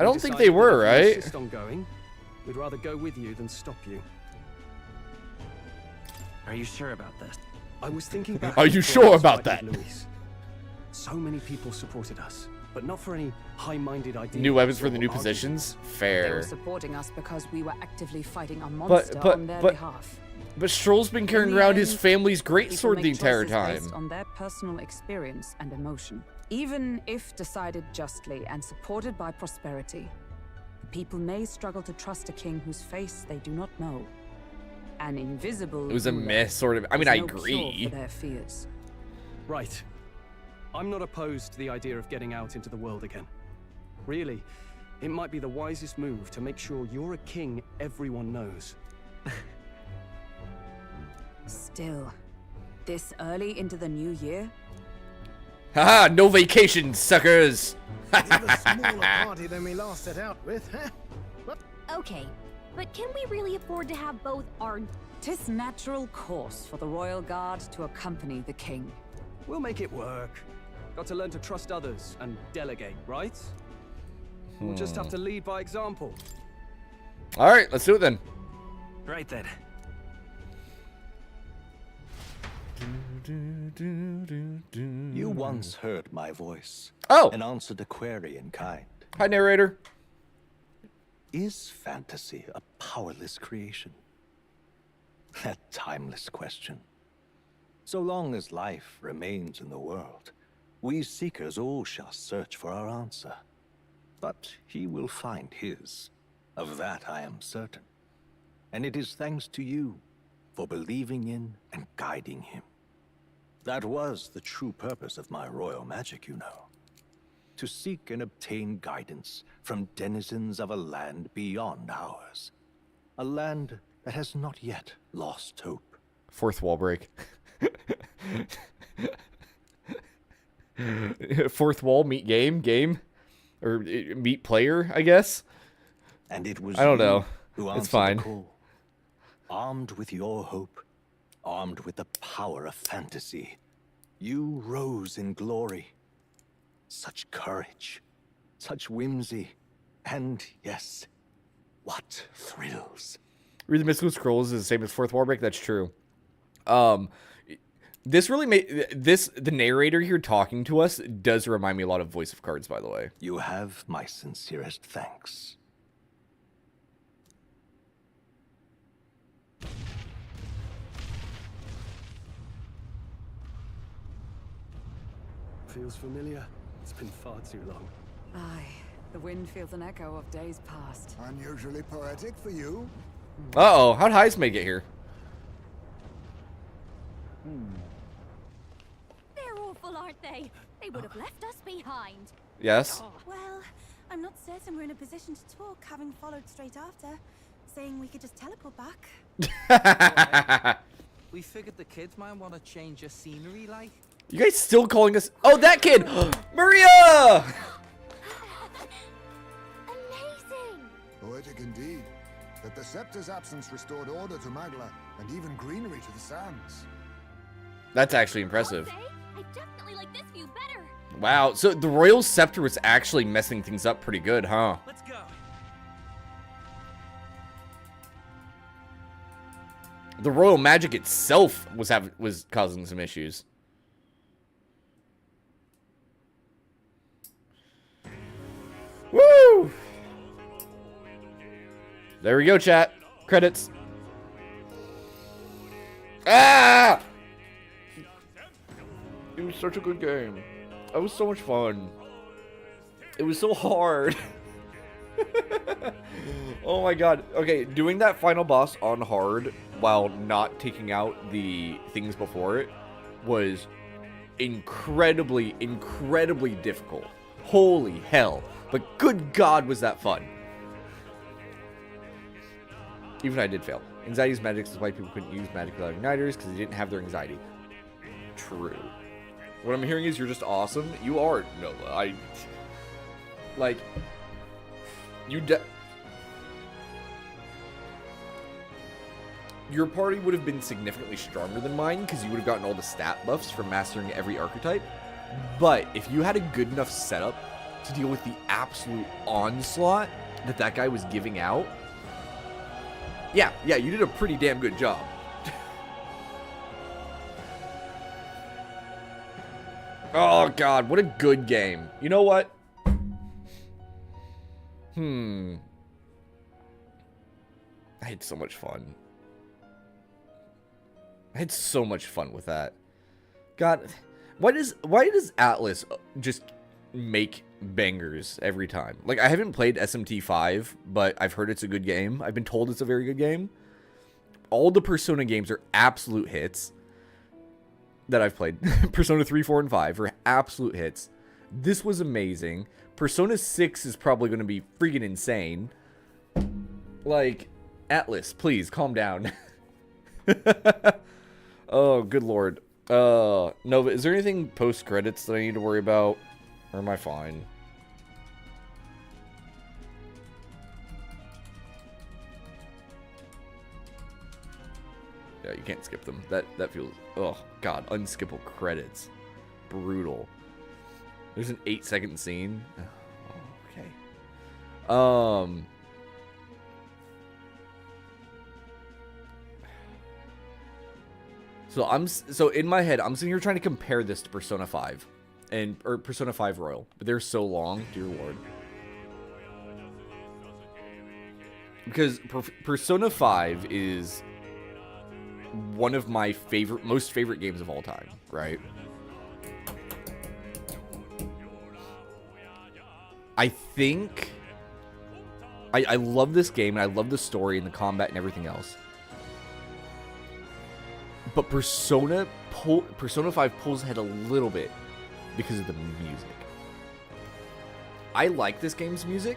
Speaker 1: I don't think they were,
Speaker 2: If you
Speaker 1: right?
Speaker 2: insist on going, we'd rather go with you than stop you.
Speaker 11: Are you sure about this?
Speaker 2: I was thinking back.
Speaker 1: Are you sure about that?
Speaker 2: Luis. So many people supported us, but not for any high-minded ideas.
Speaker 1: New weapons for the new
Speaker 2: or
Speaker 1: positions?
Speaker 5: They were
Speaker 1: Fair.
Speaker 5: supporting us because we were actively fighting a monster on their behalf.
Speaker 1: But Stroll's been carrying
Speaker 5: In the
Speaker 1: around his
Speaker 5: end,
Speaker 1: family's
Speaker 5: people
Speaker 1: greatsword
Speaker 5: make
Speaker 1: the entire
Speaker 5: choices
Speaker 1: time.
Speaker 5: based on their personal experience and emotion. Even if decided justly and supported by prosperity, people may struggle to trust a king whose face they do not know. An invisible
Speaker 1: It was a
Speaker 5: ruler
Speaker 1: mess, sort of. I mean,
Speaker 5: is
Speaker 1: I
Speaker 5: no cure
Speaker 1: agree.
Speaker 5: for their fears.
Speaker 2: Right. I'm not opposed to the idea of getting out into the world again. Really, it might be the wisest move to make sure you're a king everyone knows.
Speaker 5: Still, this early into the new year?
Speaker 1: Haha, no vacation, suckers!
Speaker 10: Even a smaller party than we last set out with, huh?
Speaker 9: Okay, but can we really afford to have both our...
Speaker 5: 'Tis natural course for the royal guard to accompany the king.
Speaker 2: We'll make it work. Got to learn to trust others and delegate, right? We'll just have to lead by example.
Speaker 1: Alright, let's do it then.
Speaker 11: Right then.
Speaker 8: You once heard my voice.
Speaker 1: Oh!
Speaker 8: And answered a query in kind.
Speaker 1: Hi, narrator.
Speaker 8: Is fantasy a powerless creation? That timeless question. So long as life remains in the world, we seekers all shall search for our answer. But he will find his. Of that I am certain. And it is thanks to you for believing in and guiding him. That was the true purpose of my royal magic, you know. To seek and obtain guidance from denizens of a land beyond ours. A land that has not yet lost hope.
Speaker 1: Fourth wall break. Fourth wall, meet game? Or meet player, I guess?
Speaker 8: And it was
Speaker 1: I don't
Speaker 8: you
Speaker 1: know.
Speaker 8: who
Speaker 1: It's
Speaker 8: answered
Speaker 1: fine.
Speaker 8: the call. Armed with your hope, armed with the power of fantasy, you rose in glory. Such courage, such whimsy, and yes, what thrills.
Speaker 1: Read the Mystical Scrolls is the same as Fourth Wall Break. That's true. This really made the narrator here talking to us does remind me a lot of Voice of Cards, by the way.
Speaker 8: You have my sincerest thanks.
Speaker 2: Feels familiar. It's been far too long.
Speaker 5: Aye, the wind feels an echo of days past.
Speaker 6: Unusually poetic for you.
Speaker 1: Uh-oh, how'd Heismay get here?
Speaker 9: They're awful, aren't they? They would have left us behind.
Speaker 1: Yes?
Speaker 17: Well, I'm not certain we're in a position to talk, having followed straight after, saying we could just teleport back.
Speaker 7: We figured the kids might want to change your scenery, like.
Speaker 1: You guys still calling us? Oh, that kid! Maria!
Speaker 6: Poetic indeed. That the scepter's absence restored order to Magla, and even greenery to the sands.
Speaker 1: That's actually impressive.
Speaker 9: I definitely like this view better.
Speaker 1: Wow, so the royal scepter was actually messing things up pretty good, huh?
Speaker 11: Let's go.
Speaker 1: The royal magic itself was causing some issues. Woo! There we go, chat. Credits. Ah! It was such a good game. It was so much fun. It was so hard. Oh my god. Okay, doing that final boss on hard while not taking out the things before it was incredibly, incredibly difficult. Holy hell. But good god was that fun. Even I did fail. Anxiety is magic, is why people couldn't use magic without igniters, because they didn't have their anxiety. True. What I'm hearing is you're just awesome. You are, Nola. Like, your party would have been significantly stronger than mine, because you would have gotten all the stat buffs from mastering every archetype. But if you had a good enough setup to deal with the absolute onslaught that guy was giving out, yeah, you did a pretty damn good job. Oh god, what a good game. You know what? I had so much fun. I had so much fun with that. God, why does Atlas just make bangers every time? Like, I haven't played SMT5, but I've heard it's a good game. I've been told it's a very good game. All the Persona games are absolute hits that I've played. Persona 3, 4, and 5 are absolute hits. This was amazing. Persona 6 is probably going to be freaking insane. Like, Atlas, please, calm down. Oh, good lord. Nova, is there anything post-credits that I need to worry about? Or am I fine? Yeah, you can't skip them. That feels... Oh, God. Unskippable credits. Brutal. There's an 8-second scene. Oh, okay. So in my head, I'm sitting here trying to compare this to Persona 5 or Persona 5 Royal, but they're so long, dear lord. Because Persona 5 is one of my most favorite games of all time, right? I think I love this game, and I love the story and the combat and everything else. But Persona 5 pulls ahead a little bit because of the music. I like this game's music,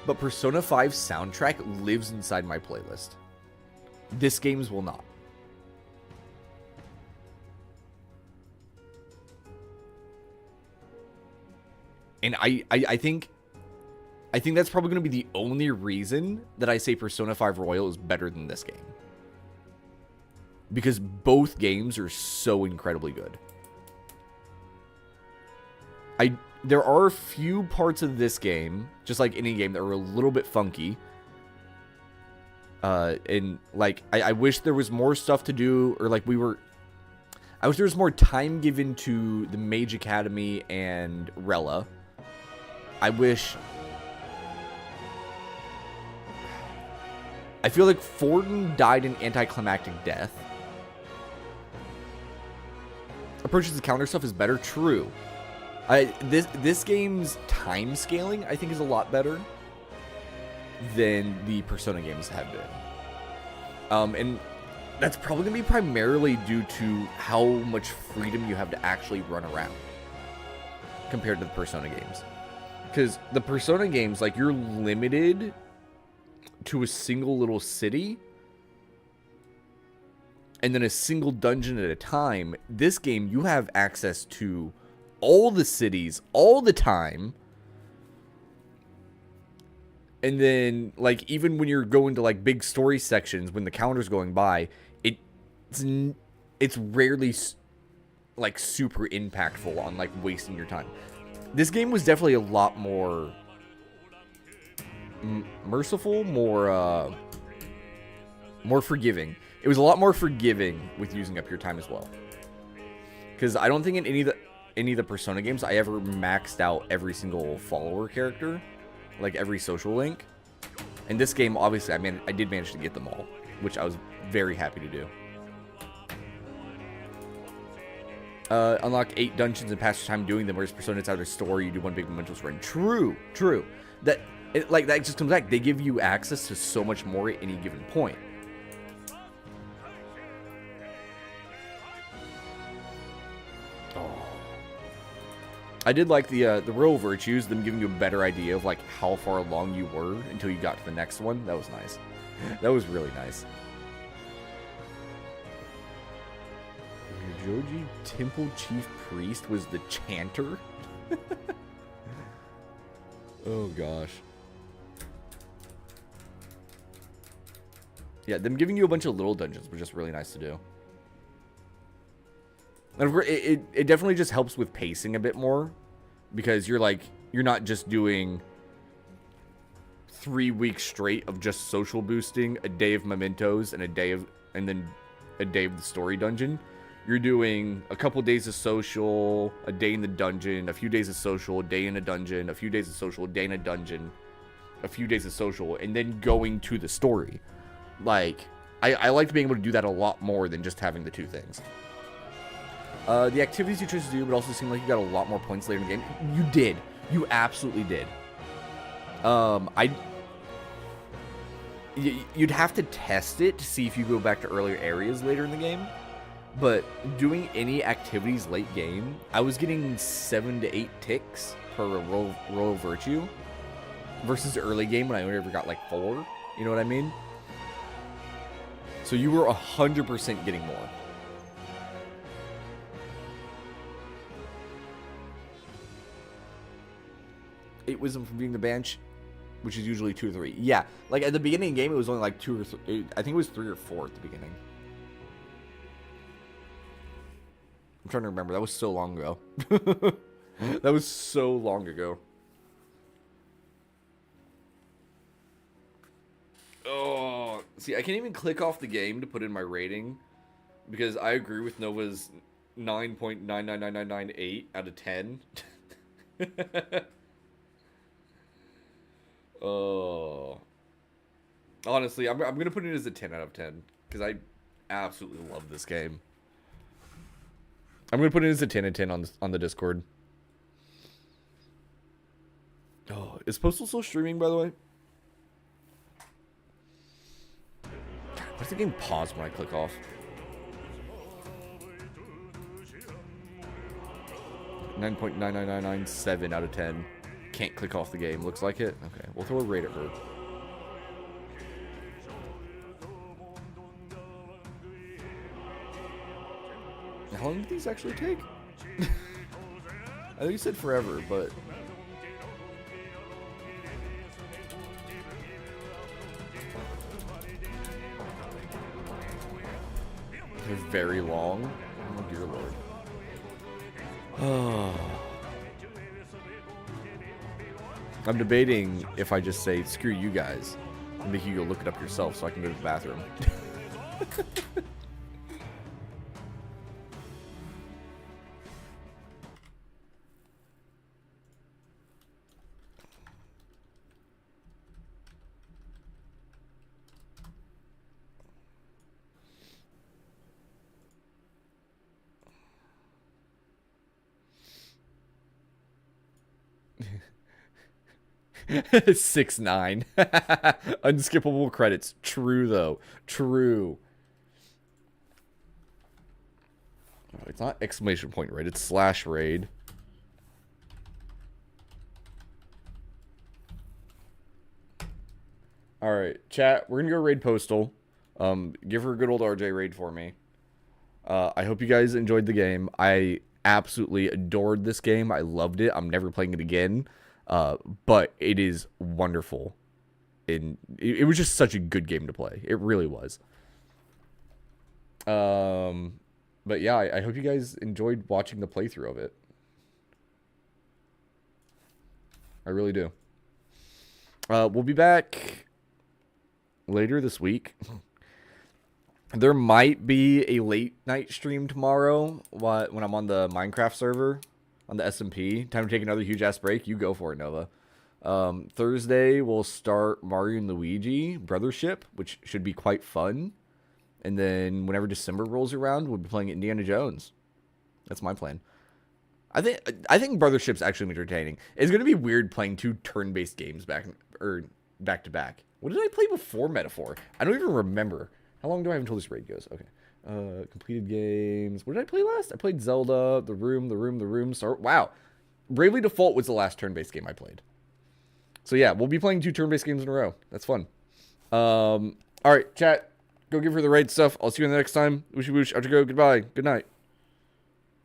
Speaker 1: but Persona 5's soundtrack lives inside my playlist. This game's will not. And I think that's probably going to be the only reason that I say Persona 5 Royal is better than this game. Because both games are so incredibly good. There are a few parts of this game, just like any game, that are a little bit funky. And like, I wish there was more stuff to do, or like I wish there was more time given to the Mage Academy and Rella. I feel like Forden died an anticlimactic death. Approaches the counter stuff is better, true. This game's time scaling, I think, is a lot better than the Persona games have been. And that's probably going to be primarily due to how much freedom you have to actually run around compared to the Persona games. Because the Persona games, like, you're limited to a single little city. and then a single dungeon at a time. This game, you have access to all the cities all the time. And then, like, even when you're going to, like, big story sections, when the counter's going by, it's rarely, like, super impactful on, like, wasting your time. This game was definitely a lot more merciful, more forgiving. It was a lot more forgiving with using up your time as well. Because I don't think in any of the Persona games I ever maxed out every single follower character, like every social link. In this game, obviously, I did manage to get them all, which I was very happy to do. Unlock 8 dungeons and pass your time doing them, whereas Persona, it's either story, you do one big mementos run. True. That just comes back. They give you access to so much more at any given point. I did like the real virtues, them giving you a better idea of like how far along you were until you got to the next one. That was nice. That was really nice. Joji Temple Chief Priest was the chanter? Oh gosh. Yeah, them giving you a bunch of little dungeons was just really nice to do. And of course, it definitely just helps with pacing a bit more, because you're not just doing 3 weeks straight of just social boosting, a day of mementos, and then a day of the story dungeon. You're doing a couple days of social, a day in the dungeon, a few days of social, a day in a dungeon, a few days of social, a day in a dungeon, a few days of social, and then going to the story. Like, I liked being able to do that a lot more than just having the two things. The activities you chose to do would also seem like you got a lot more points later in the game. You did. You absolutely did. You'd have to test it to see if you go back to earlier areas later in the game. But doing any activities late game, I was getting 7 to 8 ticks per royal virtue. Versus early game when I only ever got like 4. You know what I mean? So you were 100% getting more. Eight wisdom from being the bench, which is usually 2 or 3. Yeah, like at the beginning of the game, it was only like 2 or 3. I think it was 3 or 4 at the beginning. I'm trying to remember. That was so long ago. That was so long ago. Oh, see, I can't even click off the game to put in my rating because I agree with Nova's 9.999998 out of 10. Oh, honestly, I'm gonna put it as a 10 out of 10 because I absolutely love this game. I'm gonna put it as a 10 out of 10 on the Discord. Oh, is Postal still streaming, by the way? Why does the game pause when I click off? .99997 out of 10. Can't click off the game. Looks like it. Okay, we'll throw a rate at her. How long did these actually take? I think you said forever, but they're very long. Oh dear lord. Oh. I'm debating if I just say, screw you guys, and make you go look it up yourself so I can go to the bathroom. Six 9. Unskippable credits. True though. True. Oh, it's not exclamation point raid. It's slash raid. All right, chat. We're gonna go raid Postal. Give her a good old RJ raid for me. I hope you guys enjoyed the game. I absolutely adored this game. I loved it. I'm never playing it again. But it is wonderful. And it was just such a good game to play. It really was. But yeah, I hope you guys enjoyed watching the playthrough of it. I really do. We'll be back later this week. There might be a late night stream tomorrow when I'm on the Minecraft server on the SMP. Time to take another huge ass break. You go for it, Nova. Thursday we'll start Mario and Luigi Brothership, which should be quite fun. And then whenever December rolls around, we'll be playing Indiana Jones. That's my plan. I think Brothership's actually entertaining. It's gonna be weird playing 2 turn-based games back to back. What did I play before Metaphor? I don't even remember. How long do I have until this raid goes? Okay. Completed games. What did I play last? I played Zelda, The Room. Wow. Bravely Default was the last turn-based game I played. So yeah, we'll be playing 2 turn-based games in a row. That's fun. All right, chat. Go give her the raid stuff. I'll see you in the next time. Whooshy whoosh. Out you go. Goodbye. Good night.